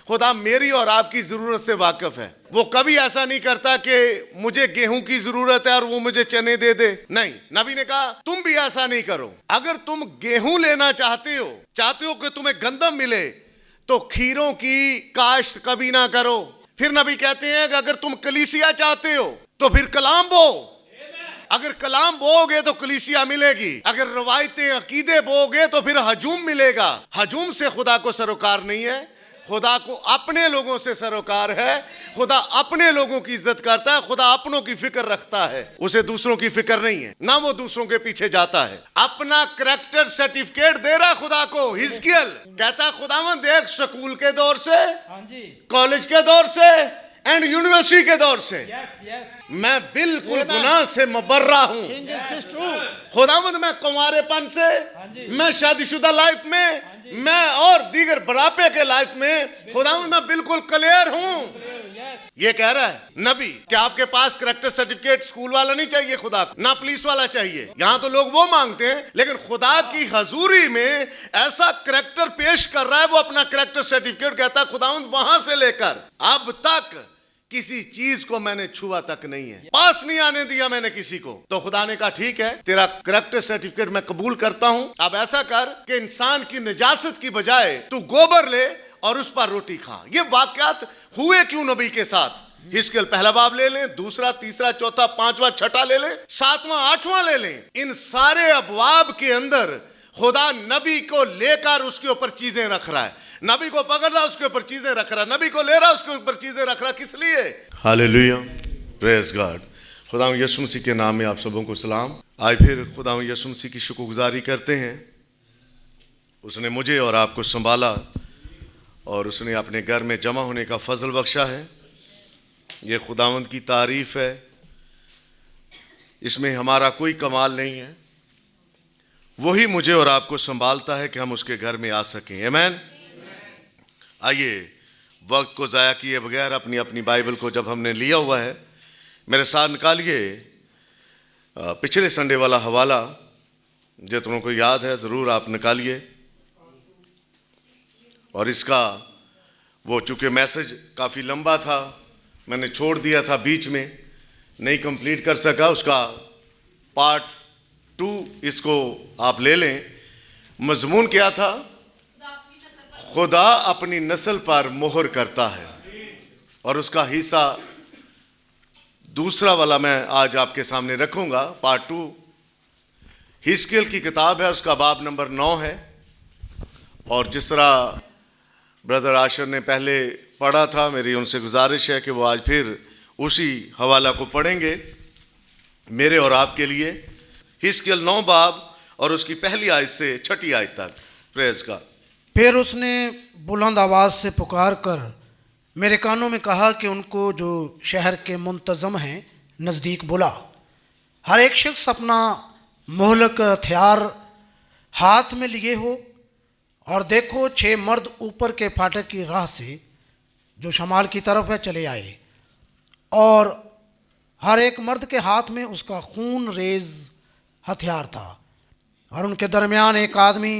खुदा मेरी और आपकी जरूरत से वाकिफ है। वो कभी ऐसा नहीं करता कि मुझे गेहूं की जरूरत है और वो मुझे चने दे दे। नहीं, नबी ने कहा तुम भी ऐसा नहीं करो। अगर तुम गेहूं लेना चाहते हो कि तुम्हें गंदम मिले, तो खीरों की काश्त कभी ना करो। फिर नबी कहते हैं कि अगर तुम कलीसिया चाहते हो तो फिर कलाम बो। अगर कलाम बोओगे तो कलीसिया मिलेगी। अगर रवायतें अकीदे बोओगे तो फिर हजूम मिलेगा। हजूम से खुदा को सरोकार नहीं है, खुदा को अपने लोगों से सरोकार है। खुदा अपने लोगों की इज्जत करता है, खुदा अपनों की फिक्र रखता है, उसे दूसरों की फिक्र नहीं है, ना वो दूसरों के पीछे जाता है। अपना करैक्टर सर्टिफिकेट दे रहा खुदा को। हिजकियल कहता है खुदावंद देख, स्कूल के दौर से, कॉलेज के दौर से एंड यूनिवर्सिटी के दौर से मैं बिल्कुल गुनाह से मुबर्रा हूं। खुदावंद मैं कुंवारेपन से, मैं शादीशुदा लाइफ में, मैं और दीगर बुढ़ापे के लाइफ में खुदावंद मैं बिल्कुल क्लियर हूं। ये कह रहा है नबी कि आपके पास करैक्टर सर्टिफिकेट स्कूल वाला नहीं चाहिए खुदा को, ना पुलिस वाला चाहिए। यहां तो लोग वो मांगते हैं, लेकिन खुदा की हजूरी में ऐसा करैक्टर पेश कर रहा है, वो अपना करैक्टर सर्टिफिकेट कहता है खुदावंद वहां से लेकर अब तक किसी चीज को मैंने छुआ तक नहीं है, पास नहीं आने दिया मैंने किसी को। तो खुदा ने कहा ठीक है, तेरा करैक्टर सर्टिफिकेट मैं कबूल करता हूं। अब ऐसा कर कि इंसान की नजासत की बजाय तू गोबर ले और उस पर रोटी खा। ये वाकयात हुए क्यों नबी के साथ? हिजकियल पहला बाब ले लें, दूसरा, तीसरा, चौथा, पांचवा, छठा ले लें, सातवां, आठवां ले लें। इन सारे अबवाब के अंदर खुदा नबी को लेकर उसके ऊपर चीजें रख रहा है, नबी को पकड़ रहा उसके ऊपर चीजें रख रहा, नबी को ले रहा उसके ऊपर चीजें रख रहा। किस लिए? Hallelujah, praise God. खुदा यीशु मसीह के नाम में आप सबों को सलाम। आज फिर खुदा यीशु मसीह की शुक्रगुजारी करते हैं। उसने मुझे और आपको संभाला और उसने अपने घर में जमा होने का फजल बख्शा है। ये खुदावंद की तारीफ है, इसमें हमारा कोई कमाल नहीं है। वही मुझे और आपको संभालता है कि हम उसके घर में आ सकें। आमीन। आइए, वक्त को ज़ाया किए बगैर अपनी अपनी बाइबल को जब हमने लिया हुआ है, मेरे साथ निकालिए पिछले संडे वाला हवाला, जितनों को याद है ज़रूर आप निकालिए। और इसका वो चूँकि मैसेज काफ़ी लंबा था, मैंने छोड़ दिया था बीच में, नहीं कंप्लीट कर सका। उसका पार्ट 2 इसको आप ले लें। मजमून क्या था? खुदा अपनी नस्ल पर मोहर करता है। और उसका हिस्सा दूसरा वाला मैं आज आपके सामने रखूंगा, पार्ट 2। हिजकियल की किताब है, उसका बाब नंबर 9 है। और जिस तरह ब्रदर आशर ने पहले पढ़ा था, मेरी उनसे गुजारिश है कि वो आज फिर उसी हवाला को पढ़ेंगे मेरे और आपके लिए। हिजकियल 9 बाब और उसकी पहली आयत से 6ठी आयत तक। प्रेज का। फिर उसने बुलंद आवाज़ से पुकार कर मेरे कानों में कहा कि उनको जो शहर के मुंतज़म हैं नज़दीक बुला। हर एक शख्स अपना मोहलक हथियार हाथ में लिए हो, और देखो 6 मर्द ऊपर के फाटक की राह से जो शमाल की तरफ है चले आए, और हर एक मर्द के हाथ में उसका खून रेज हथियार था। और उनके दरमियान एक आदमी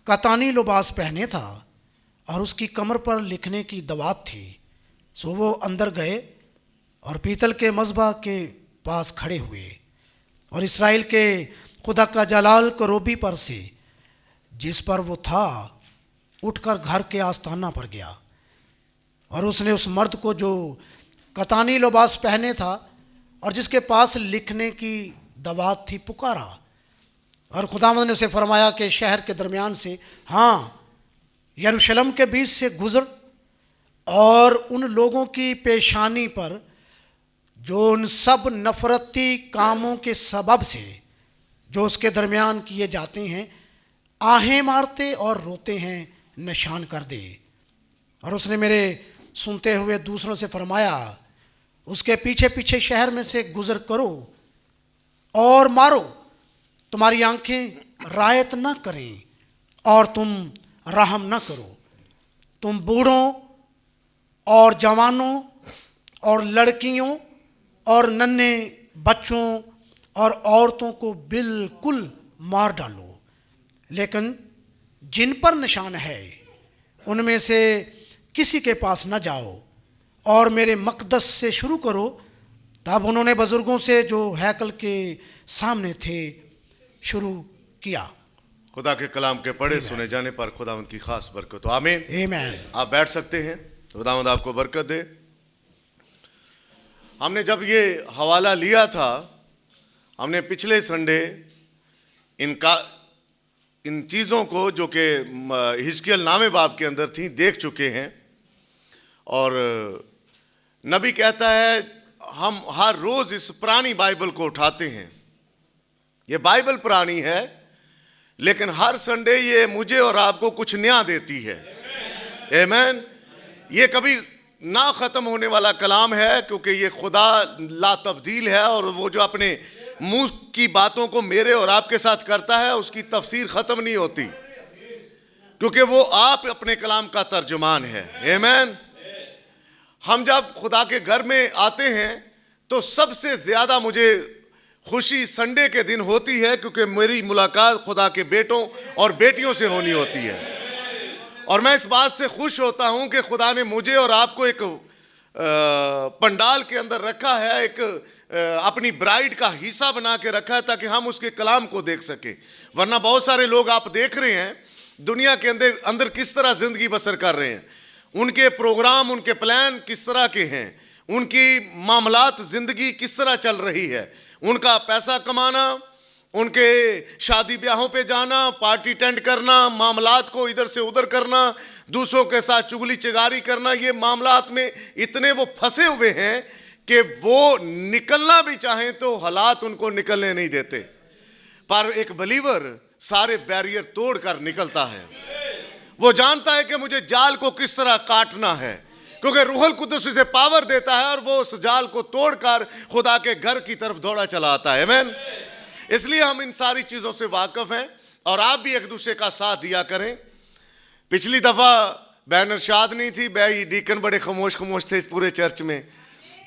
कतानी लिबास पहने था और उसकी कमर पर लिखने की दवात थी। सो वो अंदर गए और पीतल के मज़बा के पास खड़े हुए, और इस्राएल के खुदा का जलाल करोबी पर से जिस पर वो था उठकर घर के आस्ताना पर गया, और उसने उस मर्द को जो कतानी लिबास पहने था और जिसके पास लिखने की दवात थी पुकारा। और खुदावंद ने उसे फरमाया कि शहर के दरमियान से, हाँ, यरूशलेम के बीच से गुज़र, और उन लोगों की पेशानी पर जो उन सब नफ़रती कामों के सबब से जो उसके दरमियान किए जाते हैं आहें मारते और रोते हैं निशान कर दे। और उसने मेरे सुनते हुए दूसरों से फरमाया, उसके पीछे पीछे शहर में से गुज़र करो और मारो, तुम्हारी आंखें रायत न करें और तुम रहम न करो। तुम बूढ़ों और जवानों और लड़कियों और नन्हे बच्चों और औरतों को बिल्कुल मार डालो, लेकिन जिन पर निशान है उनमें से किसी के पास न जाओ और मेरे मकदस से शुरू करो। तब उन्होंने बुजुर्गों से जो हैकल के सामने थे शुरू किया। खुदा के कलाम के पढ़े सुने जाने पर खुदावंद की खास बरकत हो। आमीन। आमीन। आप बैठ सकते हैं। खुदावंद आपको बरकत दे। हमने जब ये हवाला लिया था, हमने पिछले संडे इन चीज़ों को जो कि हिजकिय्याह नामे बाब के अंदर थी देख चुके हैं। और नबी कहता है हम हर रोज़ इस पुरानी बाइबल को उठाते हैं। ये बाइबल पुरानी है, लेकिन हर संडे ये मुझे और आपको कुछ नया देती है। आमीन। ये कभी ना ख़त्म होने वाला कलाम है, क्योंकि ये खुदा ला तब्दील है और वो जो अपने मुंह की बातों को मेरे और आपके साथ करता है उसकी तफसीर ख़त्म नहीं होती, क्योंकि वो आप अपने कलाम का तर्जुमान है। आमीन। हम जब खुदा के घर में आते हैं तो सबसे ज़्यादा मुझे खुशी संडे के दिन होती है, क्योंकि मेरी मुलाकात खुदा के बेटों और बेटियों से होनी होती है। और मैं इस बात से खुश होता हूं कि खुदा ने मुझे और आपको एक पंडाल के अंदर रखा है, एक अपनी ब्राइड का हिस्सा बना के रखा है, ताकि हम उसके कलाम को देख सके। वरना बहुत सारे लोग आप देख रहे हैं दुनिया के अंदर किस तरह ज़िंदगी बसर कर रहे हैं, उनके प्रोग्राम उनके प्लान किस तरह के हैं, उनकी मामलात ज़िंदगी किस तरह चल रही है, उनका पैसा कमाना, उनके शादी ब्याहों पे जाना, पार्टी अटेंड करना, मामलात को इधर से उधर करना, दूसरों के साथ चुगली चिगारी करना, ये मामलात में इतने वो फंसे हुए हैं कि वो निकलना भी चाहें तो हालात उनको निकलने नहीं देते। पर एक बिलीवर सारे बैरियर तोड़कर निकलता है। वो जानता है कि मुझे जाल को किस तरह काटना है, क्योंकि रूहुल कुद्दुस उसे पावर देता है और वो उस जाल को तोड़कर खुदा के घर की तरफ दौड़ा चला आता है। आमीन। इसलिए हम इन सारी चीज़ों से वाकिफ हैं और आप भी एक दूसरे का साथ दिया करें। पिछली दफ़ा बहन इरशाद नहीं थी, भाई डीकन बड़े खामोश थे इस पूरे चर्च में,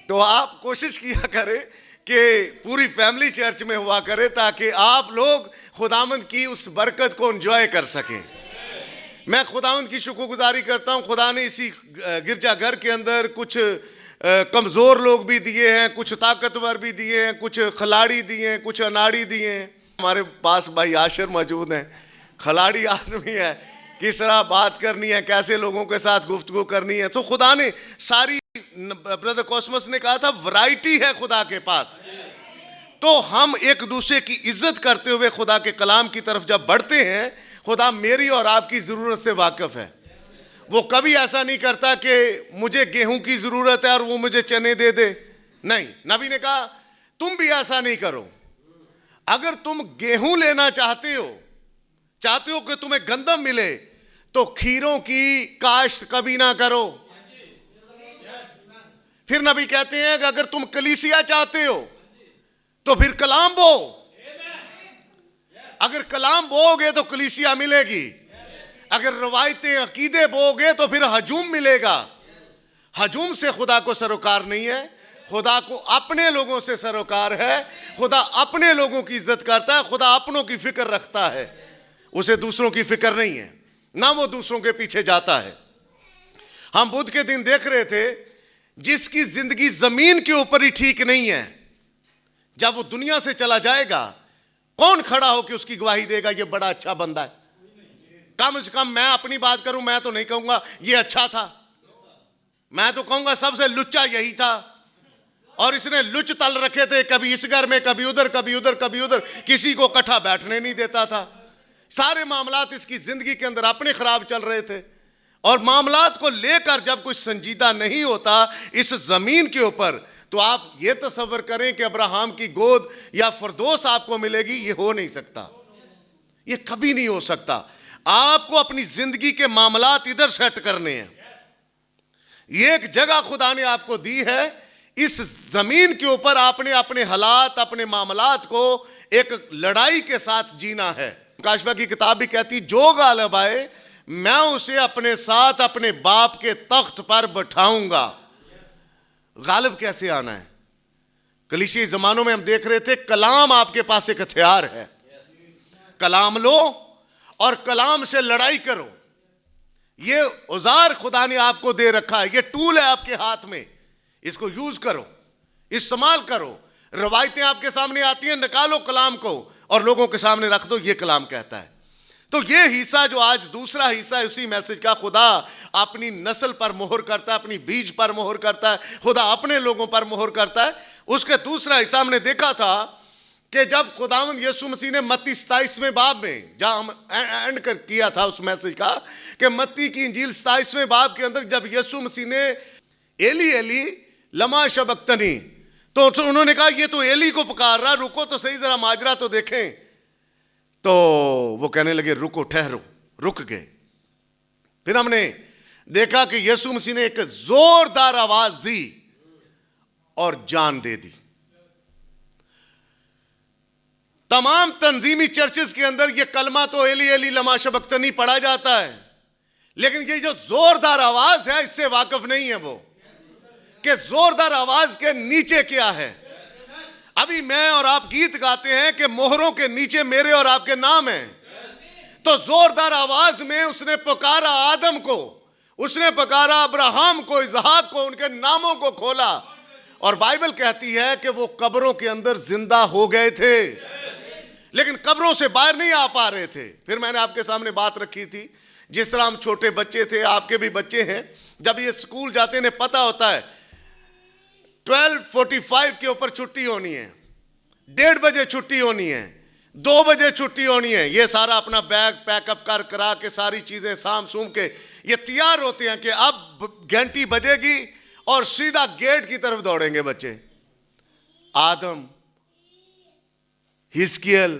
तो आप कोशिश किया करें कि पूरी फैमिली चर्च में हुआ करे, ताकि आप लोग खुदावंद की उस बरकत को एंजॉय कर सकें। मैं खुदावंद की शुक्रगुजारी करता हूँ, खुदा ने इसी गिरजाघर के अंदर कुछ कमज़ोर लोग भी दिए हैं, कुछ ताकतवर भी दिए हैं, कुछ खिलाड़ी दिए हैं, कुछ अनाड़ी दिए हैं। हमारे पास भाई आशिर मौजूद हैं, खिलाड़ी आदमी है, किस तरह बात करनी है, कैसे लोगों के साथ गुफ्तगू करनी है। तो खुदा ने सारी, ब्रदर कॉस्मस ने कहा था वैरायटी है खुदा के पास। तो हम एक दूसरे की इज्जत करते हुए खुदा के कलाम की तरफ जब बढ़ते हैं, खुदा मेरी और आपकी ज़रूरत से वाकिफ़ है। वो कभी ऐसा नहीं करता कि मुझे गेहूं की ज़रूरत है और वो मुझे चने दे दे। नहीं, नबी ने कहा तुम भी ऐसा नहीं करो। अगर तुम गेहूं लेना चाहते हो कि तुम्हें गंदम मिले, तो खीरों की काश्त कभी ना करो। फिर नबी कहते हैं कि अगर तुम कलीसिया चाहते हो तो फिर कलाम बो। अगर कलाम बोओगे तो कलीसिया मिलेगी। अगर रवायतें अकीदे बोओगे तो फिर हजूम मिलेगा। हजूम से खुदा को सरोकार नहीं है, खुदा को अपने लोगों से सरोकार है। खुदा अपने लोगों की इज्जत करता है, खुदा अपनों की फिक्र रखता है, उसे दूसरों की फिक्र नहीं है, ना वो दूसरों के पीछे जाता है। हम बुध के दिन देख रहे थे, जिसकी जिंदगी जमीन के ऊपर ही ठीक नहीं है, जब वो दुनिया से चला जाएगा, कौन खड़ा हो कि उसकी गवाही देगा ये बड़ा अच्छा बंदा है। कम से कम मैं अपनी बात करूं, मैं तो नहीं कहूंगा ये अच्छा था, मैं तो कहूंगा सबसे लुच्चा यही था, और इसने लुच तल रखे थे, कभी इस घर में, कभी उधर, कभी उधर, कभी उधर, किसी को इकट्ठा बैठने नहीं देता था। सारे मामलात इसकी जिंदगी के अंदर अपने खराब चल रहे थे। और मामलात को लेकर जब कुछ संजीदा नहीं होता इस जमीन के ऊपर, तो आप ये तसव्वुर करें कि अब्राहम की गोद या फरदौस आपको मिलेगी, ये हो नहीं सकता, ये कभी नहीं हो सकता। आपको अपनी जिंदगी के मामलात इधर सेट करने हैं। ये एक जगह खुदा ने आपको दी है, इस जमीन के ऊपर आपने अपने हालात, अपने मामलात को एक लड़ाई के साथ जीना है। काशफा की किताब भी कहती, जो गालिब आए मैं उसे अपने साथ अपने बाप के तख्त पर बैठाऊंगा। गालिब कैसे आना है? कलीसिया जमानों में हम देख रहे थे, कलाम आपके पास एक हथियार है। कलाम लो और कलाम से लड़ाई करो। ये औजार खुदा ने आपको दे रखा है, ये टूल है आपके हाथ में, इसको यूज करो, इस्तेमाल करो। रवायतें आपके सामने आती हैं, निकालो कलाम को और लोगों के सामने रख दो, ये कलाम कहता है। तो ये हिस्सा जो आज दूसरा हिस्सा है उसी मैसेज का, खुदा अपनी नस्ल पर मोहर करता है, अपनी बीज पर मोहर करता है, खुदा अपने लोगों पर मोहर करता है। उसके दूसरा हिस्सा हमने देखा था कि जब खुदावंद यीशु मसीह ने मत्ती 27वें बाब में, जहां हम एंड कर किया था उस मैसेज का, कि मत्ती की इंजील 27वें बाब के अंदर जब यीशु मसीह ने एली एली लमा शबक्तनी, तो उन्होंने कहा ये तो एली को पुकार रहा, रुको तो सही, जरा माजरा तो देखें। तो वो कहने लगे रुको, ठहरो, रुक गए। फिर हमने देखा कि यीशु मसीह ने एक जोरदार आवाज दी और जान दे दी। तमाम तंजीमी चर्चेस के अंदर ये कलमा तो एली एली लमा शबक्तनी पढ़ा जाता है, लेकिन ये जो जोरदार आवाज है इससे वाकिफ नहीं है वो, कि जोरदार आवाज के नीचे क्या है। अभी मैं और आप गीत गाते हैं कि मोहरों के नीचे मेरे और आपके नाम हैं, तो जोरदार आवाज में उसने पुकारा आदम को, उसने पुकारा अब्राहम को, इसहाक को, उनके नामों को खोला, और बाइबल कहती है कि वो कब्रों के अंदर जिंदा हो गए थे, लेकिन कब्रों से बाहर नहीं आ पा रहे थे। फिर मैंने आपके सामने बात रखी थी, जिस तरह हम छोटे बच्चे थे, आपके भी बच्चे हैं, जब ये स्कूल जाते हैं पता होता है 12:45 के ऊपर छुट्टी होनी है, 1:30 बजे छुट्टी होनी है, 2 बजे छुट्टी होनी है। ये सारा अपना बैग पैकअप कर करा के सारी चीजें साम सूम के ये तैयार होते हैं कि अब घंटी बजेगी और सीधा गेट की तरफ दौड़ेंगे बच्चे। आदम, हिजकियल,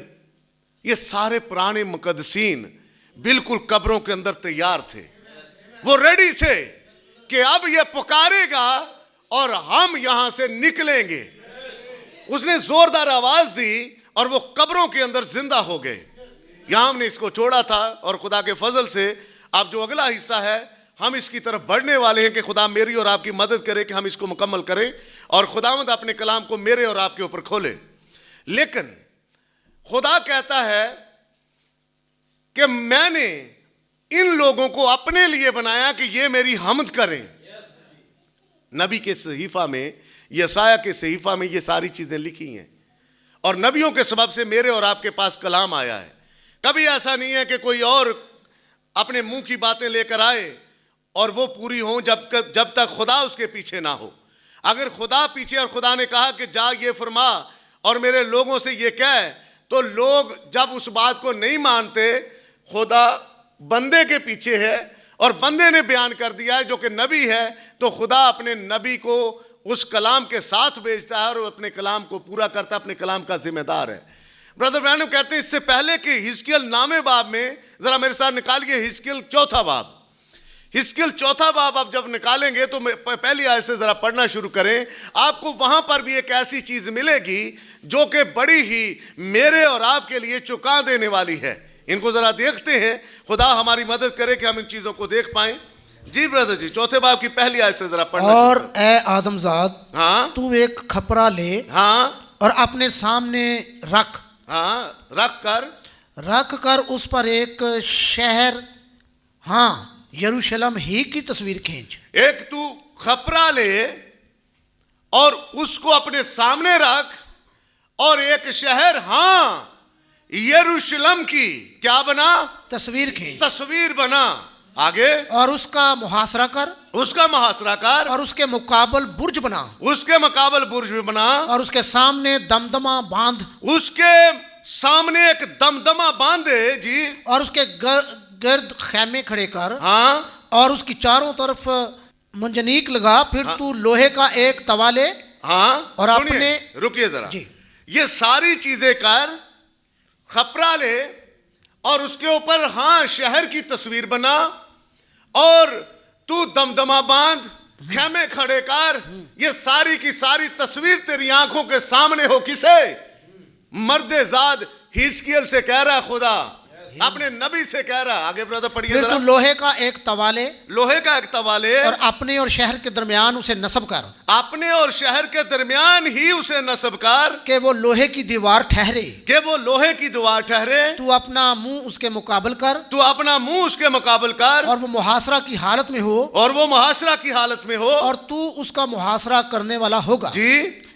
ये सारे पुराने मुकद्दसीन बिल्कुल कब्रों के अंदर तैयार थे, वो रेडी थे कि अब ये पुकारेगा और हम यहां से निकलेंगे। उसने जोरदार आवाज दी और वो कब्रों के अंदर जिंदा हो गए। यहां हमने इसको छोड़ा था और खुदा के फजल से अब जो अगला हिस्सा है हम इसकी तरफ बढ़ने वाले हैं कि खुदा मेरी और आपकी मदद करे कि हम इसको मुकम्मल करें और खुदावंद अपने कलाम को मेरे और आपके ऊपर खोले। लेकिन खुदा कहता है कि मैंने इन लोगों को अपने लिए बनाया कि ये मेरी हमद करें। नबी के सहीफा में, यसाया के सहीफा में ये सारी चीजें लिखी हैं और नबियों के सबब से मेरे और आपके पास कलाम आया है। कभी ऐसा नहीं है कि कोई और अपने मुंह की बातें लेकर आए और वो पूरी हों जब तक खुदा उसके पीछे ना हो। अगर खुदा पीछे और खुदा ने कहा कि जा ये फरमा और मेरे लोगों से ये कह, तो लोग जब उस बात को नहीं मानते, खुदा बंदे के पीछे है और बंदे ने बयान कर दिया है जो कि नबी है, तो खुदा अपने नबी को उस कलाम के साथ भेजता है और अपने कलाम को पूरा करता है, अपने कलाम का जिम्मेदार है। ब्रदर ब्रैनम कहते हैं इससे पहले कि हिजकियल नामे बाब में, जरा मेरे साथ निकालिए हिजकियल 4 बाब। हिजकियल 4 बाब आप जब निकालेंगे तो पहली आयत से जरा पढ़ना शुरू करें। आपको वहां पर भी एक ऐसी चीज मिलेगी जो कि बड़ी ही मेरे और आपके लिए चुका देने वाली है। इनको जरा देखते हैं, खुदा हमारी मदद करे कि हम इन चीजों को देख पाएं। जी ब्रदर जी, 4 बाब की पहली आयत से जरा पढ़ना। और ए आदमजाद, हाँ, तू एक खपरा ले, हाँ, और अपने सामने रख, हाँ, रख कर उस पर एक शहर, हाँ यरूशलेम ही की तस्वीर खींच। एक तू खपरा ले और उसको अपने सामने रख और एक शहर, हाँ यरूशलेम की क्या बना, तस्वीर खींच, तस्वीर बना। आगे, और उसका मुहासरा कर, उसका मुहासरा कर, और उसके मुकाबल बुर्ज बना, उसके मुकाबल बुर्ज भी बना, और उसके सामने दमदमा बांध, उसके सामने एक दमदमा बांधे जी, और उसके गर्द खैमे खड़े कर, हाँ, और उसकी चारों तरफ मंजनीक लगा। फिर हाँ, तू लोहे का एक तवा ले, हाँ, और अपने, रुकिए जरा जी, ये सारी चीजें कर, खपरा ले और उसके ऊपर हाँ शहर की तस्वीर बना, और तू दमदमा बांध, खेमे खड़े कर। ये सारी की सारी तस्वीर तेरी आंखों के सामने हो। किसे? मर्दे जाद हिजकियल से कह रहा है खुदा, अपने नबी से कह रहा। आगे ब्रदर पढ़िए फिर जरा। तू लोहे का एक तवाले लोहे का एक तवाले और अपने और शहर के दरमियान उसे नस्ब कर, अपने और शहर के दरमियान ही उसे नस्ब कर, कि वो लोहे की दीवार ठहरे। कि वो लोहे की दीवार ठहरे। तू अपना मुंह उसके मुकाबल कर तू अपना मुंह उसके मुकाबल कर, और वो मुहासरा की हालत में हो, और वो मुहासरा की हालत में हो, और तू उसका मुहासरा करने वाला होगा। जी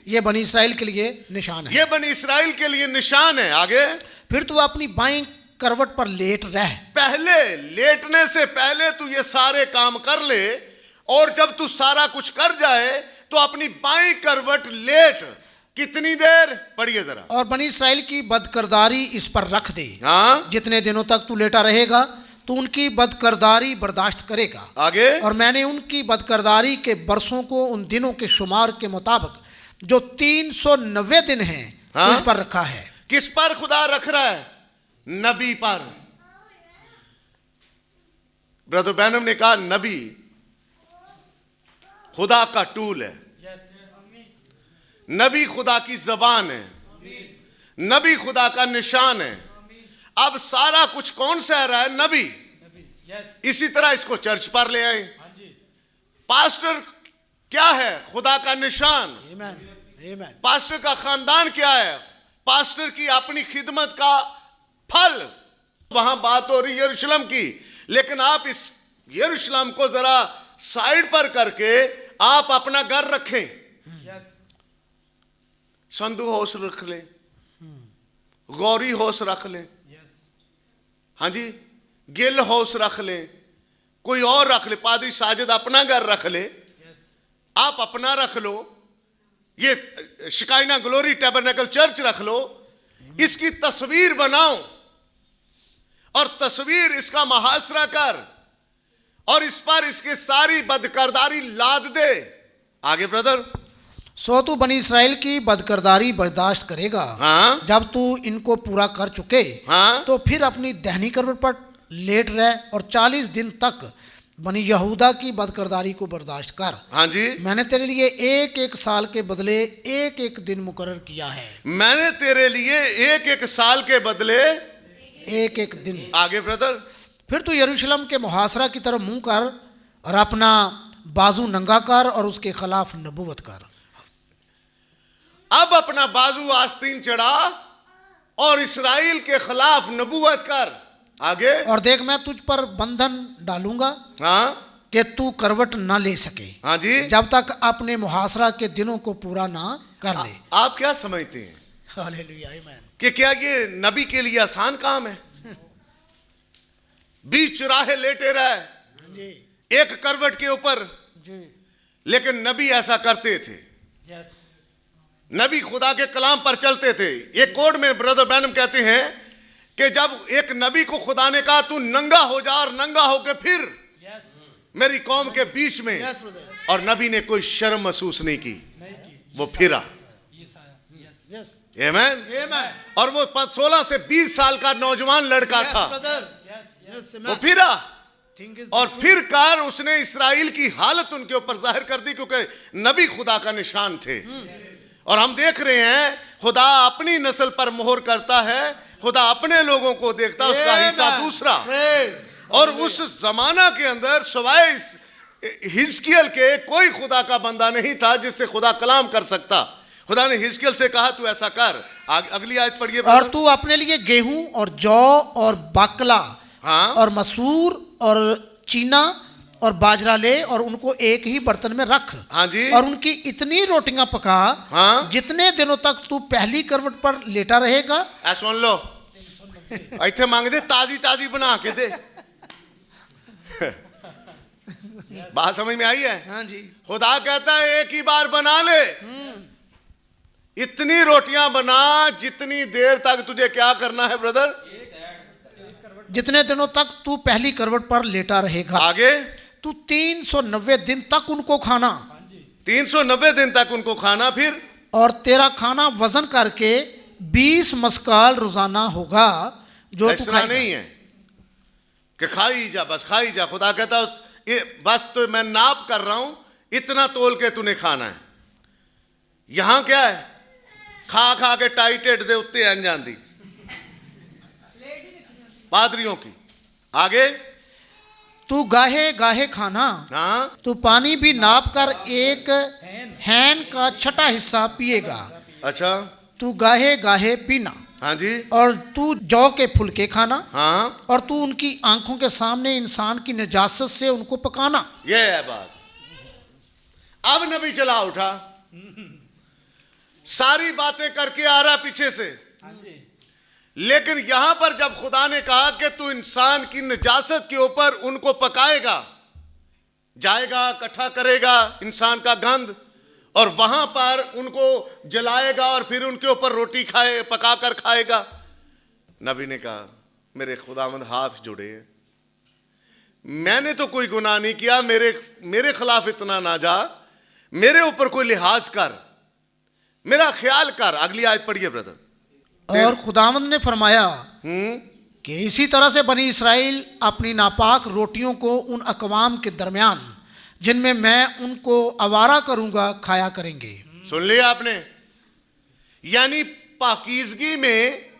ये बनी इसराइल के लिए निशान है। ये बनी इसराइल के लिए निशान है। आगे फिर तू अपनी बाईं करवट पर लेट रह। पहले लेटने से पहले तू ये सारे काम कर ले, और जब तू सारा कुछ कर जाए तो अपनी बाईं करवट लेट। कितनी देर? पढ़िए जरा। और बनी इसराइल की बदकरदारी इस पर रख दे। हाँ जितने दिनों तक तू लेटा रहेगा तू उनकी बदकरदारी बर्दाश्त करेगा। आगे। और मैंने उनकी बदकरदारी के बरसों को उन दिनों के शुमार के मुताबिक जो 390 दिन हैं हाँ? तुझ पर रखा है। किस पर खुदा रख रहा है? नबी पर। ब्रदर बैनम ने कहा नबी खुदा का टूल है, नबी खुदा की जबान है, नबी खुदा का निशान है। अब सारा कुछ कौन सह रहा है? नबी। इसी तरह इसको चर्च पर ले आए। पास्टर क्या है? खुदा का निशान। पास्टर का खानदान क्या है? पास्टर की अपनी खिदमत का फल। वहां बात हो रही यरूशलेम की, लेकिन आप इस यरूशलेम को जरा साइड पर करके आप अपना घर रखें। संधू हाउस रख ले, गौरी हाउस रख ले, हाँ जी, गिल हाउस रख ले, कोई और रख ले, पादरी साजिद अपना घर रख ले, आप अपना रख लो, ये शिकायना ग्लोरी टैबरनेकल चर्च रख लो, इसकी तस्वीर बनाओ और तस्वीर इसका मुहासरा कर और इस पर इसके सारी बदकरदारी लाद दे। आगे ब्रदर। सो तू बनी इसराइल की बदकरदारी बर्दाश्त करेगा। हाँ जब तू इनको पूरा कर चुके हाँ तो फिर अपनी दहनी करवट पर लेट रह और 40 दिन तक बनी यहूदा की बदकरदारी को बर्दाश्त कर। हाँ जी। मैंने तेरे लिए एक एक साल के बदले एक एक दिन मुकर्रर किया है। मैंने तेरे लिए एक एक साल के बदले एक एक दिन। आगे ब्रदर। फिर तू यरूशलेम के मुहासरा की तरफ मुंह कर और अपना बाजू नंगा कर और उसके खिलाफ नबूवत कर। अब अपना बाजू आस्तीन चढ़ा और इसराइल के खिलाफ नबूवत कर। आगे। और देख मैं तुझ पर बंधन डालूंगा हाँ कि तू करवट ना ले सके हाँ जी। जब तक अपने मुहासरा के दिनों को पूरा ना कर ले। आप क्या समझते हैं हालेलुया आमीन। कि क्या ये नबी के लिए आसान काम है? बीच चुराहे लेटे रहे जी एक करवट के ऊपर, जी लेकिन नबी ऐसा करते थे। नबी खुदा के कलाम पर चलते थे। एक कोड में ब्रदर बैनम कहते हैं कि जब एक नबी को खुदा ने कहा तू नंगा हो जा और नंगा होकर फिर मेरी कौम के बीच में, और नबी ने कोई शर्म महसूस नहीं की, वो फिरा। आमीन। और वो 16 से 20 साल का नौजवान लड़का था, वो फिरा और फिर कार उसने इसराइल की हालत उनके ऊपर जाहिर कर दी, क्योंकि नबी खुदा का निशान थे। और हम देख रहे हैं खुदा अपनी नस्ल पर मोहर करता है, खुदा अपने लोगों को देखता, उसका हिस्सा दूसरा। और उस जमाना के अंदर सिवाय हिजकियल के कोई खुदा का बंदा नहीं था जिससे खुदा कलाम कर सकता। खुदा ने हिजकियल से कहा तू ऐसा कर। अगली आयत पढ़िए। और तू अपने लिए गेहूं और जौ और बाकला हाँ और मसूर और चीना और बाजरा ले और उनको एक ही बर्तन में रख। हाँ जी। और उनकी इतनी रोटियां पका हाँ जितने दिनों तक तू पहली करवट पर लेटा रहेगा। सुन लो, ऐसे मांग दे ताजी ताजी बना के दे। बात समझ में आई है? हाँ जी। खुदा कहता है एक ही बार बना ले, इतनी रोटियां बना जितनी देर तक तुझे क्या करना है ब्रदर? जितने दिनों तक तू पहली करवट पर लेटा रहेगा। आगे। तू 390 दिन तक उनको खाना। 390 दिन तक उनको खाना। फिर और तेरा खाना वजन करके 20 मस्काल रोजाना होगा जो तू ऐसा खाएगा। नहीं है कि खाई जा, बस खाई जा। खुदा कहता ये बस तो मैं नाप कर रहा हूं, इतना तोल के तूने खाना है। यहां क्या है? खा खा के टाइटेड दे उत्ते अन जाती। पादरियों की। आगे, तू गाहे गाहे खाना, हाँ, तू पानी भी नाप कर एक हैन का छठा हिस्सा पिएगा। अच्छा, तू गाहे गाहे पीना, हाँ जी, और तू जौ के फुलके खाना, हाँ, और तू उनकी आंखों के सामने इंसान की नजासत से उनको पकाना। ये है बात। अब नबी चला उठा, सारी बातें करके आ रहा पीछे से, लेकिन यहां पर जब खुदा ने कहा कि तू इंसान की नजासत के ऊपर उनको पकाएगा, जाएगा, इकट्ठा करेगा इंसान का गंध, और वहां पर उनको जलाएगा और फिर उनके ऊपर रोटी खाए, पका कर खाएगा। नबी ने कहा, मेरे खुदावंद हाथ जुड़े हैं, मैंने तो कोई गुनाह नहीं किया, मेरे खिलाफ इतना ना जा, मेरे ऊपर कोई लिहाज कर, मेरा ख्याल कर। अगली आयत पढ़िए ब्रदर। और खुदावंद ने फरमाया कि इसी तरह से बनी इसराइल अपनी नापाक रोटियों को उन अकवाम के दरमियान जिनमें मैं उनको आवारा करूंगा खाया करेंगे। सुन लिया आपने, यानी पाकीज़गी में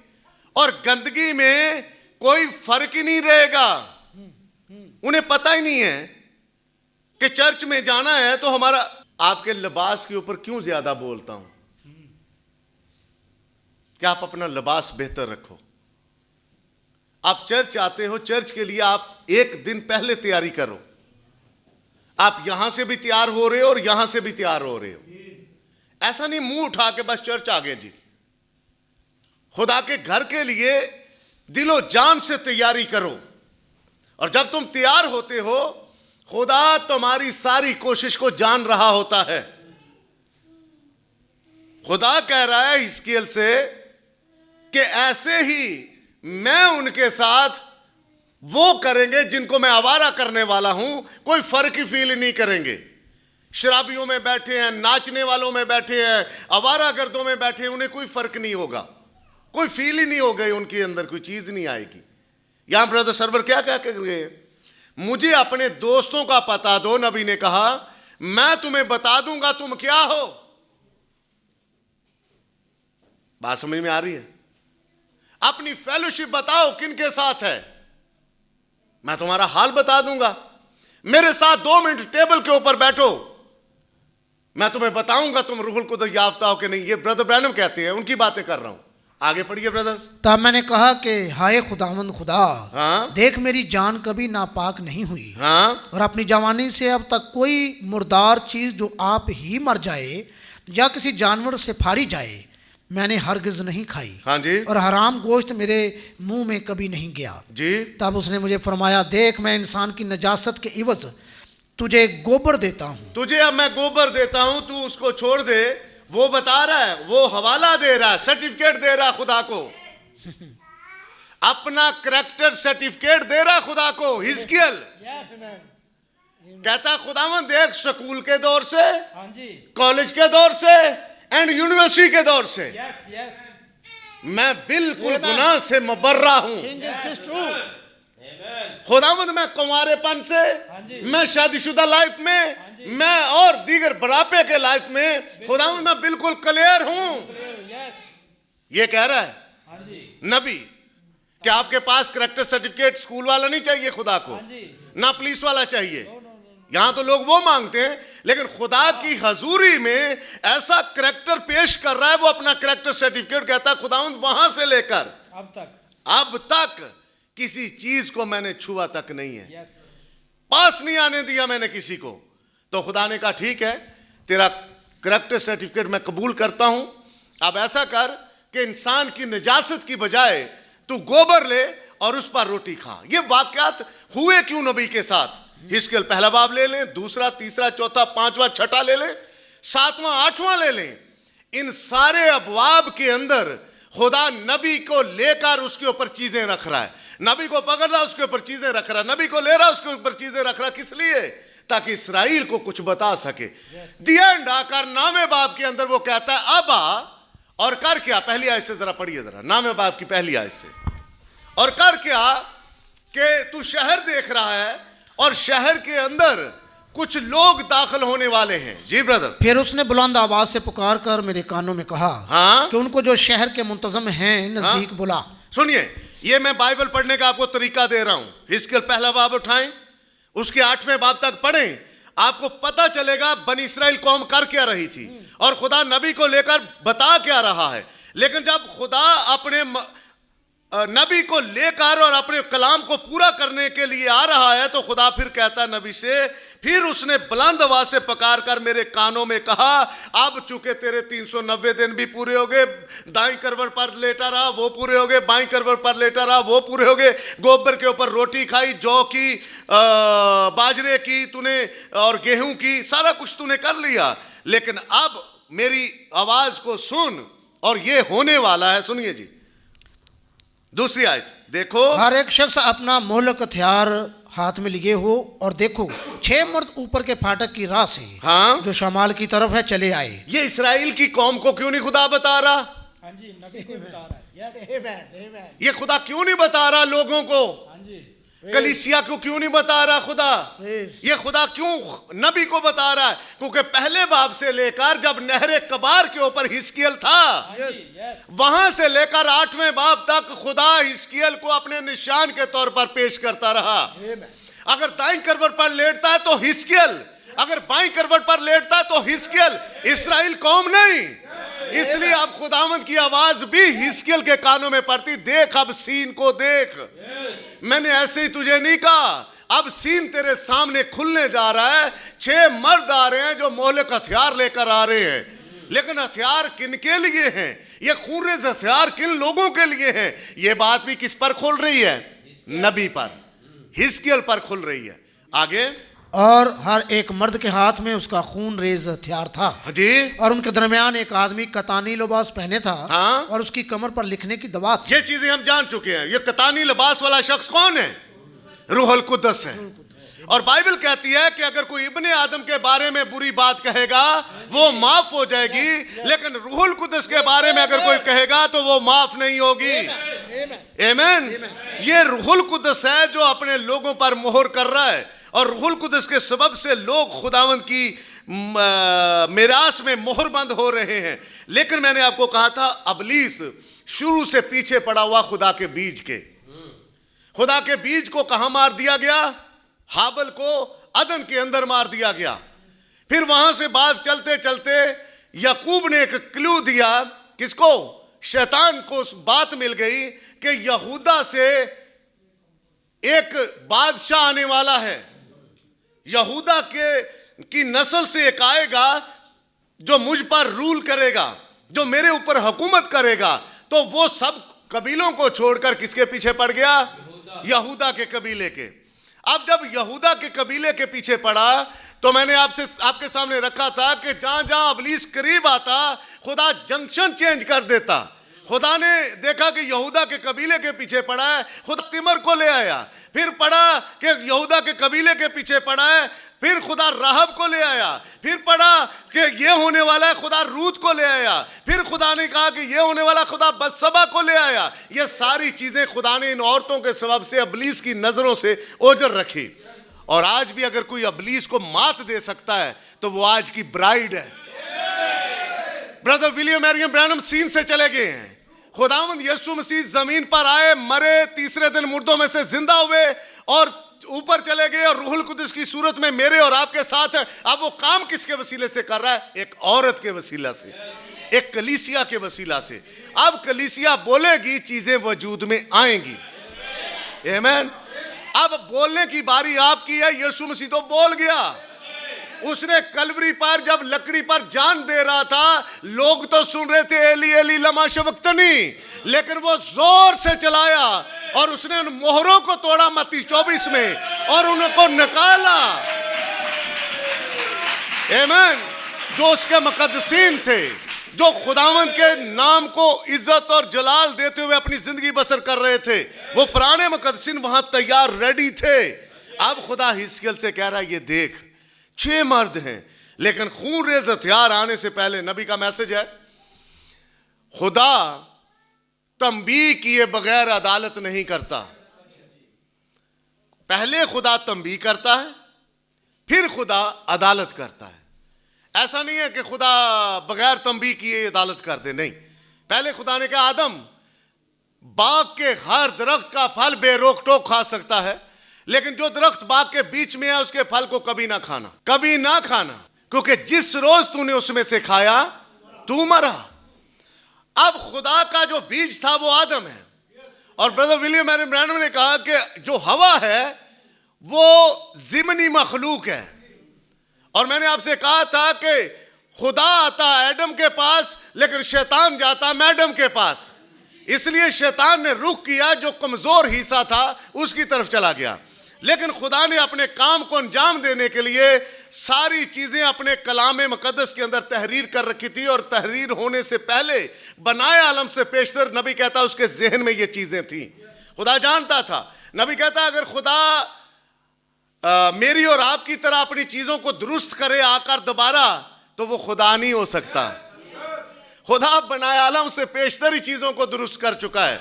और गंदगी में कोई फर्क ही नहीं रहेगा। उन्हें पता ही नहीं है कि चर्च में जाना है तो हमारा, आपके लिबास के ऊपर क्यों ज्यादा बोलता हूं कि आप अपना लिबास बेहतर रखो। आप चर्च आते हो, चर्च के लिए आप एक दिन पहले तैयारी करो। आप यहां से भी तैयार हो रहे हो और यहां से भी तैयार हो रहे हो। ऐसा नहीं मुंह उठा के बस चर्च आ गए जी। खुदा के घर के लिए दिलो जान से तैयारी करो, और जब तुम तैयार होते हो खुदा तुम्हारी सारी कोशिश को जान रहा होता है। खुदा कह रहा है हिजकिय्याह से कि ऐसे ही मैं उनके साथ वो करेंगे जिनको मैं आवारा करने वाला हूं, कोई फर्क ही फील नहीं करेंगे। शराबियों में बैठे हैं, नाचने वालों में बैठे हैं, आवारा गर्दों में बैठे हैं, उन्हें कोई फर्क नहीं होगा, कोई फील ही नहीं होगा, उनके अंदर कोई चीज नहीं आएगी। यहां ब्रदर सरवर क्या क्या कर गए, मुझे अपने दोस्तों का पता दो। नबी ने कहा, मैं तुम्हें बता दूंगा तुम क्या हो। बात समझ में आ रही है? अपनी फेलोशिप बताओ किन के साथ है, मैं तुम्हारा हाल बता दूंगा। मेरे साथ 2 मिनट टेबल के ऊपर बैठो, मैं तुम्हें बताऊंगा तुम रूहुल कुद्दस याफ्ता हो कि नहीं। ये ब्रदर ब्रैनम कहते हैं, उनकी बातें कर रहा हूं। आगे पढ़िए ब्रदर। तब मैंने कहा कि हाय खुदावंद खुदा, हाँ, देख मेरी जान कभी नापाक नहीं हुई, हाँ, और अपनी जवानी से अब तक कोई मुर्दार चीज जो आप ही मर जाए या किसी जानवर से फाड़ी जाए मैंने हरगिज नहीं खाई, हाँ जी, और हराम गोश्त मेरे मुंह में कभी नहीं गया जी। तब उसने मुझे फरमाया, देख मैं इंसान की नजासत के इवज तुझे गोबर देता हूं। तुझे अब मैं गोबर देता हूं, तू उसको छोड़ दे। वो बता रहा है, वो हवाला दे रहा है, सर्टिफिकेट दे रहा है खुदा को, अपना करैक्टर सर्टिफिकेट दे रहा है खुदा को। हिजकिय्याह कहता खुदावंद देख, स्कूल के दौर से, कॉलेज के दौर से एंड यूनिवर्सिटी के दौर से मैं बिल्कुल गुनाह से मुबर्रा हूं। खुदावंद मैं कुंवारेपन से, मैं शादीशुदा लाइफ में, मैं और दीगर बुढ़ापे के लाइफ में खुदावंद मैं बिल्कुल क्लियर हूं। ये कह रहा है नबी कि आपके पास करैक्टर सर्टिफिकेट स्कूल वाला नहीं चाहिए खुदा को, ना पुलिस वाला चाहिए। यहां तो लोग वो मांगते हैं, लेकिन खुदा की हजूरी में ऐसा करैक्टर पेश कर रहा है, वो अपना करैक्टर सर्टिफिकेट कहता है खुदावंद वहां से लेकर अब तक किसी चीज को मैंने छुआ तक नहीं है, पास नहीं आने दिया मैंने किसी को। तो खुदा ने कहा ठीक है, तेरा करैक्टर सर्टिफिकेट मैं कबूल करता हूं। अब ऐसा कर कि इंसान की नजासत की बजाय तू गोबर ले और उस पर रोटी खा। ये वाकयात हुए क्यों नबी के साथ? हिजकिय्याह पहला बाब ले लें, दूसरा, तीसरा, चौथा, पांचवा, छठा ले लें, 7वां, 8वां ले लें। इन सारे अबवाब के अंदर खुदा नबी को लेकर उसके ऊपर चीजें रख रहा है, नबी को पकड़ रहा उसके ऊपर चीजें रख रहा है, नबी को ले रहा उसके ऊपर चीजें रख रहा। किस लिए? ताकि इसराइल को कुछ बता सके। दी एंड आकर नामे बाब के अंदर वो कहता है अब आ और कर क्या। पहली आयत से जरा पढ़िए, जरा नामे बाब की पहली आयत से। और कर क्या कि तू शहर देख रहा है और शहर के अंदर कुछ लोग दाखिल होने वाले हैं। जी ब्रदर। फिर उसने बुलंद आवाज से पुकार कर मेरे कानों में कहा, हाँ, कि उनको जो शहर के मुंतजम हैं नजदीक बुला। सुनिए, ये मैं बाइबल पढ़ने का आपको तरीका दे रहा हूं। हिजकिय्याह पहला बाब उठाएं, उसके 8वें बाब तक पढ़ें, आपको पता चलेगा बनी इस्राएल कौम कर क्या रही थी और खुदा नबी को लेकर बता क्या रहा है। लेकिन जब खुदा अपने नबी को लेकर और अपने कलाम को पूरा करने के लिए आ रहा है, तो खुदा फिर कहता नबी से, फिर उसने बुलंद आवाज से पुकार कर मेरे कानों में कहा, अब चूंकि तेरे 390 दिन भी पूरे हो गए, दाई करवट पर लेटा रहा वो पूरे हो गए, बाई करवट पर लेटा रहा वो पूरे हो गए, गोबर के ऊपर रोटी खाई, जौ की, बाजरे की तूने और गेहूं की, सारा कुछ तूने कर लिया, लेकिन अब मेरी आवाज को सुन और ये होने वाला है। सुनिए जी, दूसरी आयत देखो। हर एक शख्स अपना मोहलक हथियार हाथ में लिए हो और देखो 6 मर्द ऊपर के फाटक की राह से हाँ, जो शमाल की तरफ है चले आए। ये इस्राएल की कौम को क्यों नहीं खुदा बता रहा? हाँ जी, नबी को बता रहा है। ये खुदा क्यों नहीं बता रहा लोगों को? हाँ जी, कलीसिया को क्यों नहीं बता रहा खुदा? ये खुदा क्यों नबी को बता रहा है? क्योंकि पहले बाब से लेकर जब नहरे कबार के ऊपर हिजकिय्याह था, वहां से लेकर 8वें बाब तक खुदा हिजकिय्याह को अपने निशान के तौर पर पेश करता रहा। अगर दाईं करवट पर लेटता है तो हिजकिय्याह, अगर बाईं करवट पर लेटता है तो हिजकिय्याह, इस्राएल कौम नहीं। इसलिए अब खुदावंद की आवाज भी हिजकिय्याह के कानों में पड़ती, देख अब सीन को देख, मैंने ऐसे ही तुझे नहीं कहा, अब सीन तेरे सामने खुलने जा रहा है। 6 मर्द आ रहे हैं जो मोहलक हथियार लेकर आ रहे हैं, लेकिन हथियार किन के लिए हैं? ये खूनरेज़ हथियार किन लोगों के लिए हैं? ये बात भी किस पर खुल रही है? नबी पर, हिजकिय्याह पर खुल रही है। आगे, और हर एक मर्द के हाथ में उसका खून रेज हथियार था जी, और उनके दरमियान एक आदमी कतानी लिबास पहने था हाँ? और उसकी कमर पर लिखने की दवा थी। ये चीजें हम जान चुके हैं। ये कतानी लिबास वाला शख्स कौन है? रूहुल कुद्दस है। और बाइबल कहती है कि अगर कोई इब्ने आदम के बारे में बुरी बात कहेगा वो माफ हो जाएगी, लेकिन रूहुल कुद्दस के बारे में अगर कोई कहेगा तो वो माफ नहीं होगी। आमीन। ये रूहुल कुद्दस है जो अपने लोगों पर मोहर कर रहा है, और रूहुल कुद्दस के सबब से लोग खुदावंद की मिरास में मोहरबंद हो रहे हैं। लेकिन मैंने आपको कहा था, अबलीस शुरू से पीछे पड़ा हुआ खुदा के बीज के। खुदा के बीज को कहां मार दिया गया? हाबल को अदन के अंदर मार दिया गया। फिर वहां से बात चलते चलते याकूब ने एक क्लू दिया, किसको? शैतान को बात मिल गई कि यहूदा से एक बादशाह आने वाला है, यहूदा की नस्ल से एक आएगा जो मुझ पर रूल करेगा, जो मेरे ऊपर हुकूमत करेगा। तो वो सब कबीलों को छोड़कर किसके पीछे पड़ गया? यहूदा के कबीले के। अब जब यहूदा के कबीले के पीछे पड़ा, तो मैंने आपके सामने रखा था कि जहां जहां अबलीस करीब आता, खुदा जंक्शन चेंज कर देता। खुदा ने देखा कि यहूदा के कबीले के पीछे पड़ा है, खुदा तिमर को ले आया। फिर पढ़ा कि यहूदा के कबीले के पीछे पड़ा है, फिर खुदा राहब को ले आया। फिर पढ़ा कि ये होने वाला है, खुदा रूत को ले आया। फिर खुदा ने कहा कि ये होने वाला, खुदा बत्सबा को ले आया। ये सारी चीजें खुदा ने इन औरतों के सबब से अबलीस की नजरों से ओझल रखी। और आज भी अगर कोई अबलीस को मात दे सकता है तो वो आज की ब्राइड है। Brother William Mariam Branam scene से चले गए हैं। खुदावंद यीशु मसीह जमीन पर आए, मरे, तीसरे दिन मुर्दों में से जिंदा हुए और ऊपर चले गए, और रूहुल कुद्दस की सूरत में मेरे और आपके साथ है। अब वो काम किसके वसीले से कर रहा है? एक औरत के वसीला से, एक कलीसिया के वसीला से। अब कलीसिया बोलेगी, चीजें वजूद में आएंगी। आमीन। अब बोलने की बारी आपकी है। यीशु मसीह तो बोल गया। उसने कलवरी पर जब लकड़ी पर जान दे रहा था, लोग तो सुन रहे थे एली एली लमा शबक्तनी, लेकिन वो जोर से चलाया और उसने उन मोहरों को तोड़ा मत्ती 24 में और उनको निकाला। आमीन। जो उसके मुकद्दसीन थे, जो खुदावंद के नाम को इज्जत और जलाल देते हुए अपनी जिंदगी बसर कर रहे थे, वो पुराने मुकद्दसीन वहां तैयार रेडी थे। अब खुदा हिजकिय्याह से कह रहा है, ये देख 6 मर्द हैं, लेकिन खून रेज हथियार आने से पहले नबी का मैसेज है, खुदा तंबीह किए बगैर अदालत नहीं करता। पहले खुदा तंबीह करता है, फिर खुदा अदालत करता है। ऐसा नहीं है कि खुदा बगैर तंबीह किए अदालत कर दे, नहीं। पहले खुदा ने कहा, आदम बाग के हर दरख्त का फल बेरोक टोक खा सकता है, लेकिन जो दरख्त बाग के बीच में है उसके फल को कभी ना खाना, कभी ना खाना, क्योंकि जिस रोज तूने उसमें से खाया तू मरा। अब खुदा का जो बीज था वो आदम है, और ब्रदर विलियम एरन ब्रैनम ने कहा कि जो हवा है वो ज़िमनी मखलूक है। और मैंने आपसे कहा था कि खुदा आता एडम के पास, लेकिन शैतान जाता मैडम के पास। इसलिए शैतान ने रुख किया, जो कमजोर हिस्सा था उसकी तरफ चला गया। लेकिन खुदा ने अपने काम को अंजाम देने के लिए सारी चीजें अपने कलाम मुकद्दस के अंदर तहरीर कर रखी थी, और तहरीर होने से पहले बनाए आलम से पेशतर नबी कहता उसके जहन में ये चीजें थी। खुदा जानता था। नबी कहता अगर खुदा मेरी और आपकी तरह अपनी चीजों को दुरुस्त करे आकर दोबारा, तो वो खुदा नहीं हो सकता। खुदा बनाए आलम से पेशतर ही चीजों को दुरुस्त कर चुका है।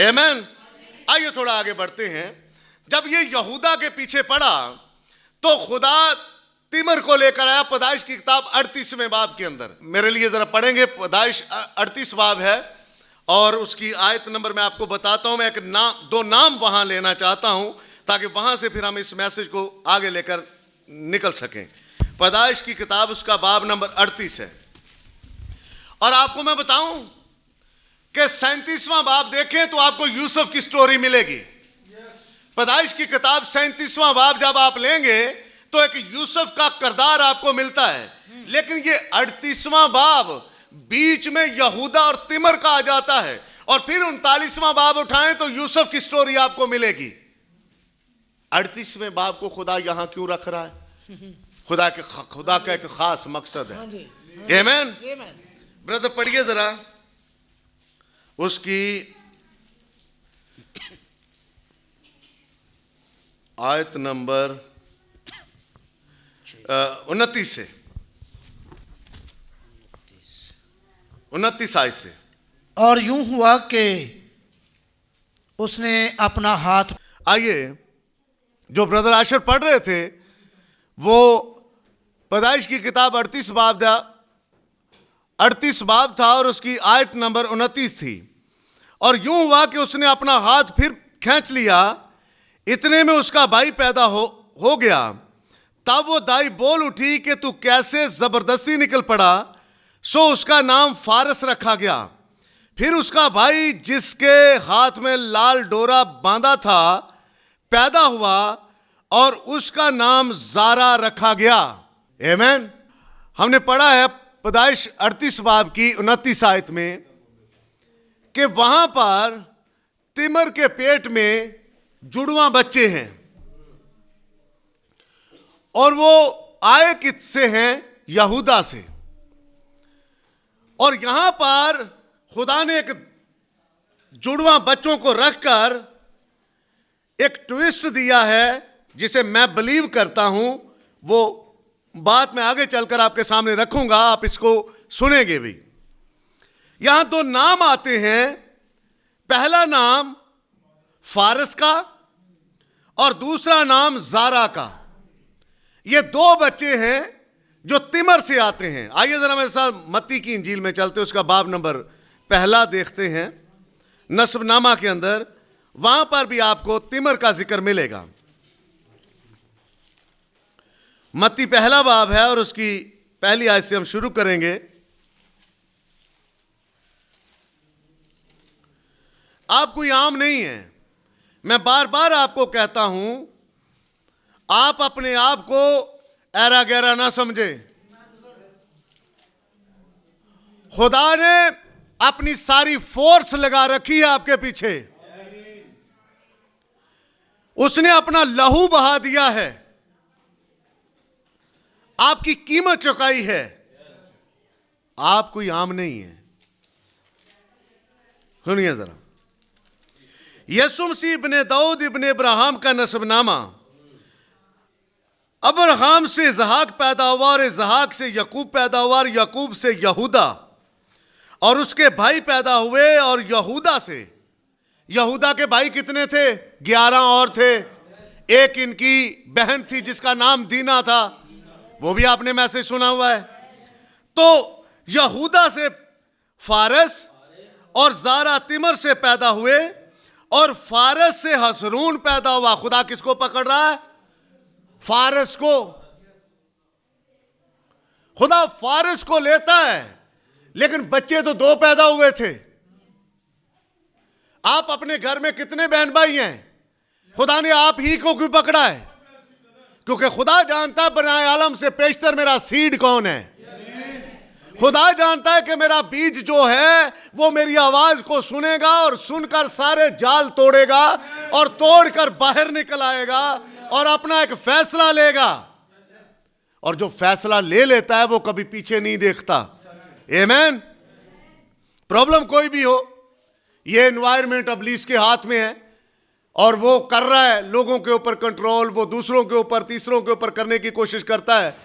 आमीन। आइए थोड़ा आगे बढ़ते हैं। जब ये यहूदा के पीछे पड़ा तो खुदा तिमर को लेकर आया। पैदाइश की किताब 38वें बाब के अंदर, मेरे लिए जरा पढ़ेंगे। पैदाइश 38 बाब है और उसकी आयत नंबर मैं आपको बताता हूं। मैं एक दो नाम वहां लेना चाहता हूं ताकि वहां से फिर हम इस मैसेज को आगे लेकर निकल सकें। पैदाइश की किताब उसका बाब नंबर 38 है। और आपको मैं बताऊं कि 37वां बाब देखें तो आपको यूसुफ की स्टोरी मिलेगी। पैदाइश की किताब 37वां बाब जब आप लेंगे तो एक यूसुफ का किरदार आपको मिलता है, लेकिन ये 38वां बाब बीच में यहूदा और तिमर का आ जाता है, और फिर 39वां बाब उठाएं तो यूसुफ की स्टोरी आपको मिलेगी। 38वें बाब को खुदा यहां क्यों रख रहा है? खुदा का एक खास मकसद है। आमीन। ब्रदर पढ़िए जरा उसकी आयत नंबर 29 से 29 आयत से। और यूं हुआ कि उसने अपना हाथ। आइए, जो ब्रदर आशर पढ़ रहे थे वो पैदाइश की किताब 38 बाब था और उसकी आयत नंबर 29 थी। और यूं हुआ कि उसने अपना हाथ फिर खींच लिया, इतने में उसका भाई पैदा हो गया। तब वो दाई बोल उठी कि तू कैसे जबरदस्ती निकल पड़ा, सो उसका नाम फारस रखा गया। फिर उसका भाई जिसके हाथ में लाल डोरा बांधा था पैदा हुआ और उसका नाम जारा रखा गया। आमीन। हमने पढ़ा है पैदाइश 38 बाब की 29 आयत में कि वहां पर तिमर के पेट में जुड़वा बच्चे हैं, और वो आए किससे हैं? यहूदा से। और यहां पर खुदा ने एक जुड़वा बच्चों को रखकर एक ट्विस्ट दिया है, जिसे मैं बिलीव करता हूं। वो बात मैं आगे चलकर आपके सामने रखूंगा, आप इसको सुनेंगे भी। यहां दो नाम आते हैं। पहला नाम फारस का और दूसरा नाम जारा का। ये दो बच्चे हैं जो तिमर से आते हैं। आइए जरा मेरे साथ मत्ती की इंजील में चलते, उसका बाब नंबर 1 देखते हैं। नस्बनामा के अंदर वहां पर भी आपको तिमर का जिक्र मिलेगा। मत्ती 1 बाब है और उसकी पहली आयत से हम शुरू करेंगे। आप कोई आम नहीं है। मैं बार बार आपको कहता हूं, आप अपने आप को ऐरा गैरा ना समझे। खुदा ने अपनी सारी फोर्स लगा रखी है आपके पीछे। उसने अपना लहू बहा दिया है, आपकी कीमत चुकाई है। आप कोई आम नहीं है। सुनिए जरा, यसुम मसीह इब्ने दाऊद इब्ने इब्राहिम का नस्बनामा। अब्राहम से इसहाक पैदा हुआ और इसहाक से यकूब पैदा हुआ और यकूब से यहूदा, और उसके भाई पैदा हुए। और यहूदा से, यहूदा के भाई कितने थे? 11 और थे। एक इनकी बहन थी जिसका नाम दीना था, वो भी आपने मैसेज सुना हुआ है। तो यहूदा से फारस और जारा तिमर से पैदा हुए और फारस से हसरून पैदा हुआ। खुदा किसको पकड़ रहा है? फारस को। खुदा फारस को लेता है, लेकिन बच्चे तो दो पैदा हुए थे। आप अपने घर में कितने बहन भाई हैं? खुदा ने आप ही को क्यों पकड़ा है? क्योंकि खुदा जानता है बनाए आलम से पेशतर मेरा सीड कौन है। खुदा जानता है कि मेरा बीज जो है वो मेरी आवाज को सुनेगा और सुनकर सारे जाल तोड़ेगा और तोड़कर बाहर निकल आएगा और अपना एक फैसला लेगा। और जो फैसला ले लेता है वो कभी पीछे नहीं देखता। आमीन। प्रॉब्लम कोई भी हो, ये एनवायरमेंट इब्लीस के हाथ में है और वो कर रहा है लोगों के ऊपर कंट्रोल, वो दूसरों के ऊपर, तीसरों के ऊपर करने की कोशिश करता है।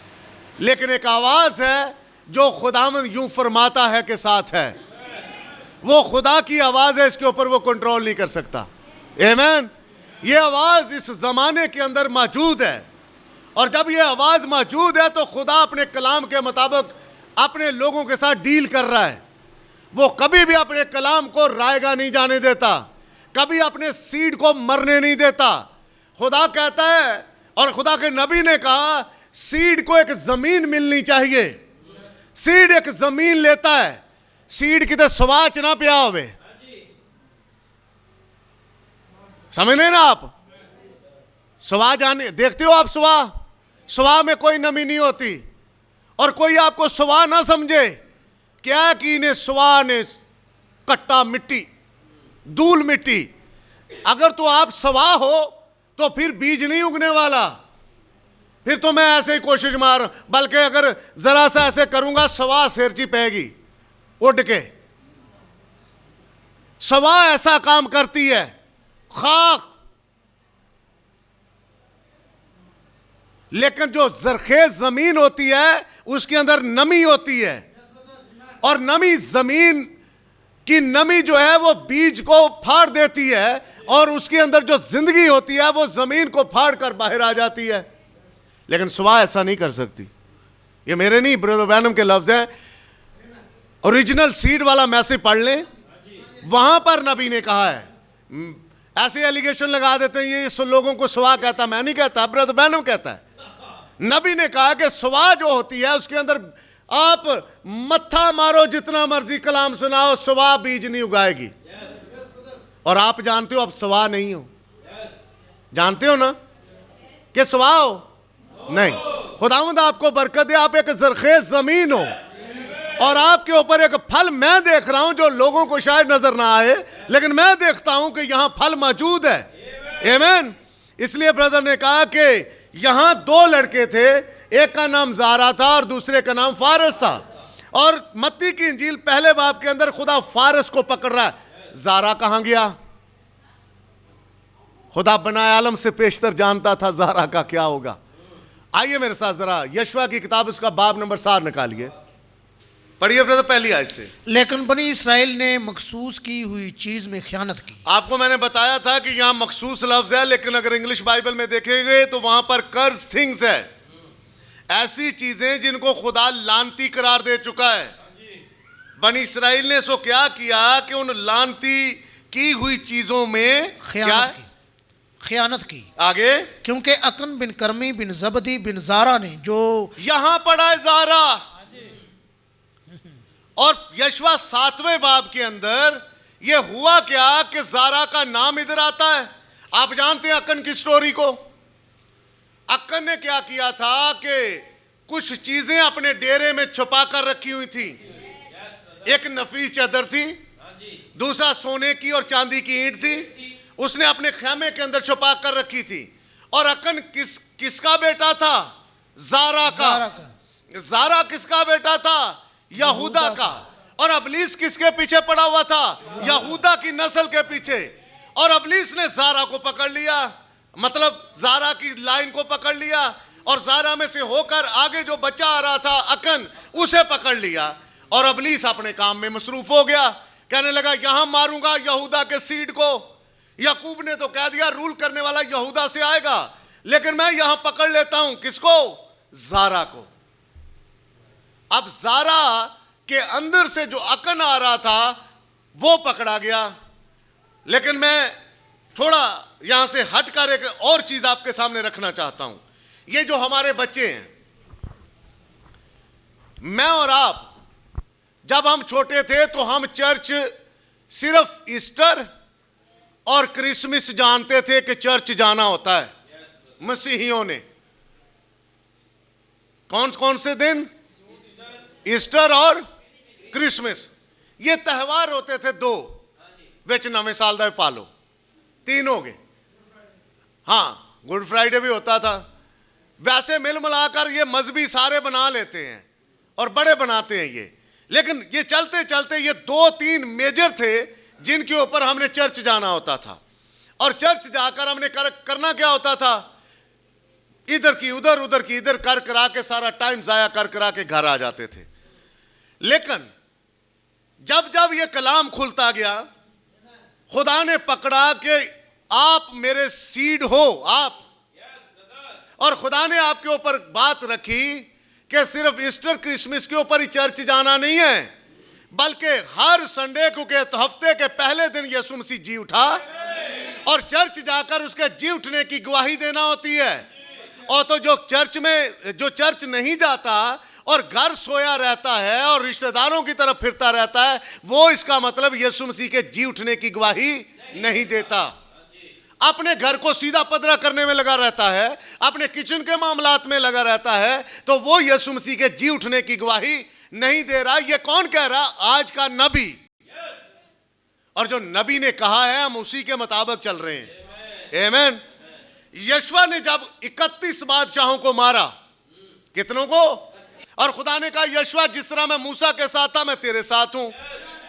लेकिन एक आवाज है जो खुदावंद यूं फरमाता है के साथ है, वो खुदा की आवाज है, इसके ऊपर वो कंट्रोल नहीं कर सकता। आमीन। ये आवाज इस जमाने के अंदर मौजूद है और जब ये आवाज मौजूद है तो खुदा अपने कलाम के मुताबिक अपने लोगों के साथ डील कर रहा है। वो कभी भी अपने कलाम को रायगा नहीं जाने देता, कभी अपने सीड को मरने नहीं देता। खुदा कहता है और खुदा के नबी ने कहा सीड को एक जमीन मिलनी चाहिए। सीड एक जमीन लेता है, सीड की तो स्वाच ना पिया होवे। समझ रहे ना आप? स्वाह जाने देखते हो आप? स्वाह में कोई नमी नहीं होती। और कोई आपको स्वाह ना समझे, क्या कि इन्हें स्वाह ने कट्टा मिट्टी, धूल मिट्टी। अगर तो आप स्वाह हो तो फिर बीज नहीं उगने वाला। फिर तो मैं ऐसे ही कोशिश मार, बल्कि अगर जरा सा ऐसे करूंगा स्वाह सिरची पेगी उड़ के। स्वाह ऐसा काम करती है। खाक, लेकिन जो जरखेज जमीन होती है उसके अंदर नमी होती है और नमी जमीन की नमी जो है वो बीज को फाड़ देती है और उसके अंदर जो जिंदगी होती है वो जमीन को फाड़ कर बाहर आ जाती है। लेकिन स्वाह ऐसा नहीं कर सकती। ये मेरे नहीं, ब्रदर ब्रैनम के लफ्ज है। ओरिजिनल सीड वाला मैसेज पढ़ लें, वहां पर नबी ने कहा है। ऐसे एलिगेशन लगा देते हैं ये लोगों को स्वाह कहता, मैं नहीं कहता, ब्रदर ब्रैनम कहता है। नबी ने कहा कि स्वाह जो होती है उसके अंदर आप मत्था मारो जितना मर्जी कलाम सुनाओ, स्वाह बीज नहीं उगाएगी। और आप जानते हो अब स्वाह नहीं हो, जानते हो ना कि स्वाह हो नहीं। खुदावंद आपको बरकत दे, आप एक जरखेज जमीन हो और आपके ऊपर एक फल मैं देख रहा हूं जो लोगों को शायद नजर ना आए, लेकिन मैं देखता हूं कि यहां फल मौजूद है। आमीन। इसलिए ब्रदर ने कहा कि यहां दो लड़के थे, एक का नाम जारा था और दूसरे का नाम फारस था। और मत्ती की इंजील पहले बाब के अंदर खुदा फारस को पकड़ रहा है। जारा कहां गया? खुदा बनाए आलम से पेशतर जानता था जारा का क्या होगा। आइए मेरे साथ जरा यशवा की किताब उसका बाब नंबर 7 निकालिए, पढ़िए ब्रदर पहली आयत से। लेकिन बनी इसराइल ने मखसूस की हुई चीज में खयानत की। आपको मैंने बताया था कि यहां मखसूस लफ्ज है, लेकिन अगर इंग्लिश बाइबल में देखेंगे तो वहां पर कर्ज थिंग्स है, ऐसी चीजें जिनको खुदा लानती करार दे चुका है। बनी इसराइल ने सो क्या किया कि उन लानती की हुई चीजों में खयानत की। आगे, क्योंकि अकन बिन कर्मी बिन जबदी बिन जारा ने, जो यहां पड़ा है जारा, और यशवा 7वें बाब के अंदर यह हुआ क्या कि जारा का नाम इधर आता है। आप जानते हैं अकन की स्टोरी को। अकन ने क्या किया था कि कुछ चीजें अपने डेरे में छुपा कर रखी हुई थी। एक नफीस चादर थी, दूसरा सोने की और चांदी की ईंट थी, उसने अपने खेमे के अंदर छुपा कर रखी थी। और अकन किसका बेटा था? जारा का। जारा किसका बेटा था? यहूदा का। और इब्लीस किसके पीछे पड़ा हुआ था? यहूदा की नस्ल के पीछे। और इब्लीस ने जारा को पकड़ लिया, मतलब जारा की लाइन को पकड़ लिया, और जारा में से होकर आगे जो बच्चा आ रहा था अकन, उसे पकड़ लिया। और इब्लीस अपने काम में मसरूफ हो गया, कहने लगा यहां मारूंगा यहूदा के सीड को। याकूब ने तो कह दिया रूल करने वाला यहूदा से आएगा, लेकिन मैं यहां पकड़ लेता हूं किसको? जारा को। अब जारा के अंदर से जो अकन आ रहा था वो पकड़ा गया। लेकिन मैं थोड़ा यहां से हटकर एक और चीज आपके सामने रखना चाहता हूं। ये जो हमारे बच्चे हैं, मैं और आप जब हम छोटे थे तो हम चर्च सिर्फ ईस्टर और क्रिसमस जानते थे कि चर्च जाना होता है। मसीहियों ने कौन कौन से दिन? ईस्टर और क्रिसमस। ये त्यौहार होते थे दो, विच नवे साल का पालो, तीन हो गए। हाँ, गुड फ्राइडे भी होता था। वैसे मिल मिलाकर ये मजहबी सारे बना लेते हैं और बड़े बनाते हैं ये। लेकिन ये चलते चलते ये दो तीन मेजर थे जिनके ऊपर हमने चर्च जाना होता था। और चर्च जाकर हमने करना क्या होता था? इधर की उधर, उधर की इधर कर करा के सारा टाइम जाया कर करा के घर आ जाते थे। लेकिन जब जब ये कलाम खुलता गया, खुदा ने पकड़ा कि आप मेरे सीड हो, आप, और खुदा ने आपके ऊपर बात रखी कि सिर्फ ईस्टर क्रिसमस के ऊपर ही चर्च जाना नहीं है, बल्कि हर संडे को के हफ्ते के पहले दिन यीशु मसीह जी उठा और चर्च जाकर उसके जी उठने की गवाही देना होती है। और तो जो चर्च नहीं जाता और घर सोया रहता है और रिश्तेदारों की तरफ फिरता रहता है, वो इसका मतलब यीशु मसीह के जी उठने की गवाही नहीं देता। अपने घर को सीधा पदरा करने में लगा रहता है, अपने किचन के मामलात में लगा रहता है, तो वो यीशु मसीह के जी उठने की गवाही नहीं दे रहा। ये कौन कह रहा? आज का नबी। और जो नबी ने कहा है हम उसी के मुताबिक चल रहे हैं। आमीन। यशवा ने जब 31 बादशाहों को मारा, कितनों को? और खुदा ने कहा यशवा जिस तरह मैं मूसा के साथ था मैं तेरे साथ हूं।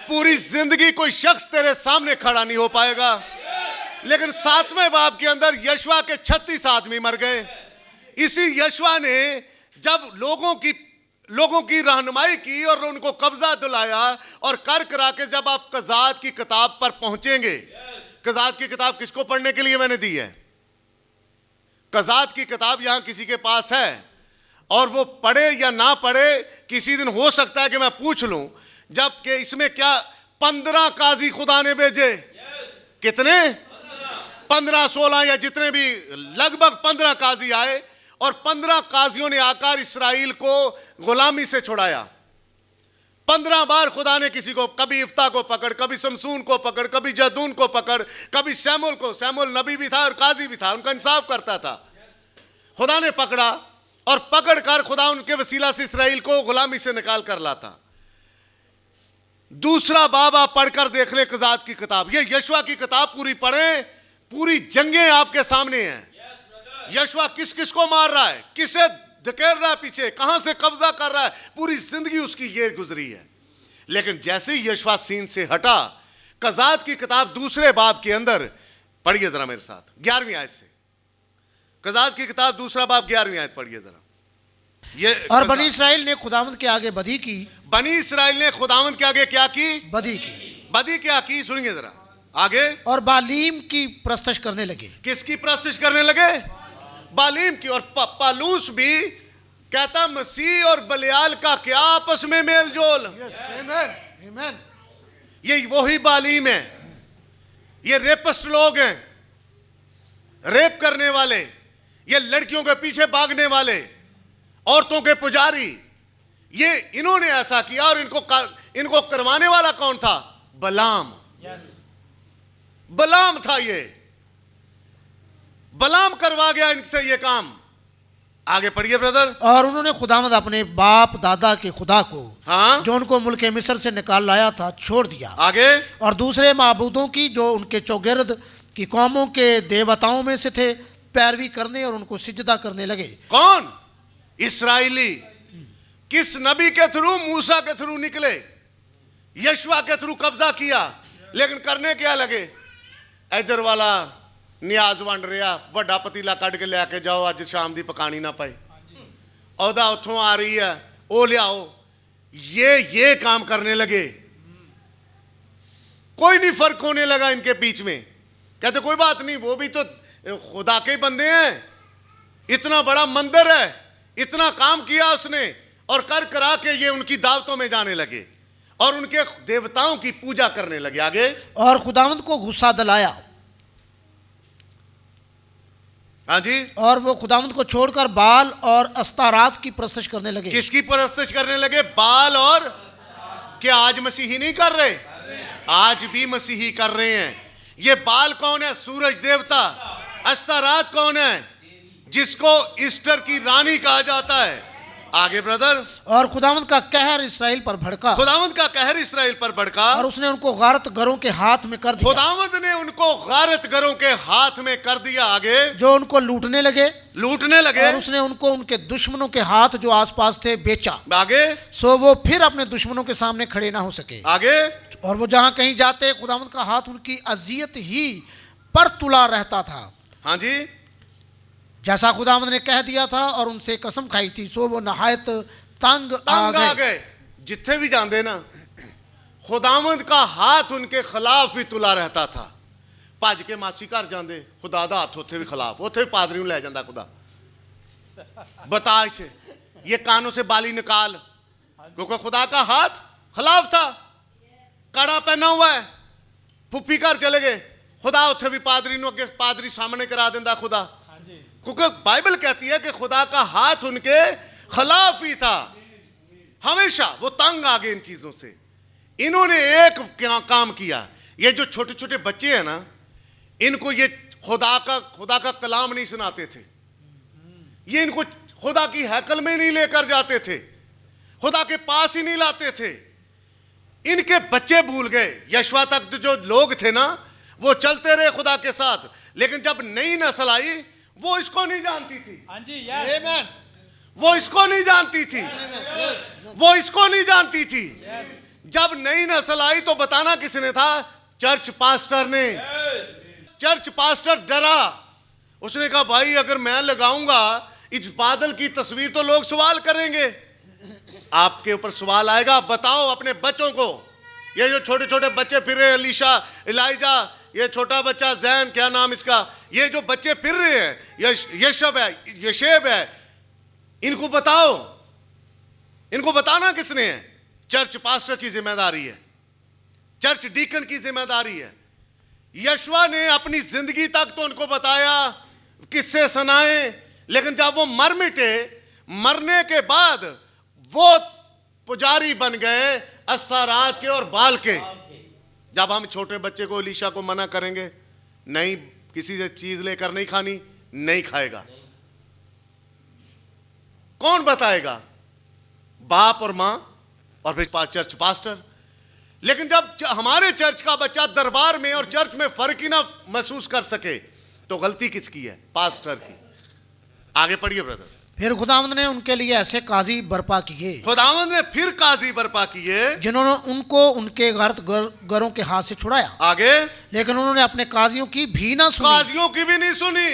पूरी जिंदगी कोई शख्स तेरे सामने खड़ा नहीं हो पाएगा। लेकिन 7वें बाब के अंदर यशवा के 36 आदमी मर गए। इसी यशवा ने जब लोगों की रहनुमाई की और उनको कब्जा दिलाया और कर करा के जब आप कज़ात की किताब पर पहुंचेंगे, कज़ात की किताब किसको पढ़ने के लिए मैंने दी है? कज़ात की किताब यहां किसी के पास है और वो पढ़े या ना पढ़े, किसी दिन हो सकता है कि मैं पूछ लूं, जबकि इसमें क्या 15 काजी खुदा ने भेजे। कितने? 15 16 या जितने भी, लगभग 15 काजी आए और 15 काजियों ने आकर इसराइल को गुलामी से छुड़ाया। 15 बार खुदा ने किसी को, कभी इफ्ता को पकड़, कभी शमसून को पकड़, कभी जदून को पकड़, कभी शमूएल को। शमूएल नबी भी था और काजी भी था, उनका इंसाफ करता था। खुदा ने पकड़ा और पकड़कर खुदा उनके वसीला से इसराइल को गुलामी से निकाल कर लाता। दूसरा बाब आप पढ़कर देख ले कज़ात की किताब। ये यशवा की किताब पूरी पढ़ें, पूरी जंगें आपके सामने हैं। यशवा किस किस को मार रहा है, किसे धकेल रहा है पीछे, कहां से कब्जा कर रहा है, पूरी जिंदगी उसकी ये गुजरी है। लेकिन जैसे ही यशवा सीन से हटा, कज़ात की किताब दूसरे बाब के अंदर पढ़िए जरा मेरे साथ 11वीं आयत से। कज़ात की किताब दूसरा बाब 11वीं आयत पढ़िए जरा। ये और बनी इसराइल ने खुदावंद के आगे बदी की। बनी इसराइल ने खुदावंद के आगे क्या की? बदी की। बदी क्या की? सुनिए जरा आगे। और बालीम की प्रस्तश करने लगे। किसकी प्रस्तश करने लगे? बालीम की। और पालूस भी कहता मसीह और बलियाल का क्या आपस में मेल जोल। ये वही बालीम है, ये रेपिस्ट लोग हैं, रेप करने वाले, ये लड़कियों के पीछे भागने वाले, औरतों के पुजारी। ये इन्होंने ऐसा किया और इनको करवाने वाला कौन था? बलाम। बलाम था। ये बलाम करवा गया इनसे ये काम। आगे पढ़िए ब्रदर। और उन्होंने खुदावंद अपने बाप दादा के खुदा को, हाँ, जो उनको मुल्क मिस्र से निकाल लाया था, छोड़ दिया। आगे। और दूसरे माबूदों की जो उनके चौगिर्द की कौमों के देवताओं में से थे पैरवी करने और उनको सिजदा करने लगे। कौन? इस्राएली। किस नबी के थ्रू? मूसा के थ्रू निकले, यशवा के थ्रू कब्जा किया। लेकिन करने क्या लगे? इधर वाला नियाज वंड रहा, वड्डा पतीला कट के लेके जाओ, अज शाम दी पकानी ना पाए, औदा उथों आ रही है, ओ लियाओ। ये काम करने लगे। कोई नहीं फर्क होने लगा इनके बीच में। कहते कोई बात नहीं, वो भी तो खुदा के बंदे हैं। इतना बड़ा मंदिर है, इतना काम किया उसने, और कर करा के ये उनकी दावतों में जाने लगे और उनके देवताओं की पूजा करने लगे। आगे, और खुदावंद को गुस्सा दिलाया हाँ जी, और वो खुदावंद को छोड़कर बाल और अस्तारात की परस्तिश करने लगे। किसकी परस्तिश करने लगे? बाल और, क्या आज मसीही नहीं कर रहे? आज भी मसीही कर रहे हैं। ये बाल कौन है? सूरज देवता। अस्तारात कौन है? जिसको ईस्टर की रानी कहा जाता है। आगे ब्रदर, और खुदावंद का कहर इसराइल पर भड़का, खुदावंद का कहर इसराइल पर भड़का, और उसने उनको गारत गरों के हाथ में कर दिया, खुदावंद ने उनको गारत गरों के हाथ में कर दिया। आगे, जो उनको लूटने लगे, लूटने लगे। और उसने उनको उनके दुश्मनों के हाथ जो आसपास थे बेचा, आगे, सो वो फिर अपने दुश्मनों के सामने खड़े ना हो सके। आगे, और वो जहां कहीं जाते खुदावंद का हाथ उनकी अजियत ही पर तुला रहता था, हाँ जी, जैसा खुदावंद ने कह दिया था और उनसे कसम खाई थी, सो वो नहायत तंग तंग आ आ गए। गए। जिथे भी जाते ना, खुदावंद का हाथ उनके खिलाफ ही तुला रहता था। भज के मासी घर जाते, खुदा दा हाथ उत्थे भी खिलाफ, उत्थे भी पादरी नूं लै जांदा खुदा। बता इसे, ये कानों से बाली निकाल, क्योंकि खुदा का हाथ खिलाफ था। कड़ा पहना हुआ है, फुफी घर चले गए, खुदा उत्थे भी पादरी नूं अगे पादरी सामने करा देंदा खुदा, क्योंकि बाइबल कहती है कि खुदा का हाथ उनके खिलाफ ही था। हमेशा वो तंग आ गए इन चीजों से। इन्होंने एक काम किया, ये जो छोटे छोटे बच्चे हैं ना, इनको ये खुदा का कलाम नहीं सुनाते थे, ये इनको खुदा की हैकल में नहीं लेकर जाते थे, खुदा के पास ही नहीं लाते थे। इनके बच्चे भूल गए। यशवा तक जो लोग थे ना, वो चलते रहे खुदा के साथ, लेकिन जब नई नस्ल आई, वो इसको नहीं जानती थी। हाँ जी, यस, वो इसको नहीं जानती थी, वो इसको नहीं जानती थी। जब नई नस्ल आई तो बताना किसने था? चर्च पास्टर ने। चर्च पास्टर डरा, उसने कहा भाई अगर मैं लगाऊंगा इस बादल की तस्वीर तो लोग सवाल करेंगे, आपके ऊपर सवाल आएगा। बताओ अपने बच्चों को, ये जो छोटे छोटे बच्चे फिर रहे, अलीशा, इलाइजा, ये छोटा बच्चा जैन, क्या नाम इसका, ये जो बच्चे फिर रहे हैं, यशब है, यशेब है, इनको बताओ। इनको बताना किसने है? चर्च पास्टर की जिम्मेदारी है, चर्च डीकन की जिम्मेदारी है। यशवा ने अपनी जिंदगी तक तो उनको बताया, किस्से सुनाए, लेकिन जब वो मर मिटे, मरने के बाद वो पुजारी बन गए अस्तारात के और बाल के। जब हम छोटे बच्चे को, एलीशा को मना करेंगे, नहीं किसी से चीज लेकर नहीं खानी, नहीं खाएगा, कौन बताएगा? बाप और मां और फिर चर्च पास्टर। लेकिन जब हमारे चर्च का बच्चा दरबार में और चर्च में फर्क ही ना महसूस कर सके, तो गलती किसकी है? पास्टर की। आगे पढ़िए ब्रदर। फिर खुदावंद ने उनके लिए ऐसे काजी बर्पा किए, खुदावंद ने फिर काजी बर्पा किए, जिन्होंने उनको उनके गारत गरों के हाथ से छुड़ाया। आगे, लेकिन उन्होंने अपने काजियों की भी ना सुनी, काजियों की भी नहीं सुनी।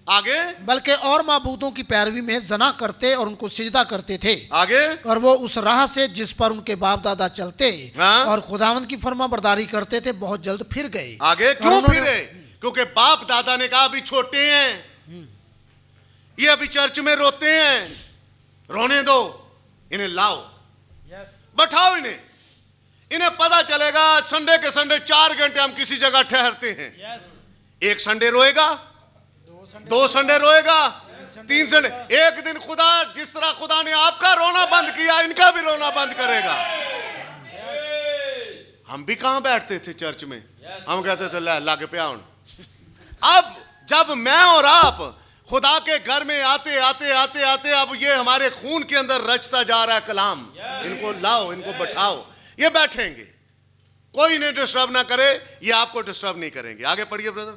आगे, बल्कि और माबूदों की पैरवी में जना करते और उनको सिजदा करते थे। आगे, और वो उस राह से जिस पर उनके बाप दादा चलते हाँ? और खुदावंद की फर्मा बरदारी करते थे, बहुत जल्द फिर गए। आगे और क्यों उन्होंने- फिरे? क्योंकि बाप दादा ने कहा अभी छोटे हैं, ये अभी चर्च में रोते हैं, रोने दो, इन्हें लाओ, यस, बैठाओ इन्हें। इन्हें पता चलेगा संडे के संडे 4 घंटे हम किसी जगह ठहरते हैं। यस, एक संडे रोएगा, 2 संडे रोएगा, 3 संडे, एक दिन खुदा जिस तरह खुदा ने आपका रोना बंद किया, इनका भी रोना बंद करेगा। हम भी कहां बैठते थे चर्च में, हम कहते थे ले लागे पे आउन। अब जब मैं और आप खुदा के घर में आते आते आते आते, अब ये हमारे खून के अंदर रचता जा रहा है कलाम। इनको लाओ, इनको बैठाओ, ये बैठेंगे, कोई इन्हें डिस्टर्ब ना करे, ये आपको डिस्टर्ब नहीं करेंगे। आगे पढ़िए ब्रदर।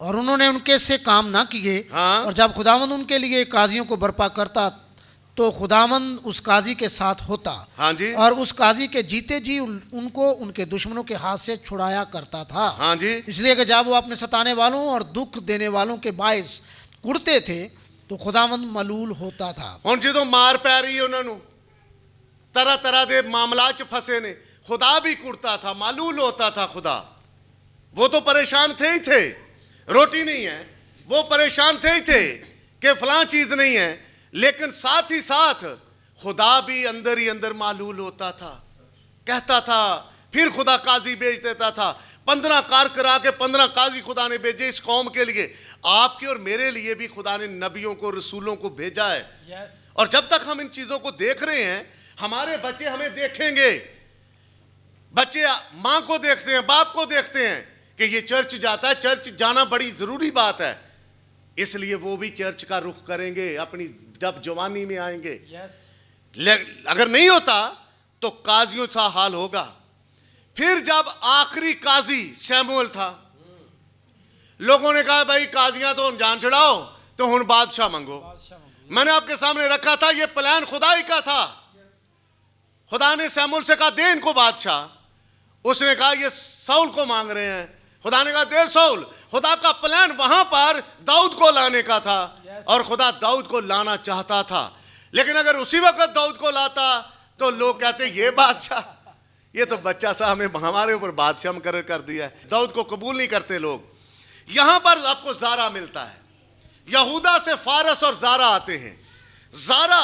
और उन्होंने उनके से काम ना किए। हाँ? और जब खुदावंद उनके लिए काजियों को बर्पा करता, तो खुदावंद उस काजी के साथ होता। हाँ जी, और उस काजी के जीते जी उनको उनके दुश्मनों के हाथ से छुड़ाया करता था। हाँ जी, इसलिए कि जब वो अपने सताने वालों और दुख देने वालों के बायस कुड़ते थे, तो खुदावंद मलूल होता था। ਹੁਣ ਜਦੋਂ ਮਾਰ ਪੈ ਰਹੀ ਹੈ ਉਹਨਾਂ ਨੂੰ, तरह तरह ਦੇ मामला च फंसे ने, खुदा भी कुड़ता था, मालूल होता था खुदा। वो तो परेशान थे ही थे, रोटी नहीं है, वो परेशान थे ही थे कि फलां चीज नहीं है, लेकिन साथ ही साथ खुदा भी अंदर ही अंदर मालूल होता था, कहता था। फिर खुदा काजी भेज देता था। 15 कार करा के 15 काजी खुदा ने भेजे इस कौम के लिए। आपके और मेरे लिए भी खुदा ने नबियों को, रसूलों को भेजा है। Yes. और जब तक हम इन चीजों को देख रहे हैं, हमारे बच्चे हमें देखेंगे। बच्चे माँ को देखते हैं, बाप को देखते हैं कि ये चर्च जाता है, चर्च जाना बड़ी जरूरी बात है, इसलिए वो भी चर्च का रुख करेंगे अपनी जब जवानी में आएंगे। Yes. अगर नहीं होता तो काजियों सा हाल होगा। फिर जब आखिरी काजी शैमुएल था, लोगों ने कहा भाई काजियां तो जान चढ़ाओ, तो हुन बादशाह मंगो। मैंने आपके सामने रखा था, ये प्लान खुदाई का था। खुदा ने शैमुएल से कहा दे इनको बादशाह। उसने कहा ये साउल को मांग रहे हैं। खुदा ने कहा दे साउल। खुदा का प्लान वहां पर दाऊद को लाने का था, और खुदा दाऊद को लाना चाहता था। लेकिन अगर उसी वक्त दाऊद को लाता तो लोग कहते ये बादशाह, ये तो बच्चा सा हमें हमारे ऊपर बादशाह मुकर्रर कर दिया है। दाऊद को कबूल नहीं करते लोग। यहां पर आपको जारा मिलता है। यहूदा से फारस और जारा आते हैं। जारा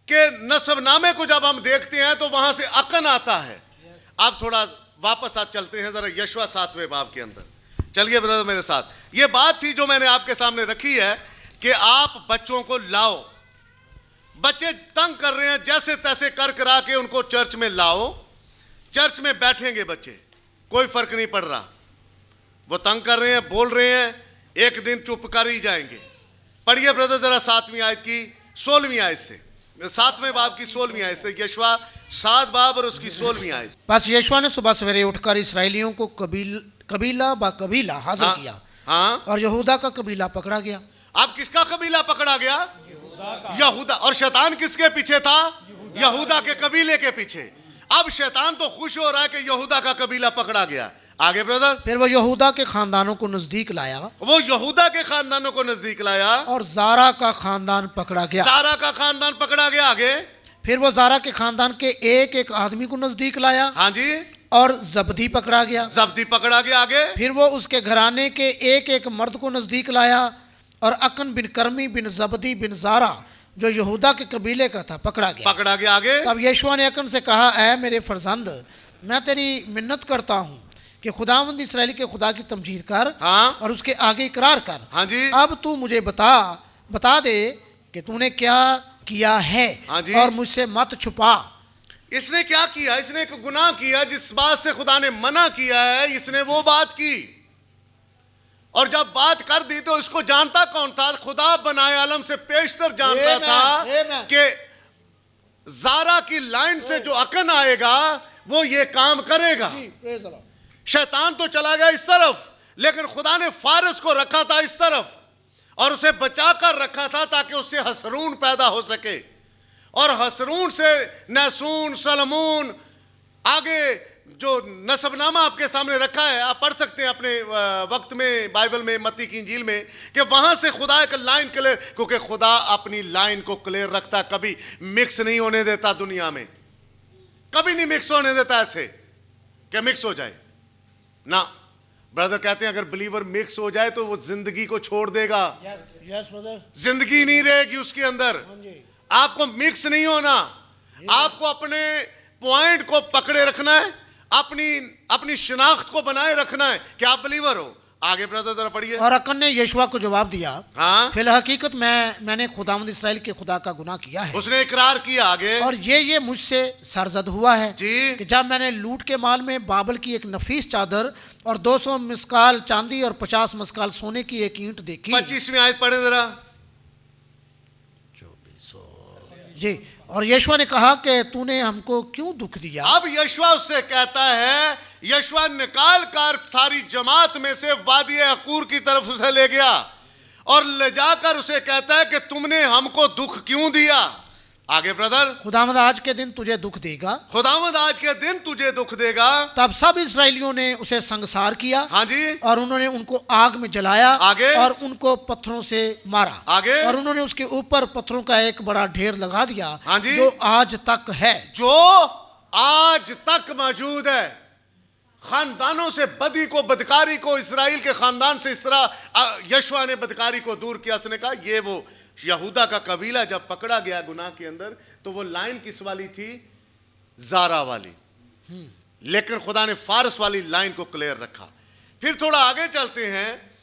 के नस्बनामे को जब हम देखते हैं तो वहां से अकन आता है। आप थोड़ा वापस आज चलते हैं जरा यशवा 7वें बाब के अंदर। चलिए ब्रदर मेरे साथ। ये बात थी जो मैंने आपके सामने रखी है कि आप बच्चों को लाओ। बच्चे तंग कर रहे हैं, जैसे तैसे कर करा के उनको चर्च में लाओ। चर्च में बैठेंगे बच्चे, कोई फर्क नहीं पड़ रहा। वो तंग कर रहे हैं, बोल रहे हैं, एक दिन चुप कर ही जाएंगे। पढ़िए ब्रदर जरा 7वीं आयत की 16वीं आयत से, 7वें बाब की 16वीं आयत से। यशवा 7 बाब और उसकी 16वीं आयत। बस यशवा ने सुबह सवेरे उठकर इसराइलियों को कबीला ब कबीला हाजिर किया। हाँ, और यहूदा का कबीला पकड़ा गया। अब किसका कबीला पकड़ा गया? यहूदा। और शैतान किसके पीछे था? यहूदा के कबीले के पीछे। अब शैतान तो खुश हो रहा है कि यहूदा का कबीला पकड़ा गया। आगे ब्रदर। फिर वो यहूदा के खानदानों को नजदीक लाया, वो यहूदा के खानदानों को नजदीक लाया, और जारा का खानदान पकड़ा गया। सारा का खानदान पकड़ा गया। आगे। फिर वो जारा के खानदान के एक एक आदमी को नजदीक लाया, हाँ जी, और जबदी पकड़ा गया। जब्दी पकड़ा गया। आगे। फिर वो उसके घराने के एक एक मर्द को नजदीक लाया, और अकन बिन करमी बिन जबदी बिन जारा जो यहूदा के कबीले का था पकड़ा गया। पकड़ा गया। आगे। तब यशवा ने अकन से कहा, ऐ मेरे फरजंद, मैं तेरी मिन्नत करता हूँ कि खुदावंद इसराइली के खुदा की तमजीद कर, हाँ, और उसके आगे इकरार कर। हाँ जी। अब तू मुझे बता दे कि तूने क्या किया है, हाँ जी। और मुझसे मत छुपा। इसने क्या किया? इसने एक गुनाह किया जिस बात से खुदा ने मना किया है, इसने वो बात की। और जब बात कर दी तो इसको जानता कौन था? खुदा बनाए आलम से पेशतर जानता था कि जारा की लाइन से जो अकन आएगा वो ये काम करेगा। शैतान तो चला गया इस तरफ, लेकिन खुदा ने फारस को रखा था इस तरफ, और उसे बचा कर रखा था ताकि उससे हसरून पैदा हो सके, और हसरून से नसून, सलमून, आगे जो नसबनामा आपके सामने रखा है, आप पढ़ सकते हैं अपने वक्त में बाइबल में, मत्ती की इंजील में, कि वहां से खुदा एक लाइन क्लियर, क्योंकि खुदा अपनी लाइन को क्लियर रखता, कभी मिक्स नहीं होने देता। दुनिया में कभी नहीं मिक्स होने देता ऐसे कि मिक्स हो जाए ना। ब्रदर कहते हैं अगर बिलीवर मिक्स हो जाए तो वो जिंदगी को छोड़ देगा। Yes brother. जिंदगी नहीं रहेगी उसके अंदर। आपको मिक्स नहीं होना, आपको अपने पॉइंट को पकड़े रखना है, अपनी शिनाख्त को बनाए रखना है कि आप बिलीवर हो। आगे ब्रदर जरा पढ़िए। और अकन ने यशवा को जवाब दिया, हाँ, फिल हकीकत मैंने खुदावंद इसराइल के खुदा का गुनाह किया है। उसने इकरार किया। आगे। और ये मुझसे सरजद हुआ है जी, कि जब मैंने लूट के माल में बाबल की एक नफीस चादर और 200 मिस्काल चांदी और 50 मिस्काल सोने की एक ईंट देखी। 25वीं आयत पढ़े जरा। जी। और यशवा ने कहा कि तूने हमको क्यों दुख दिया? अब यशवा उससे कहता है, यशवा निकाल कर सारी जमात में से वादी अकूर की तरफ उसे ले गया और ले जाकर उसे कहता है कि तुमने हमको दुख क्यों दिया। आगे ब्रदर। खुदावंद आज के दिन तुझे दुख देगा। खुदावंद आज के दिन तुझे दुख देगा। तब सब इसराइलियों ने उसे संगसार किया। हाँ जी। और उन्होंने उनको आग में जलाया। आगे। और उनको पत्थरों से मारा। आगे। और उन्होंने उसके ऊपर पत्थरों का एक बड़ा ढेर लगा दिया। हाँ जी। जो आज तक है, जो आज तक मौजूद है। खानदानों से बदी को, बदकारी को, इसराइल के खानदान से इस तरह यशवा ने बदकारी को दूर किया। उसने कहा ये वो यहूदा का कबीला जब पकड़ा गया गुनाह के अंदर, तो वो लाइन किस वाली थी? जारा वाली। लेकिन खुदा ने फारस वाली लाइन को क्लियर रखा। फिर थोड़ा आगे चलते हैं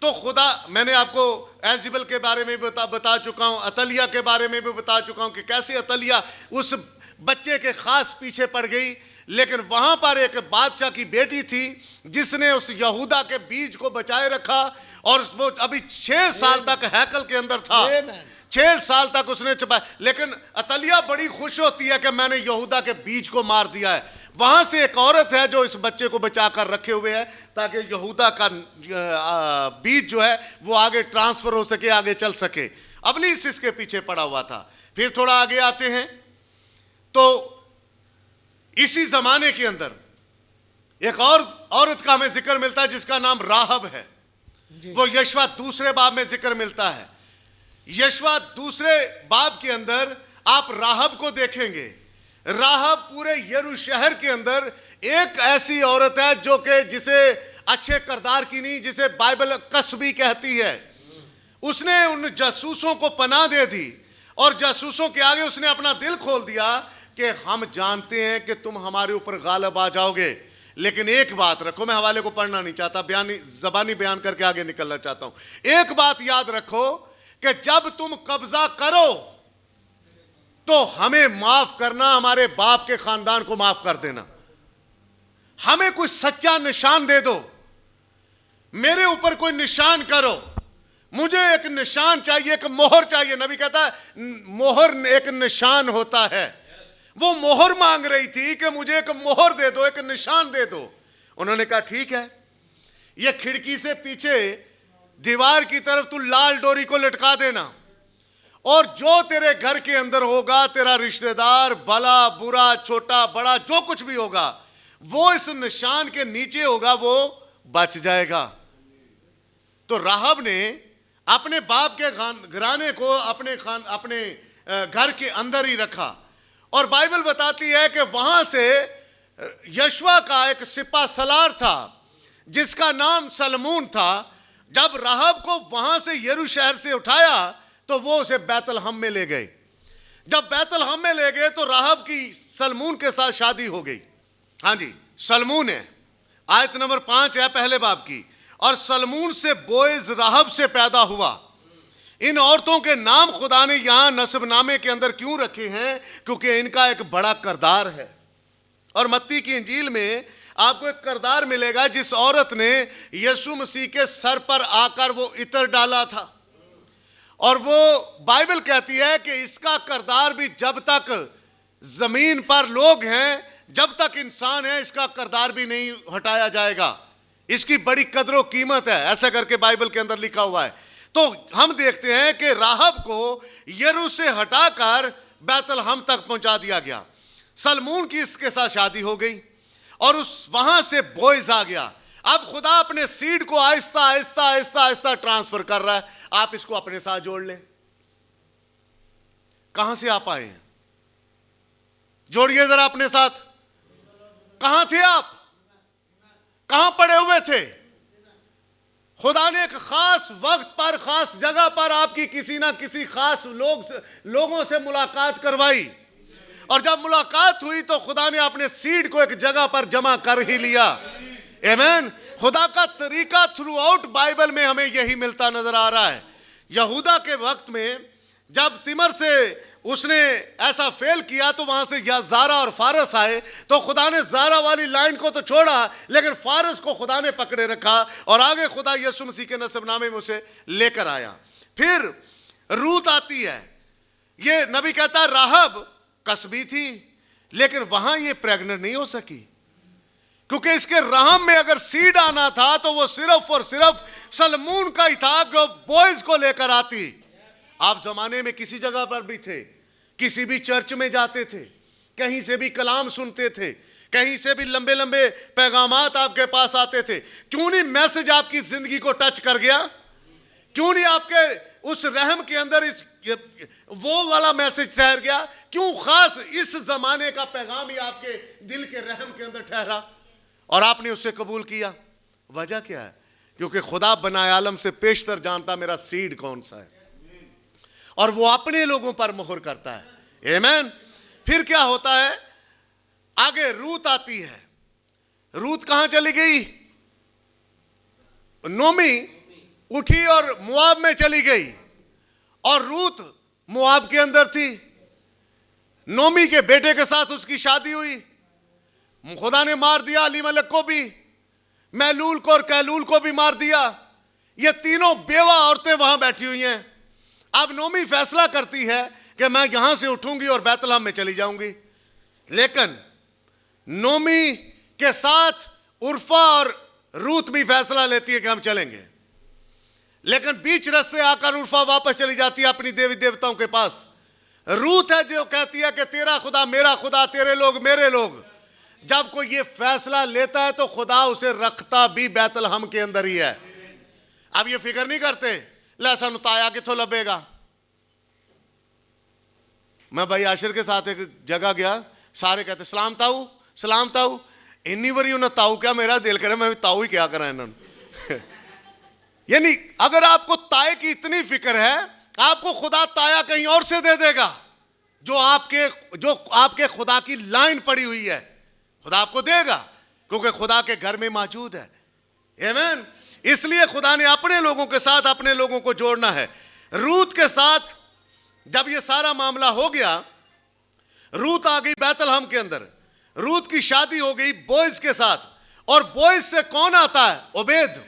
तो खुदा, मैंने आपको एजिबल के बारे में भी बता चुका हूं, अतलिया के बारे में भी बता चुका हूं कि कैसे अतलिया उस बच्चे के खास पीछे पड़ गई। लेकिन वहां पर एक बादशाह की बेटी थी जिसने उस यहूदा के बीज को बचाए रखा, और वो अभी 6 साल तक हैकल के अंदर था। 6 साल तक उसने छुपाया। लेकिन अतलिया बड़ी खुश होती है कि मैंने यहूदा के बीज को मार दिया है। वहां से एक औरत है जो इस बच्चे को बचाकर रखे हुए है ताकि यहूदा का बीज जो है वो आगे ट्रांसफर हो सके, आगे चल सके। इब्लीस इसके पीछे पड़ा हुआ था। फिर थोड़ा आगे आते हैं तो इसी जमाने के अंदर एक और औरत का हमें जिक्र मिलता है जिसका नाम राहब है। वो यशवा 2 बाब में जिक्र मिलता है। यशवा 2 बाब के अंदर आप राहब को देखेंगे। राहब पूरे यरू शहर के अंदर एक ऐसी औरत है जो कि जिसे अच्छे किरदार की नहीं, जिसे बाइबल कसबी कहती है। उसने उन जासूसों को पनाह दे दी और जासूसों के आगे उसने अपना दिल खोल दिया कि हम जानते हैं कि तुम हमारे ऊपर गालिब आ जाओगे, लेकिन एक बात रखो, मैं हवाले को पढ़ना नहीं चाहता, जबानी बयान करके आगे निकलना चाहता हूं। एक बात याद रखो कि जब तुम कब्जा करो तो हमें माफ करना, हमारे बाप के खानदान को माफ कर देना। हमें कोई सच्चा निशान दे दो, मेरे ऊपर कोई निशान करो, मुझे एक निशान चाहिए, एक मोहर चाहिए। नबी कहता है मोहर एक निशान होता है। वो मोहर मांग रही थी कि मुझे एक मोहर दे दो, एक निशान दे दो। उन्होंने कहा ठीक है, ये खिड़की से पीछे दीवार की तरफ तू लाल डोरी को लटका देना, और जो तेरे घर के अंदर होगा, तेरा रिश्तेदार, भला बुरा, छोटा बड़ा, जो कुछ भी होगा, वो इस निशान के नीचे होगा, वो बच जाएगा। तो राहब ने अपने बाप के घराने को अपने घर के अंदर ही रखा। और बाइबल बताती है कि वहां से यशवा का एक सिपा सलार था जिसका नाम सलमून था। जब राहब को वहां से यरू शहर से उठाया तो वो उसे बैतलहम में ले गए। जब बैतलहम में ले गए तो राहब की सलमून के साथ शादी हो गई। हाँ जी, सलमून है, आयत नंबर 5 है पहले बाब की। और सलमून से बोएज राहब से पैदा हुआ। इन औरतों के नाम खुदा ने यहां नस्बनामे के अंदर क्यों रखे हैं? क्योंकि इनका एक बड़ा किरदार है। और मत्ती की इंजील में आपको एक किरदार मिलेगा जिस औरत ने यीशु मसीह के सर पर आकर वो इत्र डाला था। और वो बाइबल कहती है कि इसका किरदार भी जब तक जमीन पर लोग हैं, जब तक इंसान है, इसका किरदार भी नहीं हटाया जाएगा। इसकी बड़ी कदर कीमत है, ऐसा करके बाइबल के अंदर लिखा हुआ है। तो हम देखते हैं कि राहब को यरू से हटाकर बैतलहम तक पहुंचा दिया गया। सलमून की इसके साथ शादी हो गई और उस वहां से बोएज आ गया। अब खुदा अपने सीड को आहिस्ता आहिस्ता आहिस्ता आहिस्ता ट्रांसफर कर रहा है। आप इसको अपने साथ जोड़ लें। कहां से आप आए हैं? जोड़िए जरा अपने साथ। कहां थे आप? कहां पड़े हुए थे? खुदा ने एक खास वक्त पर, खास जगह पर आपकी किसी ना किसी खास लोगों से मुलाकात करवाई। और जब मुलाकात हुई तो खुदा ने अपने सीड को एक जगह पर जमा कर ही लिया। आमीन। खुदा का तरीका थ्रू आउट बाइबल में हमें यही मिलता नजर आ रहा है। यहूदा के वक्त में जब तिमर से उसने ऐसा फेल किया तो वहां से जारा और फारस आए, तो खुदा ने जारा वाली लाइन को तो छोड़ा, लेकिन फारस को खुदा ने पकड़े रखा और आगे खुदा यीशु मसीह के नस्बनामे में उसे लेकर आया। फिर रूत आती है। ये नबी कहता है राहब कसबी थी, लेकिन वहां ये प्रेग्नेंट नहीं हो सकी, क्योंकि इसके रहम में अगर सीड आना था तो वो सिर्फ और सिर्फ सलमून का ही था जो बॉयज को लेकर आती। आप जमाने में किसी जगह पर भी थे, किसी भी चर्च में जाते थे, कहीं से भी कलाम सुनते थे, कहीं से भी लंबे लंबे पैगामात आपके पास आते थे, क्यों नहीं मैसेज आपकी जिंदगी को टच कर गया? क्यों नहीं आपके उस रहम के अंदर वो वाला मैसेज ठहर गया? क्यों खास इस जमाने का पैगाम ही आपके दिल के रहम के अंदर ठहरा और आपने उसे कबूल किया? वजह क्या है? क्योंकि खुदा बनाए आलम से पेशतर जानता मेरा सीड कौन सा है। और वो अपने लोगों पर मोहर करता है। आमीन। फिर क्या होता है, आगे रूत आती है। रूत कहां चली गई? नोमी उठी और मुआब में चली गई, और रूत मुआब के अंदर थी। नोमी के बेटे के साथ उसकी शादी हुई। खुदा ने मार दिया अलीमलेक को भी, महलूल को और कैलूल को भी मार दिया। ये तीनों बेवा औरतें वहां बैठी हुई हैं। अब नोमी फैसला करती है कि मैं यहां से उठूंगी और बैतलहम में चली जाऊंगी। लेकिन नोमी के साथ उर्फा और रूत भी फैसला लेती है कि हम चलेंगे। लेकिन बीच रास्ते आकर उर्फा वापस चली जाती है अपनी देवी देवताओं के पास। रूत है जो कहती है कि तेरा खुदा मेरा खुदा, तेरे लोग मेरे लोग। जब कोई ये फैसला लेता है तो खुदा उसे रखता भी बैतलहम के अंदर ही है। अब ये फिक्र नहीं करते लहसन ताया किथों लबेगा। मैं भाई आशिर के साथ एक जगह गया, सारे कहते सलाम ताऊ सलाम ताऊ। इन्नी बारी उन्हें ताऊ क्या, मेरा दिल करे मैं भी ताऊ ही क्या करा इन्होंने। यानी अगर आपको ताए की इतनी फिक्र है, आपको खुदा ताया कहीं और से दे देगा। जो आपके खुदा की लाइन पड़ी हुई है खुदा आपको देगा, क्योंकि खुदा के घर में मौजूद है। आमीन। इसलिए खुदा ने अपने लोगों के साथ अपने लोगों को जोड़ना है। रूत के साथ जब ये सारा मामला हो गया, रूत आ गई बैतलहम के अंदर। रूत की शादी हो गई बोइज के साथ, और बोइज से कौन आता है? ओबेद।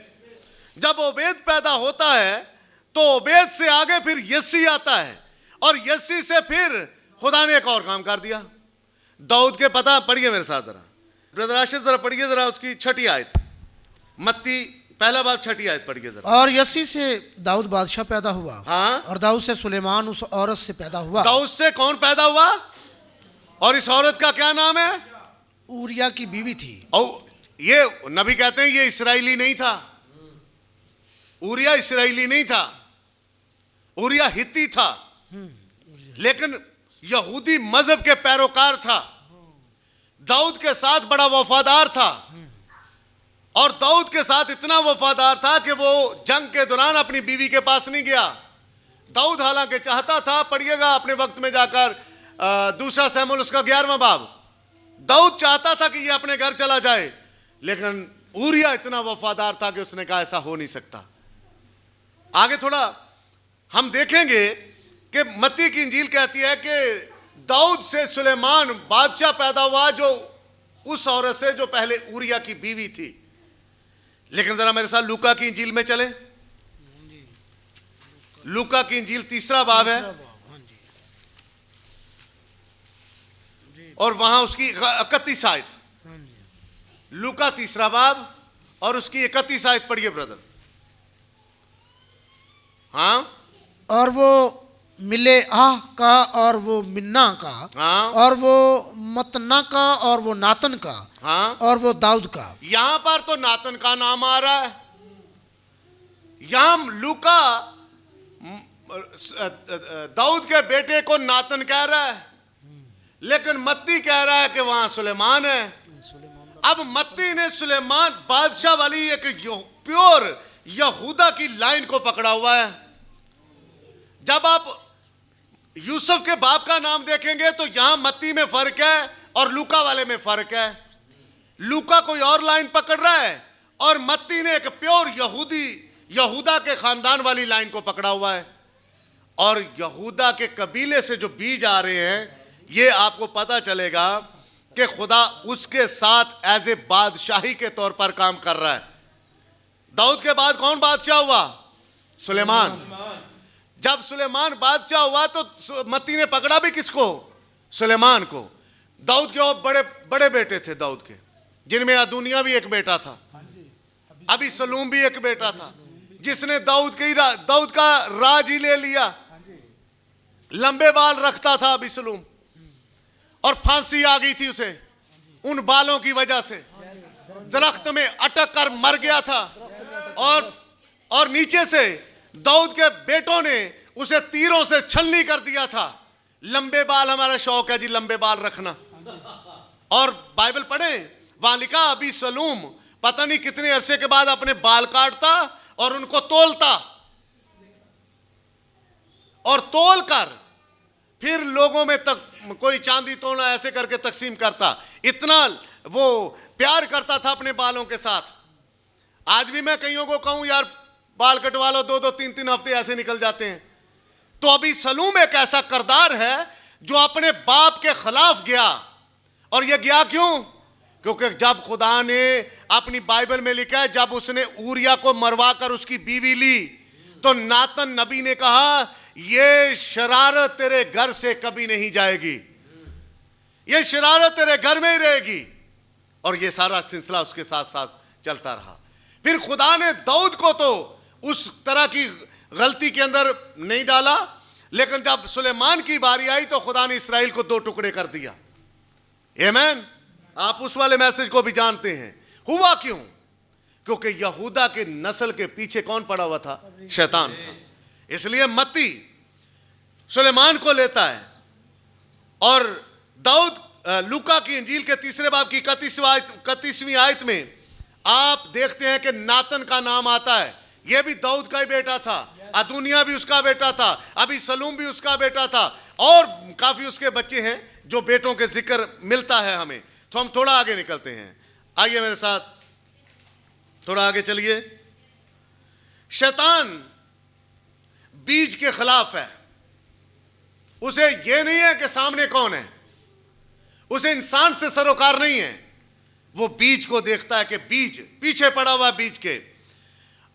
जब ओबेद पैदा होता है तो ओबेद से आगे फिर यस्सी आता है, और यस्सी से फिर खुदा ने एक और काम कर दिया। दाऊद के पता पढ़िए मेरे साथ जरा, ब्रदर आशिर जरा पढ़िए जरा उसकी 6ठी आयत, मत्ती पहला बाब 6ठी आयत पढ़िए जरा। और यस्सी से दाऊद बादशाह पैदा हुआ। हाँ। और दाऊद से सुलेमान उस औरत से पैदा हुआ। दाऊद से कौन पैदा हुआ? और इस औरत का क्या नाम है? ऊरिया की बीवी थी। और ये नबी कहते हैं ये इस्राएली नहीं था। ऊरिया इस्राएली नहीं था, ऊरिया हित्ती था, लेकिन यहूदी मजहब के पैरोकार था। दाऊद के साथ बड़ा वफादार था, और दाऊद के साथ इतना वफादार था कि वो जंग के दौरान अपनी बीवी के पास नहीं गया। दाऊद हालांकि चाहता था, पढ़िएगा अपने वक्त में जाकर दूसरा शमूएल उसका 11वां बाब। दाऊद चाहता था कि ये अपने घर चला जाए, लेकिन ऊरिया इतना वफादार था कि उसने कहा ऐसा हो नहीं सकता। आगे थोड़ा हम देखेंगे कि मत्ती की इंजील कहती है कि दाऊद से सुलेमान बादशाह पैदा हुआ, जो उस औरत से जो पहले ऊरिया की बीवी थी। लेकिन जरा मेरे साथ लूका की इंजील में चले। लूका की इंजील 3रा बाब है, और वहां उसकी 31 आयत। लूका 3रा बाब और उसकी 31 आयत पढ़िए ब्रदर। हाँ। और वो मिले आह का, और वो मिन्ना का, हाँ। और वो मतना का, और वो नातन का, हाँ। और वो दाऊद का। यहां पर तो नातन का नाम आ रहा है। यहां लूका दाऊद के बेटे को नातन कह रहा है, लेकिन मत्ती कह रहा है कि वहां सुलेमान है। अब मत्ती ने सुलेमान बादशाह वाली एक प्योर यहूदा की लाइन को पकड़ा हुआ है। जब आप यूसुफ के बाप का नाम देखेंगे तो यहां मत्ती में फर्क है और लूका वाले में फर्क है। लूका कोई और लाइन पकड़ रहा है, और मत्ती ने एक प्योर यहूदा के खानदान वाली लाइन को पकड़ा हुआ है। और यहूदा के कबीले से जो बीज आ रहे हैं, ये आपको पता चलेगा कि खुदा उसके साथ एज ए बादशाही के तौर पर काम कर रहा है। दाऊद के बाद कौन बादशाह हुआ? सुलेमान। जब सुलेमान बादशाह हुआ तो मत्ती ने पकड़ा भी किसको? सुलेमान को। दाऊद के और बड़े बड़े बेटे थे दाऊद के, जिनमें अदुनिया भी एक बेटा था, अभी सलूम भी एक बेटा था, जिसने दाऊद का राज ही ले लिया। लंबे बाल रखता था अभी सलूम, और फांसी आ गई थी उसे उन बालों की वजह से। दरख्त में अटक कर मर गया था, और नीचे से दाऊद के बेटों ने उसे तीरों से छलनी कर दिया था। लंबे बाल हमारा शौक है जी, लंबे बाल रखना। और बाइबल पढ़े, वहां लिखा अभी सलूम पता नहीं कितने अरसे के बाद अपने बाल काटता और उनको तोलता, और तोल कर फिर लोगों में तक कोई चांदी तोलना ऐसे करके तकसीम करता। इतना वो प्यार करता था अपने बालों के साथ। आज भी मैं कईयों को कहूं यार बाल कटवा लो, 2-2 3-3 हफ्ते ऐसे निकल जाते हैं। तो अभी सलूम एक ऐसा करदार है जो अपने बाप के खिलाफ गया। और यह गया क्यों? क्योंकि जब खुदा ने अपनी बाइबल में लिखा है, जब उसने ऊरिया को मरवा कर उसकी बीवी ली तो नातन नबी ने कहा ये शरारत तेरे घर से कभी नहीं जाएगी, ये शरारत तेरे घर में ही रहेगी। और ये सारा सिलसिला उसके साथ साथ चलता रहा। फिर खुदा ने दाऊद को तो उस तरह की गलती के अंदर नहीं डाला, लेकिन जब सुलेमान की बारी आई तो खुदा ने इसराइल को 2 टुकड़े कर दिया। आमीन। आप उस वाले मैसेज को भी जानते हैं। हुआ क्यों? क्योंकि यहूदा के नस्ल के पीछे कौन पड़ा हुआ था? शैतान था। इसलिए मत्ती सुलेमान को लेता है और दाऊद लूका की इंजील के 3 बाब की 31वीं आयत में आप देखते हैं कि नातन का नाम आता है। यह भी दाऊद का ही बेटा था, अदुनिया भी उसका बेटा था, अभी सलूम भी उसका बेटा था, और काफी उसके बच्चे हैं जो बेटों के जिक्र मिलता है हमें। तो हम थोड़ा आगे निकलते हैं। आइए मेरे साथ थोड़ा आगे चलिए। शैतान बीज के खिलाफ है। उसे यह नहीं है कि सामने कौन है, उसे इंसान से सरोकार नहीं है। वो बीज को देखता है कि बीज पीछे पड़ा हुआ बीज के।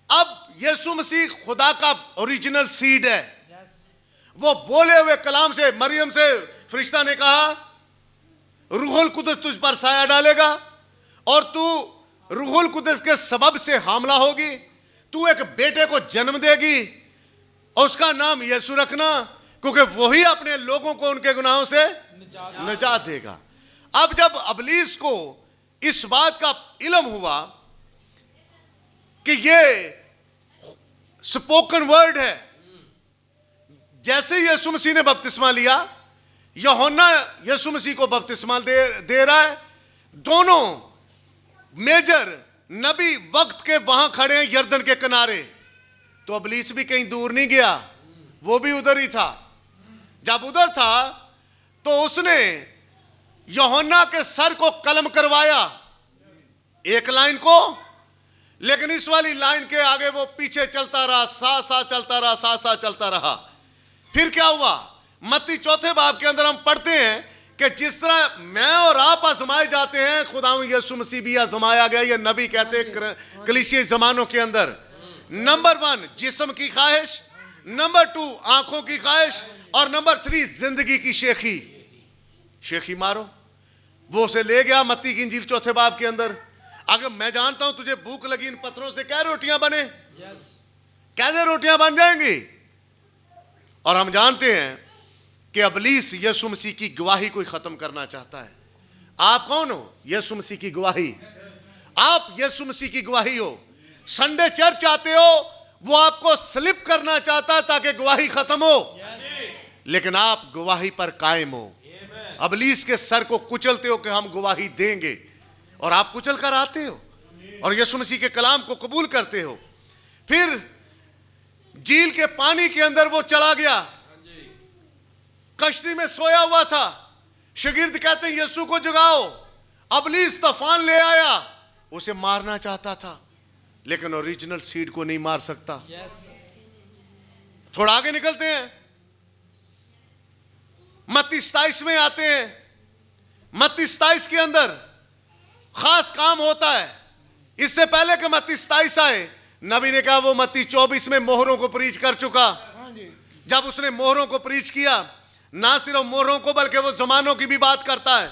अब यीशु मसीह खुदा का ओरिजिनल सीड है। वो बोले हुए कलाम से मरियम से फरिश्ता ने कहा रूहुल कुदस तुझ पर साया डालेगा और तू रूहुल कुदस के सबब से हामला होगी, तू एक बेटे को जन्म देगी और उसका नाम यीशु रखना, क्योंकि वही अपने लोगों को उनके गुनाहों से निजात देगा। अब जब अबलीस को इस बात का इल्म हुआ कि ये स्पोकन वर्ड है, जैसे यीशु मसीह ने बपतिस्मा लिया, यूहन्ना यीशु मसीह को बपतिस्मा दे रहा है। दोनों मेजर नबी वक्त के वहां खड़े हैं यर्दन के किनारे। तो अबलीस भी कहीं दूर नहीं गया, वो भी उधर ही था। जब उधर था तो उसने यूहन्ना के सर को कलम करवाया, एक लाइन को, लेकिन इस वाली लाइन के आगे वो पीछे चलता रहा, साथ चलता रहा, साथ चलता रहा। फिर क्या हुआ? मत्ती 4 बाब के अंदर हम पढ़ते हैं कि जिस तरह मैं और आप आजमाए जाते हैं, खुदा यीशु मसीह भी आजमाया गया। ये नबी कहते हैं कलीसिया जमानों के अंदर। नंबर 1 जिस्म की ख्वाहिश, नंबर 2 आंखों की ख्वाहिश, और नंबर 3 जिंदगी की शेखी मारो। वो उसे ले गया मत्ती की इंजील 4 बाब के अंदर। अगर मैं जानता हूं तुझे भूख लगी, इन पत्थरों से क्या रोटियां बने? कैसे रोटियां बन जाएंगी? और हम जानते हैं कि अबलीस यीशु मसीह की गवाही को खत्म करना चाहता है। आप कौन हो? यीशु मसीह की गवाही। आप यीशु मसीह की गवाही हो। संडे चर्च आते हो, वो आपको स्लिप करना चाहता है ताकि गवाही खत्म हो, लेकिन आप गवाही पर कायम हो। अबलीस के सर को कुचलते हो कि हम गवाही देंगे, और आप कुचल कर आते हो और यीशु मसीह के कलाम को कबूल करते हो। फिर झील के पानी के अंदर वो चला गया, कश्ती में सोया हुआ था। शागिर्द कहते हैं यीशु को जगाओ। अबलीस तूफान ले आया, उसे मारना चाहता था, लेकिन ओरिजिनल सीड को नहीं मार सकता। थोड़ा आगे निकलते हैं, मत्ती 27 में आते हैं। मत्ती 27 के अंदर खास काम होता है। इससे पहले कि मत्ती 27 आए, नबी ने कहा वो मत्ती 24 में मोहरों को प्रीच कर चुका। जब उसने मोहरों को प्रीच किया, ना सिर्फ मोहरों को बल्कि वो जमानों की भी बात करता है।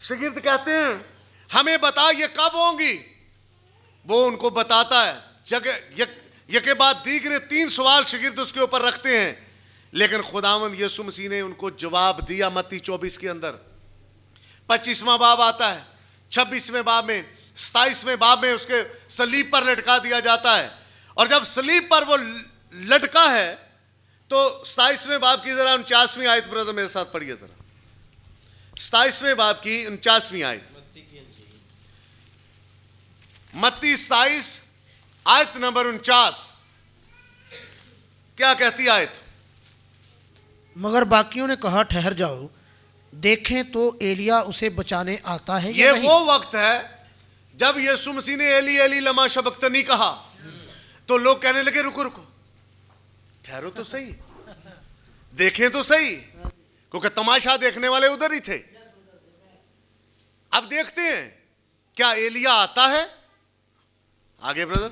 शागिर्द कहते हैं हमें बता ये कब होंगी? वो उनको बताता है। यके बाद दीगरे 3 सवाल शागिर्द उसके ऊपर रखते हैं, लेकिन खुदावंद यीशु मसीह ने उनको जवाब दिया। मत्ती 24 के अंदर 25वां बाब आता है, 26वें बाब में, 27वें बाब में उसके सलीब पर लटका दिया जाता है। और जब सलीब पर वो लटका है तो 27वें बाब की जरा 49वीं आयत ब्रदर मेरे साथ पढ़िए जरा। 27वें बाब की 49वीं आयत, मत्ती 27 आयत नंबर 49। क्या कहती आयत? मगर बाकियों ने कहा, ठहर जाओ, देखें तो एलिया उसे बचाने आता है ये या नहीं। वो वक्त है जब यीशु मसीह ने एली एली लमा शबक्तनी कहा तो लोग कहने लगे रुको रुको, ठहरो तो सही, देखें तो सही, क्योंकि तमाशा देखने वाले उधर ही थे। अब देखते हैं क्या एलिया आता है। आगे ब्रदर।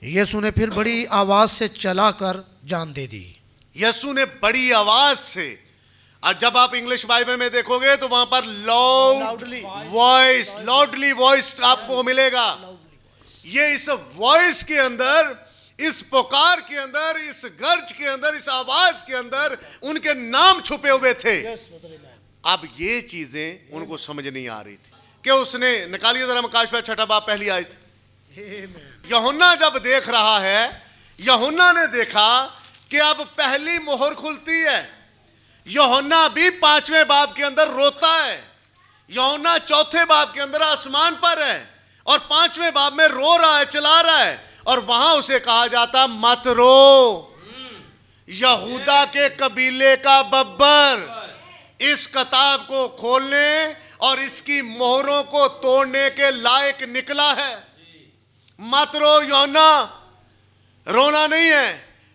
यीशु ने फिर बड़ी आवाज से चलाकर जान दे दी। यीशु ने बड़ी आवाज से, और जब आप इंग्लिश बाइबल में देखोगे तो वहां पर लाउडली वॉइस आपको मिलेगा। ये इस वॉइस के अंदर, इस पुकार के अंदर, इस गर्ज के अंदर, इस आवाज के अंदर उनके नाम छुपे हुए थे। अब ये चीजें उनको समझ नहीं आ रही थी कि उसने, निकालिए जरा मकाशवा 6 बाब पहली आयत। यूहन्ना जब देख रहा है, यूहन्ना ने देखा कि अब पहली मोहर खुलती है। यूहन्ना भी 5वें बाब के अंदर रोता है। यूहन्ना 4थे बाब के अंदर आसमान पर है और 5वें बाब में रो रहा है, चला रहा है, और वहां उसे कहा जाता मत रो, यहूदा के कबीले का बब्बर इस किताब को खोलने और इसकी मोहरों को तोड़ने के लायक निकला है। मत रो यूहन्ना, रोना नहीं है,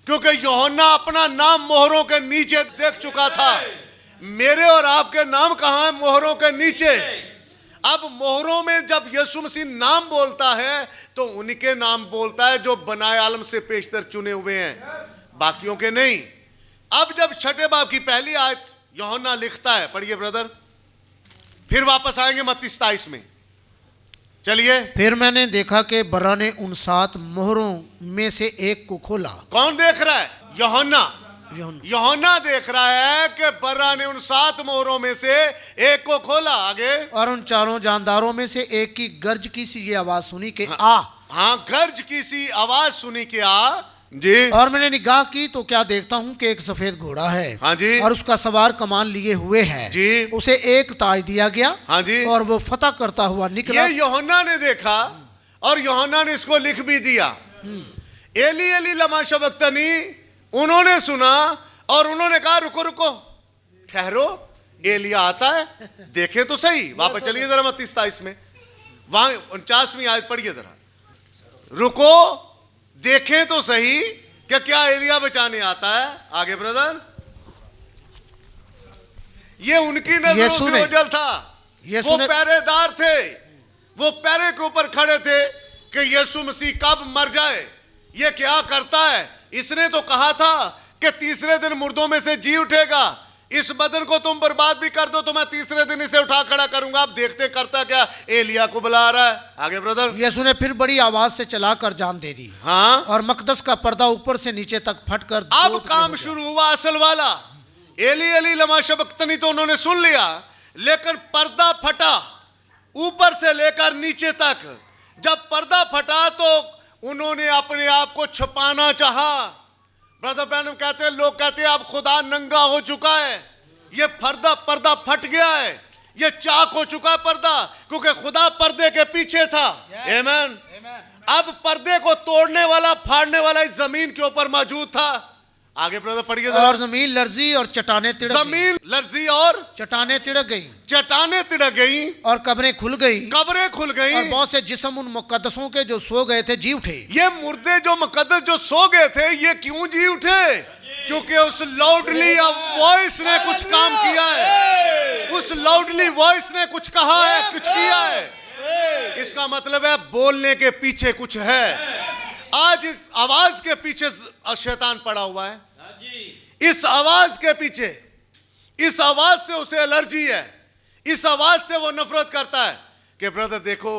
क्योंकि यूहन्ना अपना नाम मोहरों के नीचे देख चुका था। मेरे और आपके नाम कहां है? मोहरों के नीचे। अब मोहरों में जब यीशु मसीह नाम बोलता है तो उनके नाम बोलता है जो बनाए आलम से पेशतर चुने हुए हैं, बाकियों के नहीं। अब जब 6 बाब की पहली आयत यूहन्ना लिखता है, पढ़िए ब्रदर, फिर वापस आएंगे मत्ती 27 में। चलिए। फिर मैंने देखा कि बर्रा ने उन 7 मोहरों में से एक को खोला। कौन देख रहा है? यूहन्ना। यूहन्ना यूहन्ना देख रहा है कि बर्रा ने उन 7 मोहरों में से एक को खोला। आगे। और उन 4 जानदारों में से एक की गर्ज की सी ये आवाज सुनी कि आ। हाँ, गर्ज की सी आवाज सुनी कि आ जी। और मैंने निगाह की तो क्या देखता हूँ कि एक सफेद घोड़ा है। हाँ जी। और उसका सवार कमान लिए हुए है जी। उसे एक ताज दिया गया। हाँ जी। और वो फतह करता हुआ निकला। ये यूहन्ना ने देखा और यूहन्ना ने इसको लिख भी दिया। एली एली लमा शबक्तनी उन्होंने सुना और उन्होंने कहा रुको रुको, ठहरो, एलिया आता है, देखें तो सही। वापस चलिए जरा मत्ती 27 में, वहां 49वीं आयत पढ़िए जरा। रुको, देखें तो सही कि क्या एलिया बचाने आता है। आगे ब्रदर। ये उनकी नजरों से ओझल था। वो पहरेदार थे, वो पहरे के ऊपर खड़े थे कि यीशु मसीह कब मर जाए, ये क्या करता है। इसने तो कहा था कि तीसरे दिन मुर्दों में से जी उठेगा। इस बदन को तुम बर्बाद भी कर दो तो मैं तीसरे दिन इसे उठा खड़ा करूंगा। अब देखते करता क्या, एलिया को बुला रहा है। आगे ब्रदर। यीशु ने फिर बड़ी आवाज से चलाकर जान दे दी। हाँ। और मकदस का पर्दा ऊपर से नीचे तक फटकर अब काम शुरू हुआ असल वाला। एली एली लमा शबक्तनी तो उन्होंने सुन लिया, लेकिन पर्दा फटा ऊपर से लेकर नीचे तक। जब पर्दा फटा तो उन्होंने अपने आप को छुपाना चाहा। ब्रदर ब्रैनम कहते हैं, लोग कहते हैं अब खुदा नंगा हो चुका है, ये पर्दा फट गया है, ये चाक हो चुका पर्दा, क्योंकि खुदा पर्दे के पीछे था। आमीन। अब पर्दे को तोड़ने वाला, फाड़ने वाला इस जमीन के ऊपर मौजूद था। आगे ब्रदर पढ़िए। और जमीन लर्जी और चट्टाने तिड़क गई। जमीन लर्जी और चट्टाने तिड़क गई। चट्टाने तिड़क गई। और कब्रें खुल गई। कब्रें खुल गई। और बहुत से जिस्म उन मुकद्दसों के जो सो गए थे जी उठे। ये मुर्दे जो मुकद्दस जो सो गए थे, ये क्यों जी उठे? क्योंकि उस लाउडली वॉइस ने कुछ काम किया है, उस लाउडली वॉइस ने कुछ कहा है, कुछ किया है। इसका मतलब है बोलने के पीछे कुछ है। आज इस आवाज के पीछे शैतान पड़ा हुआ है। इस आवाज के पीछे, इस आवाज से उसे एलर्जी है, इस आवाज से वो नफरत करता है कि ब्रदर देखो,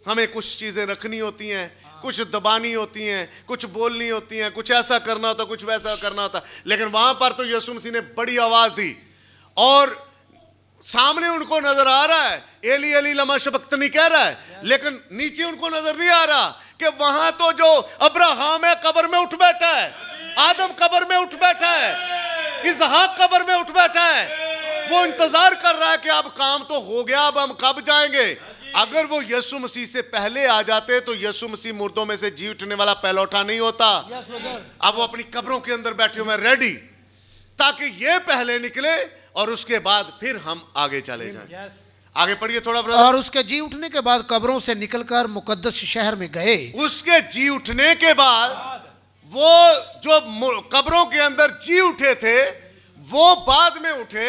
हमें कुछ चीजें रखनी होती हैं, कुछ दबानी होती हैं, कुछ बोलनी होती हैं, कुछ ऐसा करना होता, कुछ वैसा करना होता। लेकिन वहां पर तो यीशु मसीह ने बड़ी आवाज दी और सामने उनको नजर आ रहा है एली एली लमा शबक्तनी कह रहा है, लेकिन नीचे उनको नजर नहीं आ रहा कि वहां तो जो अब्राहम है कब्र में उठ बैठा है, आदम कब्र में उठ बैठा है, इसहाक कब्र में उठ बैठा है। वो इंतजार कर रहा है कि अब काम तो हो गया, अब हम कब जाएंगे। अगर वो यीशु मसीह से पहले आ जाते तो यीशु मसीह मुर्दों में से जी उठने वाला पहलौठा नहीं होता। अब वो अपनी कब्रों के अंदर बैठे हुए रेडी। ताकि ये पहले निकले और उसके बाद फिर हम आगे चले जाएं। Yes. आगे पढ़िए थोड़ा ब्रदर। और उसके जी उठने के बाद कब्रों से निकलकर मुकद्दस शहर में गए। उसके जी उठने के बाद वो जो कब्रों के अंदर जी उठे थे वो बाद में उठे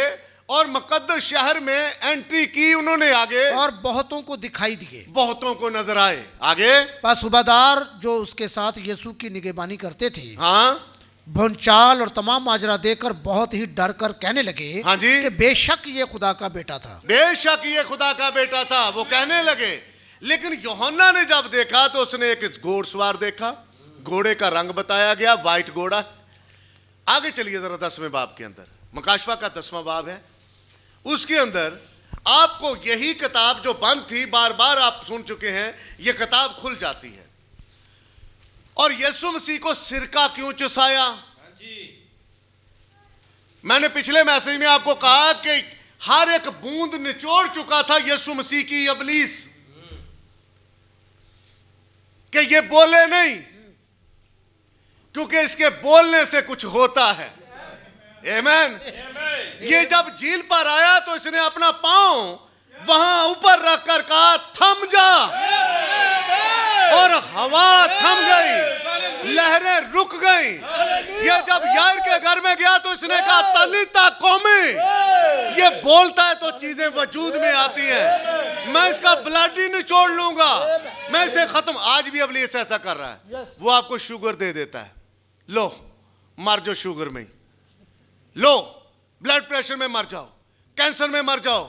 और मुकद्दस शहर में एंट्री की उन्होंने आगे, और बहुतों को दिखाई दिए। बहुतों को नजर आए आगे। पर सूबादार जो उसके साथ यीशु की निगहबानी करते थे, हाँ भूचाल और तमाम माजरा देखकर बहुत ही डर कर कहने लगे हाँ जी। कि बेशक ये खुदा का बेटा था। बेशक ये खुदा का बेटा था, वो कहने लगे। लेकिन यूहन्ना ने जब देखा तो उसने एक घोड़सवार देखा, घोड़े का रंग बताया गया, व्हाइट घोड़ा। आगे चलिए जरा 10वें बाब के अंदर, मकाशवा का 10वां बाब है, उसके अंदर आपको यही किताब जो बंद थी, बार बार आप सुन चुके हैं, ये किताब खुल जाती है। और यीशु मसीह को सिरका क्यों चुसाया? मैंने पिछले मैसेज में आपको कहा कि हर एक बूंद निचोड़ चुका था यीशु मसीह की इब्लीस, कि ये बोले नहीं, क्योंकि इसके बोलने से कुछ होता है। आमीन। ये जब झील पर आया तो इसने अपना पांव वहां ऊपर रखकर कहा थम जा, और हवा थम गई, लहरें रुक गई। ये जब यार के घर में गया तो इसने कहा तलीता कौमी, ये बोलता है तो चीजें वजूद में आती हैं। मैं इसका ब्लड ही निचोड़ लूंगा, मैं इसे खत्म। आज भी इब्लीस ऐसा कर रहा है, वो आपको शुगर दे देता है, लो मर जाओ शुगर में, लो ब्लड प्रेशर में मर जाओ, कैंसर में मर जाओ।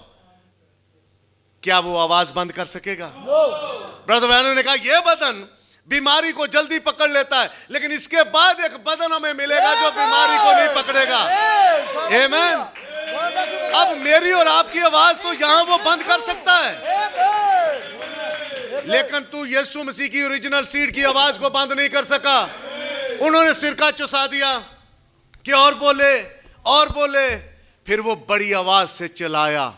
क्या वो आवाज बंद कर सकेगा? ब्रदर बहनों ने कहा ये बदन बीमारी को जल्दी पकड़ लेता है, लेकिन इसके बाद एक बदन हमें मिलेगा जो बीमारी को नहीं पकड़ेगा। आमीन। अब मेरी और आपकी आवाज तो यहां वो बंद कर सकता है, लेकिन तू यीशु मसीह की ओरिजिनल सीड की आवाज को बंद नहीं कर सका। उन्होंने सिरका चुसा दिया कि और बोले और बोले, फिर वो बड़ी आवाज से चिल्लाया।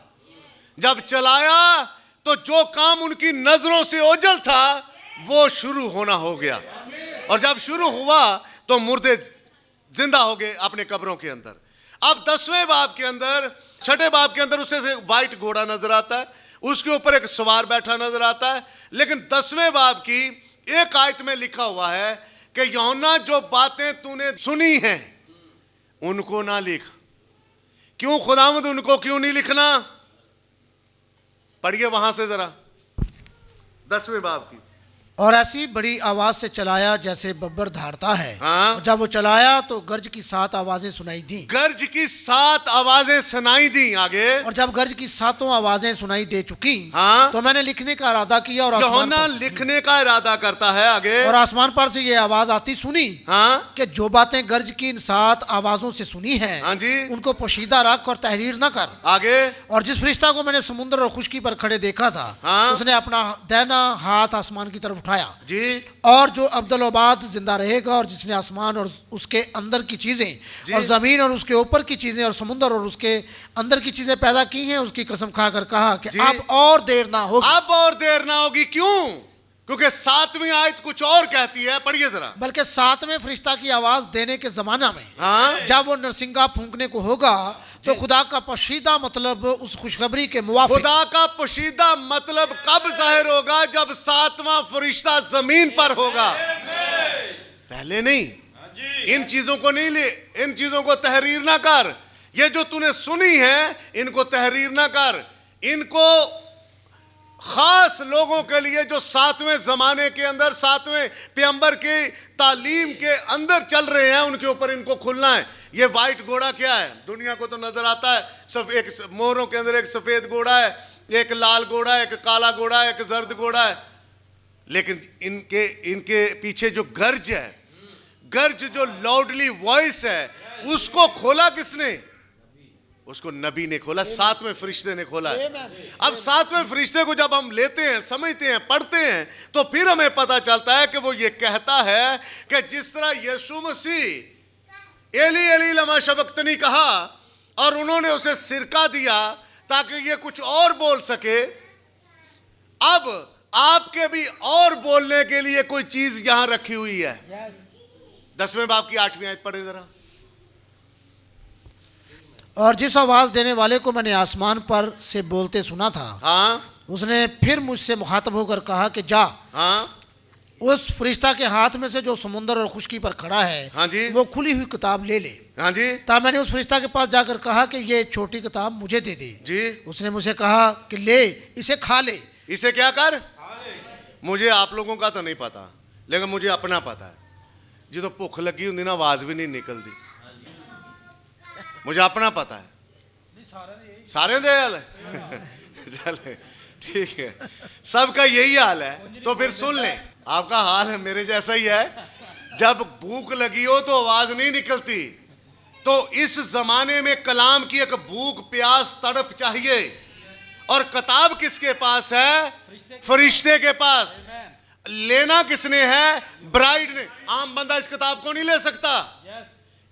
जब चलाया तो जो काम उनकी नजरों से ओझल था वो शुरू होना हो गया, और जब शुरू हुआ तो मुर्दे जिंदा हो गए अपने कब्रों के अंदर। अब 10वें बाब के अंदर, 6ठे बाब के अंदर उसे व्हाइट घोड़ा नजर आता है, उसके ऊपर एक सवार बैठा नजर आता है। लेकिन 10वें बाब की एक आयत में लिखा हुआ है कि यूहन्ना जो बातें तूने सुनी हैं उनको ना लिख। क्यों खुदावंद, उनको क्यों नहीं लिखना? पढ़िए वहां से जरा 10वें बाब की। और ऐसी बड़ी आवाज से चलाया जैसे बब्बर धारता है। हाँ। जब वो चलाया तो गर्ज की 7 आवाजें सुनाई दी। गर्ज की 7 आवाजें सुनाई दी। आगे, और जब गर्ज की 7 आवाजें सुनाई दे चुकी, हाँ, तो मैंने लिखने का इरादा किया, और आसमान यूहन्ना पर से- लिखने का इरादा करता है। आगे, और आसमान पर से ये आवाज आती सुनी, हाँ कि जो बातें गर्ज की इन 7 आवाजों से सुनी है, हाँ जी, उनको पोशीदा रख और तहरीर न कर। आगे, और जिस फरिश्ता को मैंने समुद्र और खुशकी पर खड़े देखा था, हाँ, उसने अपना दाहिना हाथ आसमान की तरफ उठाया, जी, और जो अब्दुल-आबाद जिंदा रहेगा, और जिसने आसमान और उसके अंदर की चीजें और जमीन और उसके ऊपर की चीजें और समुद्र और उसके अंदर की चीजें पैदा की हैं, उसकी कसम खाकर कहा कि जी। अब और देर ना होगी। अब और देर ना होगी। क्यों? क्योंकि 7वीं आयत कुछ और कहती है। पढ़िए जरा। बल्कि 7वें फरिश्ता की आवाज देने के जमाना में, हाँ, जब वो नरसिंगा फूंकने को होगा, तो खुदा का पोशीदा मतलब उस खुशखबरी के मुवाफिक, खुदा का पोशीदा मतलब कब जाहिर होगा? जब 7वां फरिश्ता जमीन पर होगा, पहले नहीं। इन चीजों को नहीं ले, इन चीजों को तहरीर ना कर। ये जो तूने सुनी है इनको तहरीर ना कर, इनको खास लोगों के लिए जो 7वें जमाने के अंदर 7वें पैगंबर की तालीम के अंदर चल रहे हैं, उनके ऊपर इनको खुलना है। ये व्हाइट घोड़ा क्या है? दुनिया को तो नजर आता है सब, एक मोहरों के अंदर एक सफेद घोड़ा है, एक लाल घोड़ा है, एक काला घोड़ा है, एक जर्द घोड़ा है। लेकिन इनके पीछे जो गर्ज है, गर्ज जो लाउडली वॉइस है, उसको खोला किसने? उसको नबी ने खोला, 7वें फरिश्ते ने खोला है। अब 7वें फरिश्ते को जब हम लेते हैं, समझते हैं, पढ़ते हैं, तो फिर हमें पता चलता है कि वो ये कहता है कि जिस तरह यीशु मसीह एली एली लमा शबक्तनी कहा और उन्होंने उसे सिरका दिया ताकि ये कुछ और बोल सके, अब आपके भी और बोलने के लिए कोई चीज यहां रखी हुई है। 10वें बाब की 8वीं आयत पढ़े जरा। और जिस आवाज़ देने वाले को मैंने आसमान पर से बोलते सुना था, हाँ उसने फिर मुझसे मुखातब होकर कहा कि जा, हाँ उस फरिश्ता के हाथ में से जो समुंदर और खुशकी पर खड़ा है, हाँ जी, वो खुली हुई किताब ले ले। हाँ जी तब मैंने उस फरिश्ता के पास जाकर कहा कि ये छोटी किताब मुझे दे दे। जी। उसने मुझे कहा कि ले, इसे खा ले। इसे क्या कर? मुझे आप लोगों का तो नहीं पता, लेकिन मुझे अपना पता है। जो तो भुख लगी होंगी ना, आवाज भी नहीं निकलती। मुझे अपना पता है, सारे दे हाल है। चले ठीक है, सबका यही हाल है। तो फिर सुन ले, आपका हाल है मेरे जैसा ही है। जब भूख लगी हो तो आवाज नहीं निकलती। तो इस जमाने में कलाम की एक भूख प्यास तड़प चाहिए। और किताब किसके पास है? फरिश्ते के पास। लेना किसने है? ब्राइड ने। आम बंदा इस किताब को नहीं ले सकता।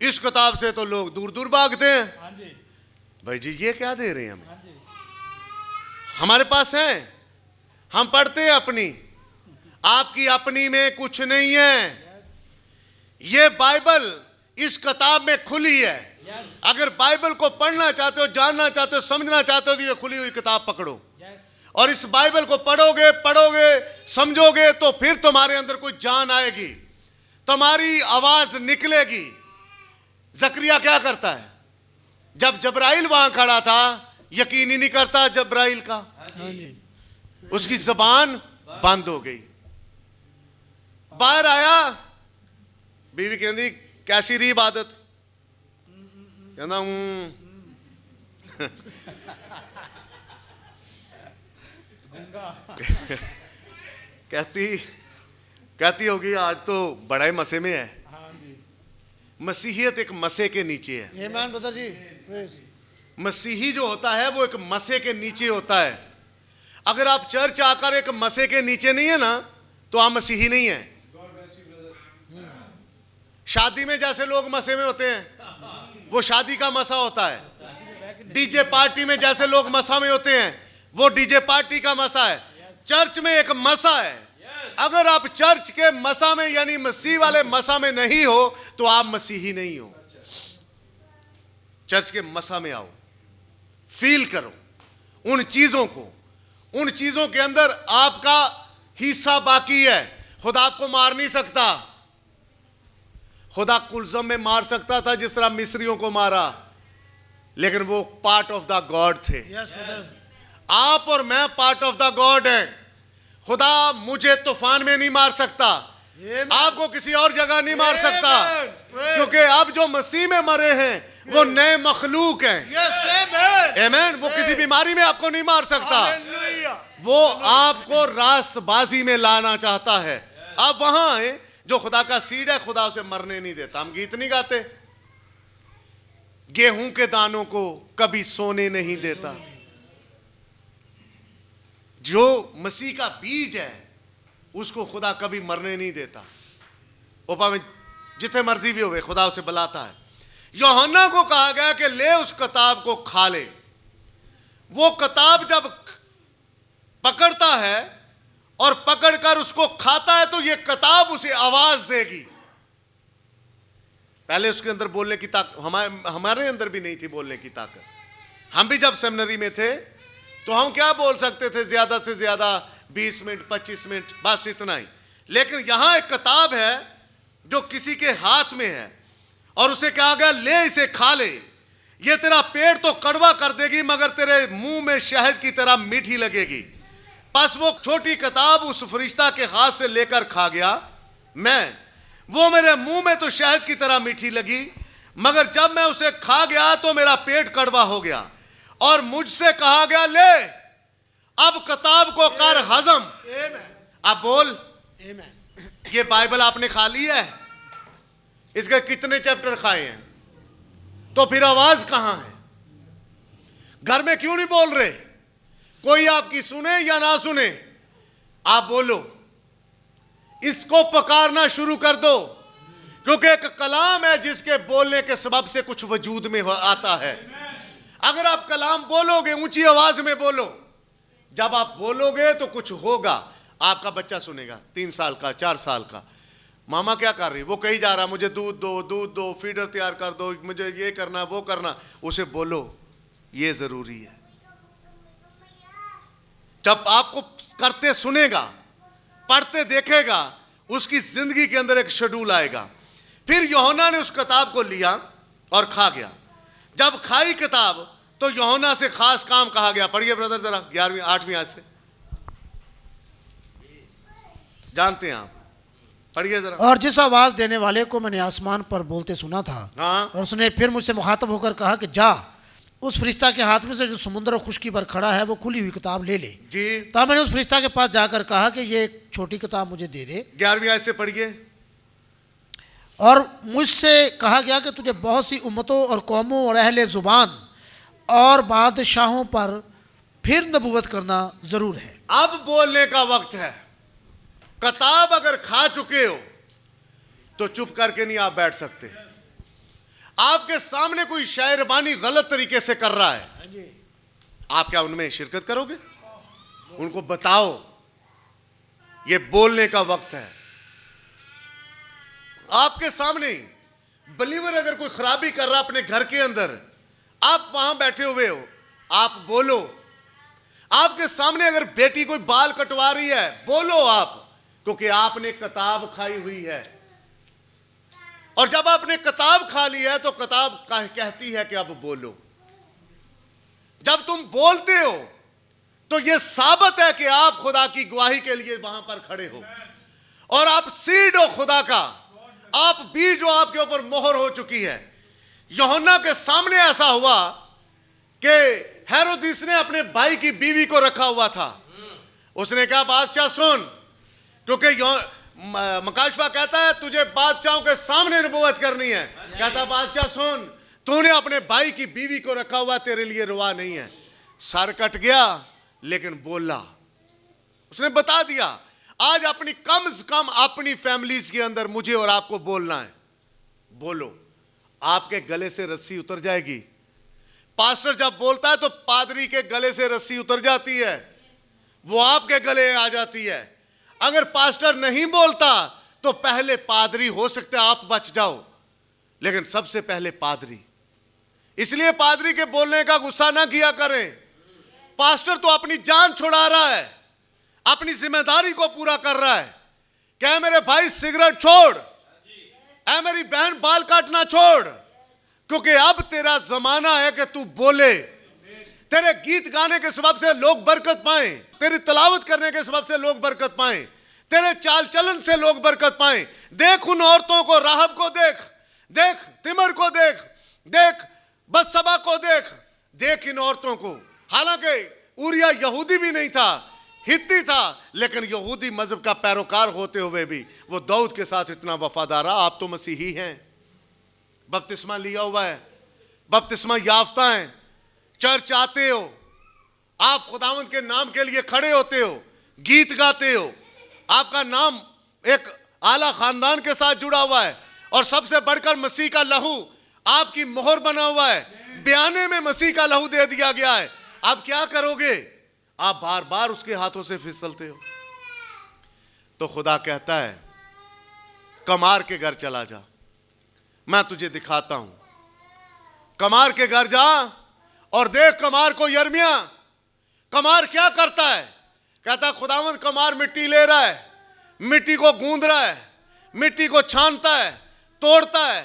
इस किताब से तो लोग दूर दूर भागते हैं। भाई जी ये क्या दे रहे हैं हमें? हमारे पास है, हम पढ़ते हैं अपनी। आपकी अपनी में कुछ नहीं है। ये बाइबल इस किताब में खुली है। अगर बाइबल को पढ़ना चाहते हो, जानना चाहते हो, समझना चाहते हो, तो ये खुली हुई किताब पकड़ो। और इस बाइबल को पढ़ोगे समझोगे, तो फिर तुम्हारे अंदर कोई जान आएगी, तुम्हारी आवाज निकलेगी। जकरिया क्या करता है? जब जबराइल वहां खड़ा था, यकीन ही नहीं करता जबराइल का, उसकी जबान बंद हो गई। बाहर आया, बीवी कहती कैसी रही इबादत? कहना कहती होगी आज तो बड़ा ही मसे में है। मसीहियत एक मसे के नीचे है। आमीन ब्रदर जी। मसीही जो होता है वो एक मसे के नीचे होता है। अगर आप चर्च आकर एक मसे के नीचे नहीं है ना, तो आप मसीही नहीं है। शादी में जैसे लोग मसे में होते हैं, वो शादी का मसा होता है। डीजे पार्टी में जैसे लोग मसा में होते हैं, वो डीजे पार्टी का मसा है। चर्च में एक मसा है। अगर आप चर्च के मसा में यानी मसीह वाले मसा में नहीं हो, तो आप मसीही नहीं हो। चर्च के मसा में आओ, फील करो उन चीजों को। उन चीजों के अंदर आपका हिस्सा बाकी है। खुदा आपको मार नहीं सकता। खुदा कुलजम में मार सकता था जिस तरह मिस्रियों को मारा, लेकिन वो पार्ट ऑफ द गॉड थे। आप और मैं पार्ट ऑफ द गॉड है। खुदा मुझे तूफान में नहीं मार सकता, आपको किसी और जगह नहीं मार सकता, क्योंकि अब जो मसीह में मरे हैं वो नए मखलूक हैं। आमीन। वो किसी बीमारी में आपको नहीं मार सकता। वो आपको रास्तबाजी में लाना चाहता है। आप वहां हैं, जो खुदा का सीड है, खुदा उसे मरने नहीं देता। हम गीत नहीं गाते, गेहूं के दानों को कभी सोने नहीं देता। जो मसीह का बीज है उसको खुदा कभी मरने नहीं देता। ओपा में जितने मर्जी भी होवे, खुदा उसे बुलाता है। यूहन्ना को कहा गया कि ले उस किताब को खा ले। वो किताब जब पकड़ता है और पकड़कर उसको खाता है, तो ये किताब उसे आवाज देगी। पहले उसके अंदर बोलने की ताकत हमारे अंदर भी नहीं थी। बोलने की ताकत, हम भी जब सेमिनरी में थे तो हम क्या बोल सकते थे? ज्यादा से ज्यादा 20 मिनट 25 मिनट, बस इतना ही। लेकिन यहां एक किताब है जो किसी के हाथ में है और उसे कहा गया ले इसे खा ले। ये तेरा पेट तो कड़वा कर देगी, मगर तेरे मुंह में शहद की तरह मीठी लगेगी। बस वो छोटी किताब उस फरिश्ता के हाथ से लेकर खा गया वो मेरे मुंह में तो शहद की तरह मीठी लगी, मगर जब मैं उसे खा गया तो मेरा पेट कड़वा हो गया। और मुझसे कहा गया ले अब किताब को कर हजम। अब बोल, ये बाइबल आपने खा ली है, इसके कितने चैप्टर खाए हैं? तो फिर आवाज कहां है? घर में क्यों नहीं बोल रहे? कोई आपकी सुने या ना सुने, आप बोलो। इसको पकारना शुरू कर दो, क्योंकि एक कलाम है जिसके बोलने के सबब से कुछ वजूद में आता है। अगर आप कलाम बोलोगे, ऊंची आवाज में बोलो, जब आप बोलोगे तो कुछ होगा। आपका बच्चा सुनेगा, 3 साल का, 4 साल का, मामा क्या कर रही, वो कहीं जा रहा, मुझे दूध दो, फीडर तैयार कर दो, मुझे ये करना वो करना। उसे बोलो ये जरूरी है। जब आपको करते सुनेगा, पढ़ते देखेगा, उसकी जिंदगी के अंदर एक शेड्यूल आएगा। फिर यूहन्ना ने उस किताब को लिया और खा गया। जब खाई किताब तो यूहन्ना से खास काम कहा गया। पढ़िए ब्रदर जरा 11वीं 8वीं आयत से, जानते हैं आप, पढ़िए जरा। और जिस आवाज देने वाले को मैंने आसमान पर बोलते सुना था, हाँ। और उसने फिर मुझसे मुखातब होकर कहा कि जा उस फरिश्ता के हाथ में से जो समुद्र और खुशकी पर खड़ा है वो खुली हुई किताब ले ले। जी। तब मैंने उस फरिश्ता के पास जाकर कहा कि ये एक छोटी किताब मुझे दे दे। 11वीं आयत से पढ़िए। और मुझसे कहा गया कि तुझे बहुत सी उम्मतों और कौमों और अहले ज़ुबान और बादशाहों पर फिर नबूवत करना ज़रूर है। अब बोलने का वक्त है। किताब अगर खा चुके हो तो चुप करके नहीं आप बैठ सकते। आपके सामने कोई शायरबानी गलत तरीके से कर रहा है, आप क्या उनमें शिरकत करोगे? उनको बताओ ये बोलने का वक्त है। आपके सामने बलीवर अगर कोई खराबी कर रहा अपने घर के अंदर, आप वहां बैठे हुए हो, आप बोलो। आपके सामने अगर बेटी कोई बाल कटवा रही है, बोलो आप, क्योंकि आपने किताब खाई हुई है। और जब आपने किताब खा ली है तो किताब कहती है कि अब बोलो। जब तुम बोलते हो तो यह साबित है कि आप खुदा की गवाही के लिए वहां पर खड़े हो और आप सीड हो खुदा का, आप बीज हो, आपके ऊपर मोहर हो चुकी है। यूहन्ना के सामने ऐसा हुआ कि हेरोदिस ने अपने भाई की बीवी को रखा हुआ था। उसने कहा बादशाह सुन, क्योंकि मकाशफा कहता है तुझे बादशाहों के सामने नबूवत करनी है। कहता बादशाह सुन, तूने अपने भाई की बीवी को रखा हुआ, तेरे लिए रुआ नहीं है। सर कट गया लेकिन बोला, उसने बता दिया। आज अपनी कम से कम अपनी फैमिलीज के अंदर मुझे और आपको बोलना है। बोलो, आपके गले से रस्सी उतर जाएगी। पास्टर जब बोलता है तो पादरी के गले से रस्सी उतर जाती है, वो आपके गले आ जाती है। अगर पास्टर नहीं बोलता तो पहले पादरी, हो सकता है आप बच जाओ, लेकिन सबसे पहले पादरी। इसलिए पादरी के बोलने का गुस्सा ना किया करें। पास्टर तो अपनी जान छुड़ा रहा है, अपनी जिम्मेदारी को पूरा कर रहा है। क्या मेरे भाई सिगरेट छोड़, ऐ मेरी बहन बाल काटना छोड़, क्योंकि अब तेरा जमाना है कि तू बोले। तेरे गीत गाने के सबब से लोग बरकत पाएं, तेरी तलावत करने के सबब से लोग बरकत पाएं, तेरे चाल चलन से लोग बरकत पाएं। देख उन औरतों को, राहब को देख, देख तिमर को देख, देख बत्सबा को देख, देख इन औरतों को। हालांकि उरिया यहूदी भी नहीं था, हित्ती था, लेकिन यहूदी मजहब का पैरोकार होते हुए भी वो दाऊद के साथ इतना वफादार रहा। आप तो मसीही हैं, बपतिस्मा लिया हुआ है, बपतिस्मा याफ्ता हैं, चर्च आते हो, आप खुदावंद के नाम के लिए खड़े होते हो, गीत गाते हो, आपका नाम एक आला खानदान के साथ जुड़ा हुआ है, और सबसे बढ़कर मसीह का लहू आपकी मोहर बना हुआ है। बयाने में मसीह का लहू दे दिया गया है। आप क्या करोगे? आप बार बार उसके हाथों से फिसलते हो। तो खुदा कहता है कमार के घर चला जा, मैं तुझे दिखाता हूं। कमार के घर जा और देख कमार को। यिर्मयाह, कमार क्या करता है? कहता खुदावंद कमार मिट्टी ले रहा है, मिट्टी को गूंद रहा है, मिट्टी को छानता है, तोड़ता है,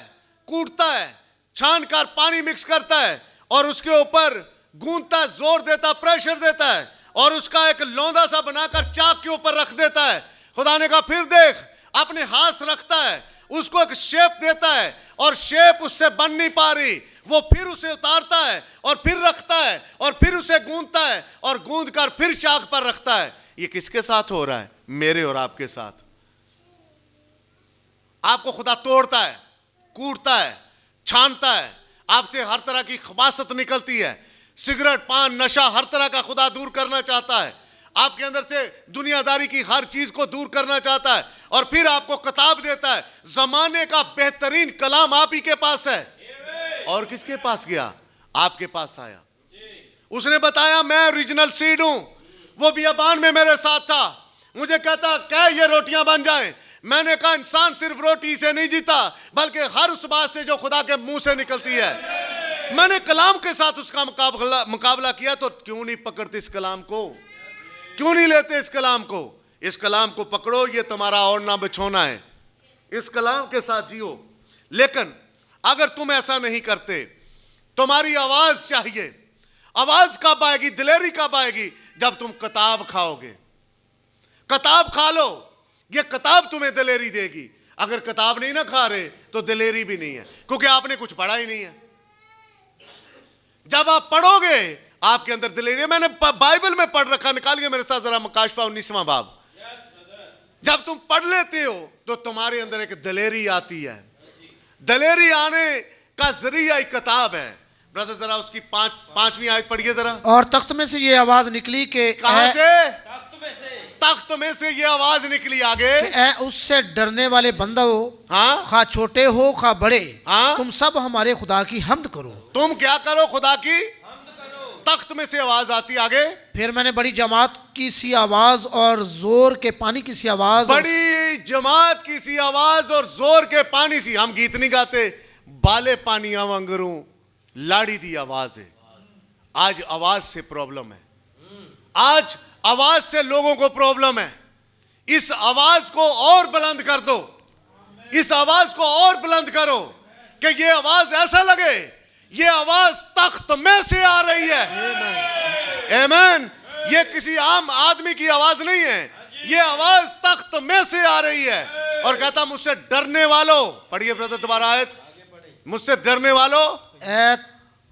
कूटता है, छान कर पानी मिक्स करता है और उसके ऊपर गूंदता है, जोर देता, प्रेशर देता है और उसका एक लौंदा सा बनाकर चाक के ऊपर रख देता है। खुदा ने कहा फिर देख, अपने हाथ रखता है, उसको एक शेप देता है और शेप उससे बन नहीं पा रही, वो फिर उसे उतारता है और फिर रखता है और फिर उसे गूंदता है और गूंद कर फिर चाक पर रखता है। ये किसके साथ हो रहा है? मेरे और आपके साथ। आपको खुदा तोड़ता है, कूटता है, छानता है, आपसे हर तरह की खबासत निकलती है, सिगरेट, पान, नशा, हर तरह का खुदा दूर करना चाहता है। आपके अंदर से दुनियादारी की हर चीज को दूर करना चाहता है और फिर आपको किताब देता है। जमाने का बेहतरीन कलाम आप ही के पास है। और किसके पास गया? आपके पास आया। उसने बताया मैं ओरिजिनल सीड हूं। वो बियाबान में मेरे साथ था, मुझे कहता क्या ये रोटियां बन जाएं। मैंने कहा इंसान सिर्फ रोटी से नहीं जीता, बल्कि हर उस बात से जो खुदा के मुंह से निकलती है। मैंने कलाम के साथ उसका मुकाबला किया, तो क्यों नहीं पकड़ते इस कलाम को, क्यों नहीं लेते इस कलाम को? इस कलाम को पकड़ो, ये तुम्हारा ओढ़ना बिछोना है, इस कलाम के साथ जियो। लेकिन अगर तुम ऐसा नहीं करते, तुम्हारी आवाज चाहिए। आवाज कब आएगी, दिलेरी कब आएगी? जब तुम किताब खाओगे। किताब खा लो, ये किताब तुम्हें दिलेरी देगी। अगर किताब नहीं ना खा रहे तो दिलेरी भी नहीं है, क्योंकि आपने कुछ पढ़ा ही नहीं है। जब आप पढ़ोगे आपके अंदर दिलेरी। मैंने बाइबल में पढ़ रखा, निकालिए मेरे साथ जरा मुकाशफा 19वां बाब। जब तुम पढ़ लेते हो तो तुम्हारे अंदर एक दिलेरी आती है। दिलेरी आने का जरिया एक किताब है। ब्रदर जरा उसकी पांचवी आयत पढ़िए जरा। और तख्त में से ये आवाज निकली कि कहां से? तख्त में से ये आवाज निकली आगे, ए उससे डरने वाले बंदो, हाँ, खा छोटे हो खा बड़े, हाँ, तुम सब हमारे खुदा की हमद करो। तुम क्या करो? खुदा की तख्त में से आवाज आती आगे। फिर मैंने बड़ी जमात की सी आवाज और जोर के पानी की सी आवाज, बड़ी जमात की सी आवाज और जोर के पानी सी। हम गीत नहीं गाते, बाले पानी वांगरू लाड़ी दी आवाज है। आज आवाज से प्रॉब्लम है, आज आवाज से लोगों को प्रॉब्लम है। इस आवाज को और बुलंद कर दो, इस आवाज को और बुलंद करो कि ये आवाज ऐसा लगे ये आवाज तख्त में से आ रही है। आमीन। ये किसी आम आदमी की आवाज नहीं है, ये आवाज तख्त में से आ रही है। और कहता मुझसे डरने वालों, पढ़िए ब्रदर दोबारा आयत, मुझसे डरने वालों,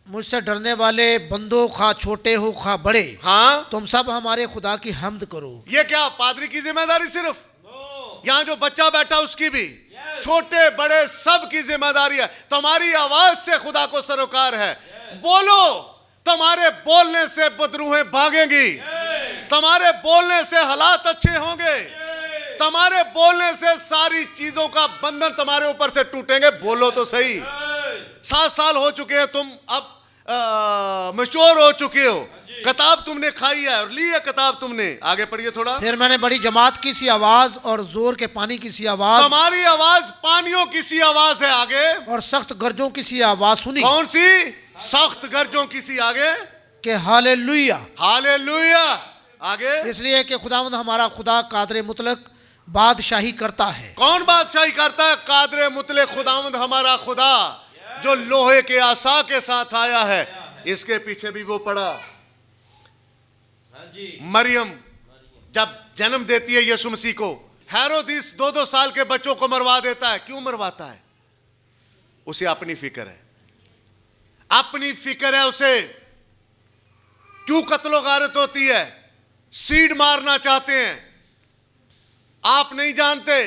मुझसे डरने वाले बंदो, खा छोटे हो खा बड़े, हाँ, तुम सब हमारे खुदा की हमद करो। ये क्या पादरी की जिम्मेदारी सिर्फ? यहाँ जो बच्चा बैठा उसकी भी, छोटे बड़े सब की जिम्मेदारी है। तुम्हारी आवाज से खुदा को सरोकार है। बोलो, तुम्हारे बोलने से बदरूहें भागेंगी, तुम्हारे बोलने से हालात अच्छे होंगे, तुम्हारे बोलने से सारी चीजों का बंधन तुम्हारे ऊपर से टूटेंगे। बोलो तो सही। 7 साल हो चुके हैं, तुम अब मैच्योर हो चुके हो, किताब तुमने खाई है और ली है किताब तुमने। आगे पढ़िए थोड़ा। फिर मैंने बड़ी जमात की सी आवाज और जोर के पानी की सी आवाज, तुम्हारी आवाज पानियों की सी आवाज है आगे, और सख्त गर्जों की सी आवाज सुनी। कौन सी? सख्त गर्जों की सी आगे, कि हालेलुया, हालेलुया। आगे, इसलिए कि खुदावंद हमारा खुदा कादर मुतलक बादशाही करता है। कौन बादशाही करता है? कादर मुतले खुदावंद हमारा खुदा, जो लोहे के आसा के साथ आया है। इसके पीछे भी वो पड़ा। मरियम जब जन्म देती है यीशु मसीह को, हेरोदिस 2-2 साल के बच्चों को मरवा देता है। क्यों मरवाता है? उसे अपनी फिक्र है, अपनी फिक्र है उसे। क्यों कत्लो गारत होती है? सीड मारना चाहते हैं। आप नहीं जानते,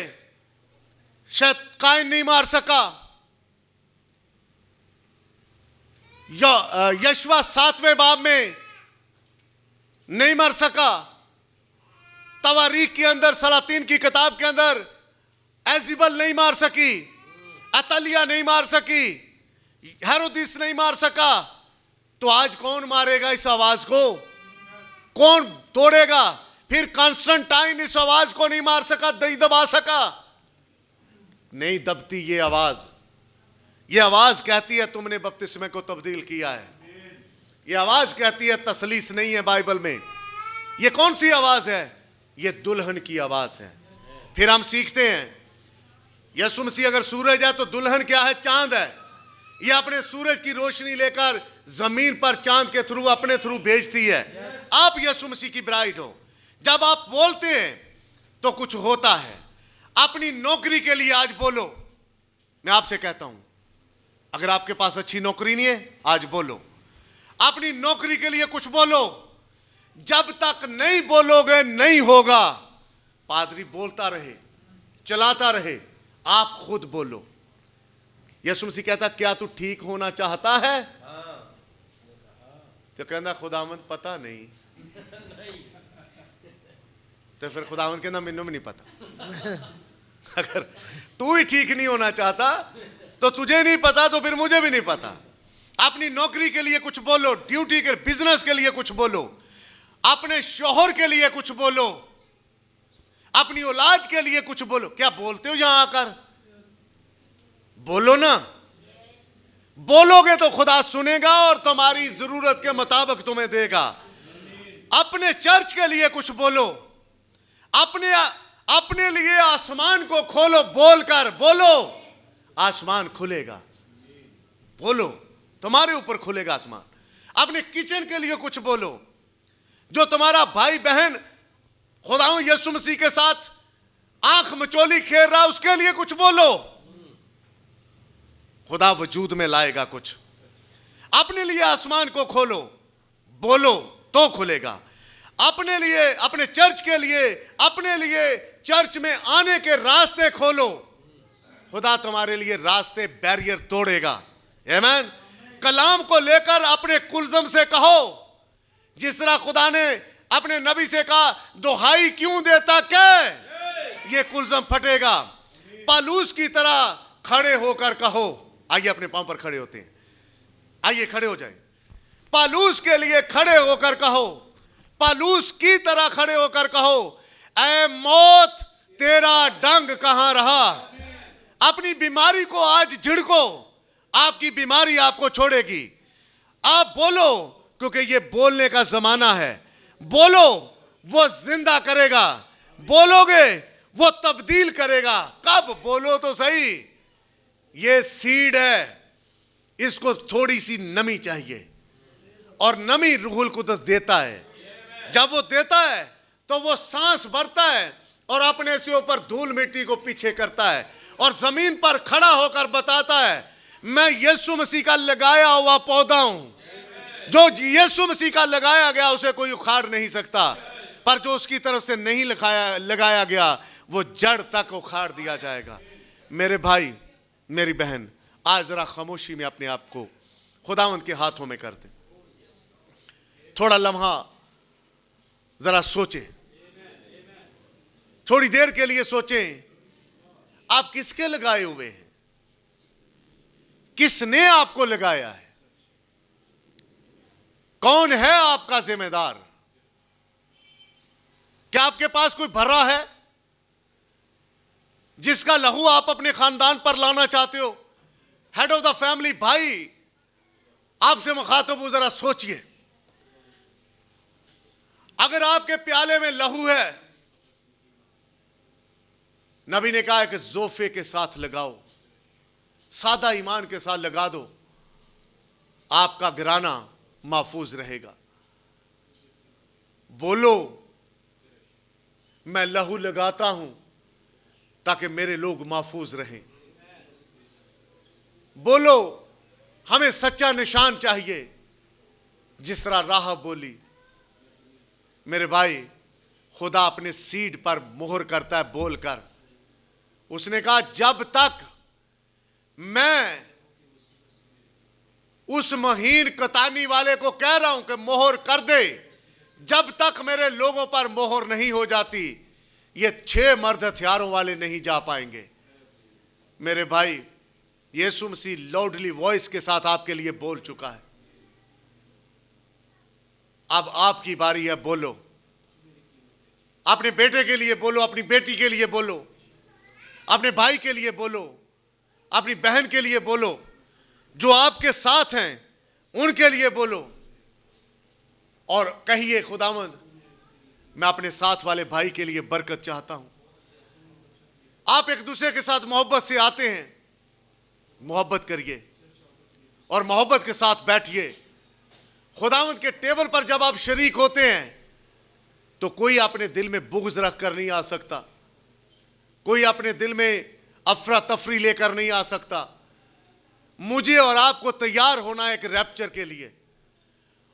शायद काइन नहीं मार सका, यशवा 7वें बाब में नहीं मर सका, तवारीख के अंदर सलातीन की किताब के अंदर एजिबल नहीं मार सकी, अतलिया नहीं मार सकी, हेरोदिस नहीं मार सका। तो आज कौन मारेगा इस आवाज को? कौन तोड़ेगा? फिर कॉन्स्टेंटाइन इस आवाज को नहीं मार सका, नहीं दबा सका। नहीं दबती ये आवाज। ये आवाज कहती है तुमने बपतिस्मे को तब्दील किया है। ये आवाज कहती है तसलीस नहीं है बाइबल में। ये कौन सी आवाज है? ये दुल्हन की आवाज है। फिर हम सीखते हैं यीशु मसीह अगर सूरज है तो दुल्हन क्या है? चांद है। ये अपने सूरज की रोशनी लेकर जमीन पर चांद के थ्रू, अपने थ्रू भेजती है। आप यीशु मसीह की ब्राइड हो। जब आप बोलते हैं तो कुछ होता है। अपनी नौकरी के लिए आज बोलो। मैं आपसे कहता हूं, अगर आपके पास अच्छी नौकरी नहीं है, आज बोलो। अपनी नौकरी के लिए कुछ बोलो। जब तक नहीं बोलोगे नहीं होगा। पादरी बोलता रहे, चलाता रहे, आप खुद बोलो। यीशु मसीह कहता क्या तू ठीक होना चाहता है? तो कहना खुदावंद पता नहीं। तो फिर खुदावंद कहना मैनू भी नहीं पता। अगर तू ही ठीक नहीं होना चाहता तो तुझे नहीं पता, तो फिर मुझे भी नहीं पता। अपनी नौकरी के लिए कुछ बोलो, ड्यूटी के, बिजनेस के लिए कुछ बोलो, अपने शोहर के लिए कुछ बोलो, अपनी औलाद के लिए कुछ बोलो। क्या बोलते हो यहां आकर? बोलो ना। बोलोगे तो खुदा सुनेगा और तुम्हारी जरूरत के मुताबिक तुम्हें देगा। अपने चर्च के लिए कुछ बोलो। अपने लिए आसमान को खोलो। बोलकर बोलो, आसमान खुलेगा। बोलो, तुम्हारे ऊपर खुलेगा आसमान। अपने किचन के लिए कुछ बोलो। जो तुम्हारा भाई बहन खुदावंद यीशु मसीह के साथ आंख मचोली खेल रहा, उसके लिए कुछ बोलो। खुदा वजूद में लाएगा कुछ। अपने लिए आसमान को खोलो, बोलो तो खुलेगा। अपने लिए, अपने चर्च के लिए, अपने लिए चर्च में आने के रास्ते खोलो। खुदा तुम्हारे लिए रास्ते, बैरियर तोड़ेगा। आमीन। कलाम को लेकर अपने कुलजम से कहो, जिस तरह खुदा ने अपने नबी से कहा, दुहाई क्यों देता के ये कुलजम फटेगा। पालूस की तरह खड़े होकर कहो। आइए अपने पांव पर खड़े होते हैं। आइए खड़े हो जाए। पालूस के लिए खड़े होकर कहो, पालूस की तरह खड़े होकर कहो, ऐ मौत तेरा डंग कहां रहा। अपनी बीमारी को आज झिड़को। आपकी बीमारी आपको छोड़ेगी। आप बोलो, क्योंकि ये बोलने का जमाना है। बोलो, वो जिंदा करेगा। बोलोगे, वो तब्दील करेगा। कब? बोलो तो सही। ये सीड है, इसको थोड़ी सी नमी चाहिए, और नमी रूहुल कुद्दस देता है। जब वो देता है तो वो सांस भरता है और अपने से ऊपर धूल मिट्टी को पीछे करता है और जमीन पर खड़ा होकर बताता है, मैं यीशु मसीह का लगाया हुआ पौधा हूं। जो यीशु मसीह का लगाया गया उसे कोई उखाड़ नहीं सकता, पर जो उसकी तरफ से नहीं लगाया गया वो जड़ तक उखाड़ दिया जाएगा। मेरे भाई, मेरी बहन, आज जरा खामोशी में अपने आप को खुदावंद के हाथों में कर दे। थोड़ा लम्हा जरा सोचे, थोड़ी देर के लिए सोचें, आप किसके लगाए हुए हैं? किसने आपको लगाया है? कौन है आपका जिम्मेदार? क्या आपके पास कोई भर्रा है जिसका लहू आप अपने खानदान पर लाना चाहते हो? हेड ऑफ द फैमिली भाई, आपसे मुखातब हूं, जरा सोचिए। अगर आपके प्याले में लहू है, नबी ने कहा है कि जोफे के साथ लगाओ, सादा ईमान के साथ लगा दो, आपका घराना महफूज रहेगा। बोलो, मैं लहू लगाता हूं ताकि मेरे लोग महफूज रहें। बोलो, हमें सच्चा निशान चाहिए, जिस तरह राह बोली। मेरे भाई, खुदा अपने सीड पर मोहर करता है बोलकर। उसने कहा, जब तक मैं उस महीन कतानी वाले को कह रहा हूं कि मोहर कर दे, जब तक मेरे लोगों पर मोहर नहीं हो जाती, ये 6 मर्द हथियारों वाले नहीं जा पाएंगे। मेरे भाई, यीशु मसीह लाउडली वॉइस के साथ आपके लिए बोल चुका है। अब आपकी बारी है, बोलो। अपने बेटे के लिए बोलो, अपनी बेटी के लिए बोलो, अपने भाई के लिए बोलो, अपनी बहन के लिए बोलो, जो आपके साथ हैं उनके लिए बोलो, और कहिए, खुदावंद, मैं अपने साथ वाले भाई के लिए बरकत चाहता हूं। आप एक दूसरे के साथ मोहब्बत से आते हैं, मोहब्बत करिए और मोहब्बत के साथ बैठिए। खुदावंद के टेबल पर जब आप शरीक होते हैं तो कोई अपने दिल में बुग़्ज़ रख कर नहीं आ सकता, कोई अपने दिल में अफरा तफरी लेकर नहीं आ सकता। मुझे और आपको तैयार होना है एक रैप्चर के लिए,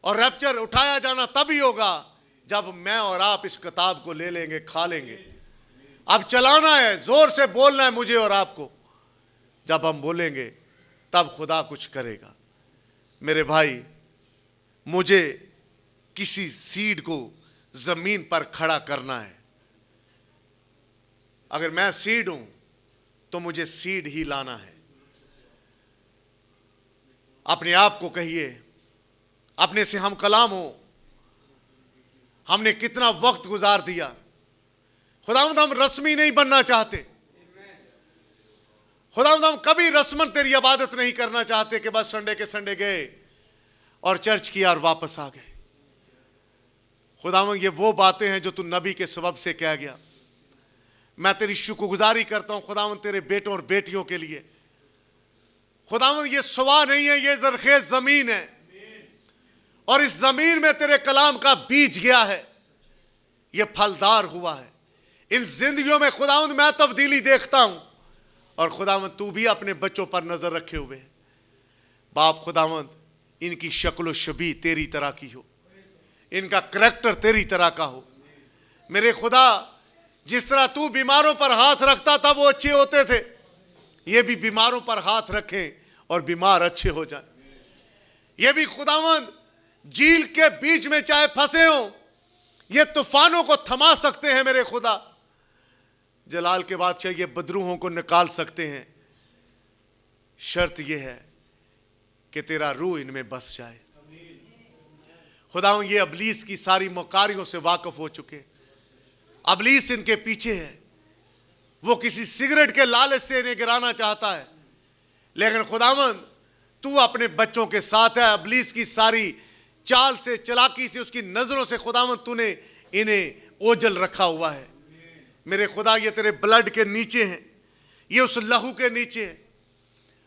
और रैप्चर उठाया जाना तभी होगा जब मैं और आप इस किताब को ले लेंगे, खा लेंगे। अब चलाना है, जोर से बोलना है मुझे और आपको। जब हम बोलेंगे तब खुदा कुछ करेगा। मेरे भाई, मुझे किसी सीड को जमीन पर खड़ा करना है। अगर मैं सीड हूं तो मुझे सीड ही लाना है। अपने आप को कहिए, अपने से हम कलाम हो, हमने कितना वक्त गुजार दिया। खुदावंद हम रस्मी नहीं बनना चाहते। खुदावंद हम कभी रस्मन तेरी इबादत नहीं करना चाहते कि बस संडे के संडे गए और चर्च किया और वापस आ गए। खुदावंद ये वो बातें हैं जो तू नबी के सबब से कह गया। मैं तेरी शुक्रगुजारी करता हूं खुदावंद तेरे बेटों और बेटियों के लिए। खुदावंद ये सुवा नहीं है, ये जरखेज जमीन है और इस जमीन में तेरे कलाम का बीज गया है, ये फलदार हुआ है। इन जिंदगियों में खुदावंद मैं तब्दीली देखता हूं और खुदावंद तू भी अपने बच्चों पर नजर रखे हुए है। बाप खुदावंद इनकी शक्ल शबी तेरी तरह की हो, इनका करैक्टर तेरी तरह का हो। मेरे खुदा जिस तरह तू बीमारों पर हाथ रखता था वो अच्छे होते थे, ये भी बीमारों पर हाथ रखें और बीमार अच्छे हो जाए। ये भी खुदावंद झील के बीच में चाहे फंसे हो, ये तूफानों को थमा सकते हैं। मेरे खुदा जलाल के बादशाह ये बदरूहों को निकाल सकते हैं। शर्त यह है कि तेरा रूह इनमें बस जाए। खुदावंद ये अबलीस की सारी मकारियों से वाकिफ हो चुके। अबलीस इनके पीछे है, वो किसी सिगरेट के लालच से इन्हें गिराना चाहता है, लेकिन खुदावंद तू अपने बच्चों के साथ है। अबलीस की सारी चाल से, चालाकी से, उसकी नजरों से खुदावंद तूने इन्हें ओझल रखा हुआ है। मेरे खुदा ये तेरे ब्लड के नीचे हैं, ये उस लहू के नीचे है।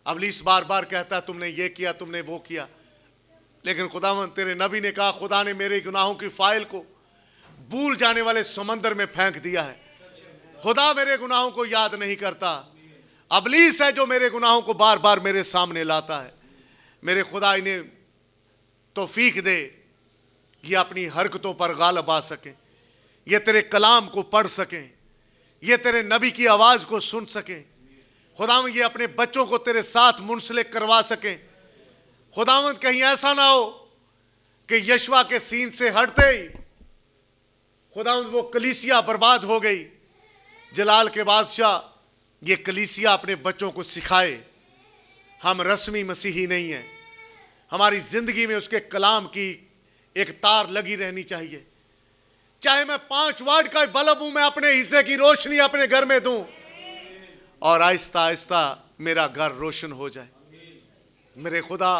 अबलीस बार बार कहता है तुमने ये किया, तुमने वो किया, लेकिन खुदावंद तेरे नबी ने कहा खुदा ने मेरे गुनाहों की फाइल को भूल जाने वाले समंदर में फेंक दिया है। खुदा मेरे गुनाहों को याद नहीं करता। अबलीस है जो मेरे गुनाहों को बार बार मेरे सामने लाता है। मेरे खुदा इन्हें तौफीक दे, ये अपनी हरकतों पर गालिब आ सकें, ये तेरे कलाम को पढ़ सकें, ये तेरे नबी की आवाज़ को सुन सकें। खुदावंद ये अपने बच्चों को तेरे साथ मुंसलिक करवा सकें। खुदावंद कहीं ऐसा ना हो कि यशवा के सीन से हटते ही खुदावंद वो कलीसिया बर्बाद हो गई। जलाल के बादशाह ये कलीसिया अपने बच्चों को सिखाए हम रस्मी मसीही नहीं हैं, हमारी ज़िंदगी में उसके कलाम की एक तार लगी रहनी चाहिए। चाहे मैं 5 वाट का बल्ब हूं, मैं अपने हिस्से की रोशनी अपने घर में दूं और आहिस्ता आहिस्ता मेरा घर रोशन हो जाए। मेरे खुदा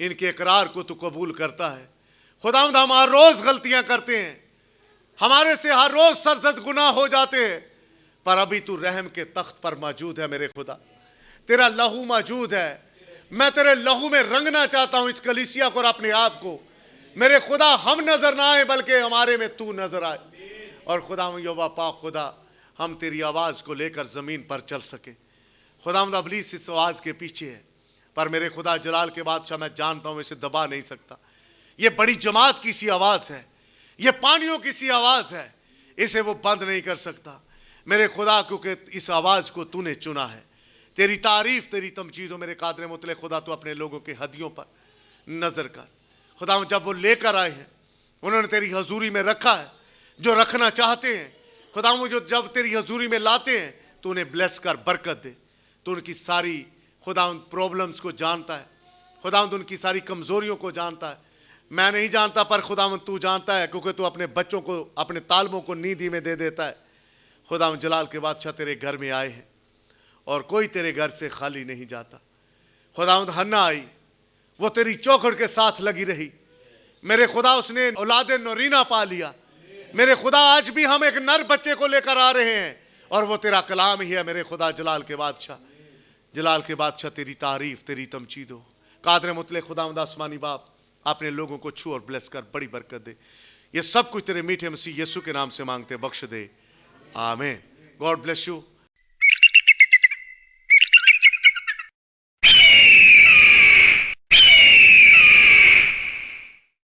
इनके इकरार को तू कबूल करता है। खुदावंद हम हर रोज़ गलतियां करते हैं, हमारे से हर रोज़ सरजद गुनाह हो जाते हैं, पर अभी तू रहम के तख्त पर मौजूद है। मेरे खुदा तेरा लहू मौजूद है। मैं तेरे लहू में रंगना चाहता हूं इस कलीसिया को और अपने आप को। मेरे खुदा हम नजर ना आए बल्कि हमारे में तू नजर आए। और खुदा यहोवा पाक खुदा हम तेरी आवाज़ को लेकर ज़मीन पर चल सके। खुदावंद अबलीस इस आवाज़ के पीछे है, पर मेरे खुदा जलाल के बादशाह मैं जानता हूँ इसे दबा नहीं सकता। ये बड़ी जमात की सी आवाज़ है, ये पानियों की सी आवाज़ है, इसे वो बंद नहीं कर सकता। मेरे खुदा क्योंकि इस आवाज़ को तूने चुना है। तेरी तारीफ़, तेरी तमजीद हो। मेरे कादर मुतले खुदा तू अपने लोगों के हदियों पर नज़र कर। खुदा जब वो लेकर आए हैं उन्होंने तेरी हजूरी में रखा है जो रखना चाहते हैं। खुदा जो जब तेरी हजूरी में लाते हैं तो उन्हें ब्लेस कर बरकत दे। तो उनकी सारी खुदा उन प्रॉब्लम्स को जानता है, खुदा उनकी सारी कमज़ोरियों को जानता है। मैं नहीं जानता पर खुदा तू जानता है, क्योंकि तू अपने बच्चों को, अपने तालबों को नींद में दे देता है। खुदा जलाल के बादशाह तेरे घर में आए हैं और कोई तेरे घर से खाली नहीं जाता। खुदावंद हन्ना आई, वो तेरी चौखट के साथ लगी रही। मेरे खुदा उसने औलाद नौरीना पा लिया। मेरे खुदा आज भी हम एक नर बच्चे को लेकर आ रहे हैं और वो तेरा कलाम ही है। मेरे खुदा जलाल के बादशाह, जलाल के बादशाह तेरी तारीफ, तेरी तमजीद हो। कादर मुतले खुदावंद आसमानी बाप अपने लोगों को छू और ब्लेस कर बड़ी बरकत दे। ये सब कुछ तेरे मीठे मसीह यीशु के नाम से मांगते, बख्श दे, आमीन। God bless you.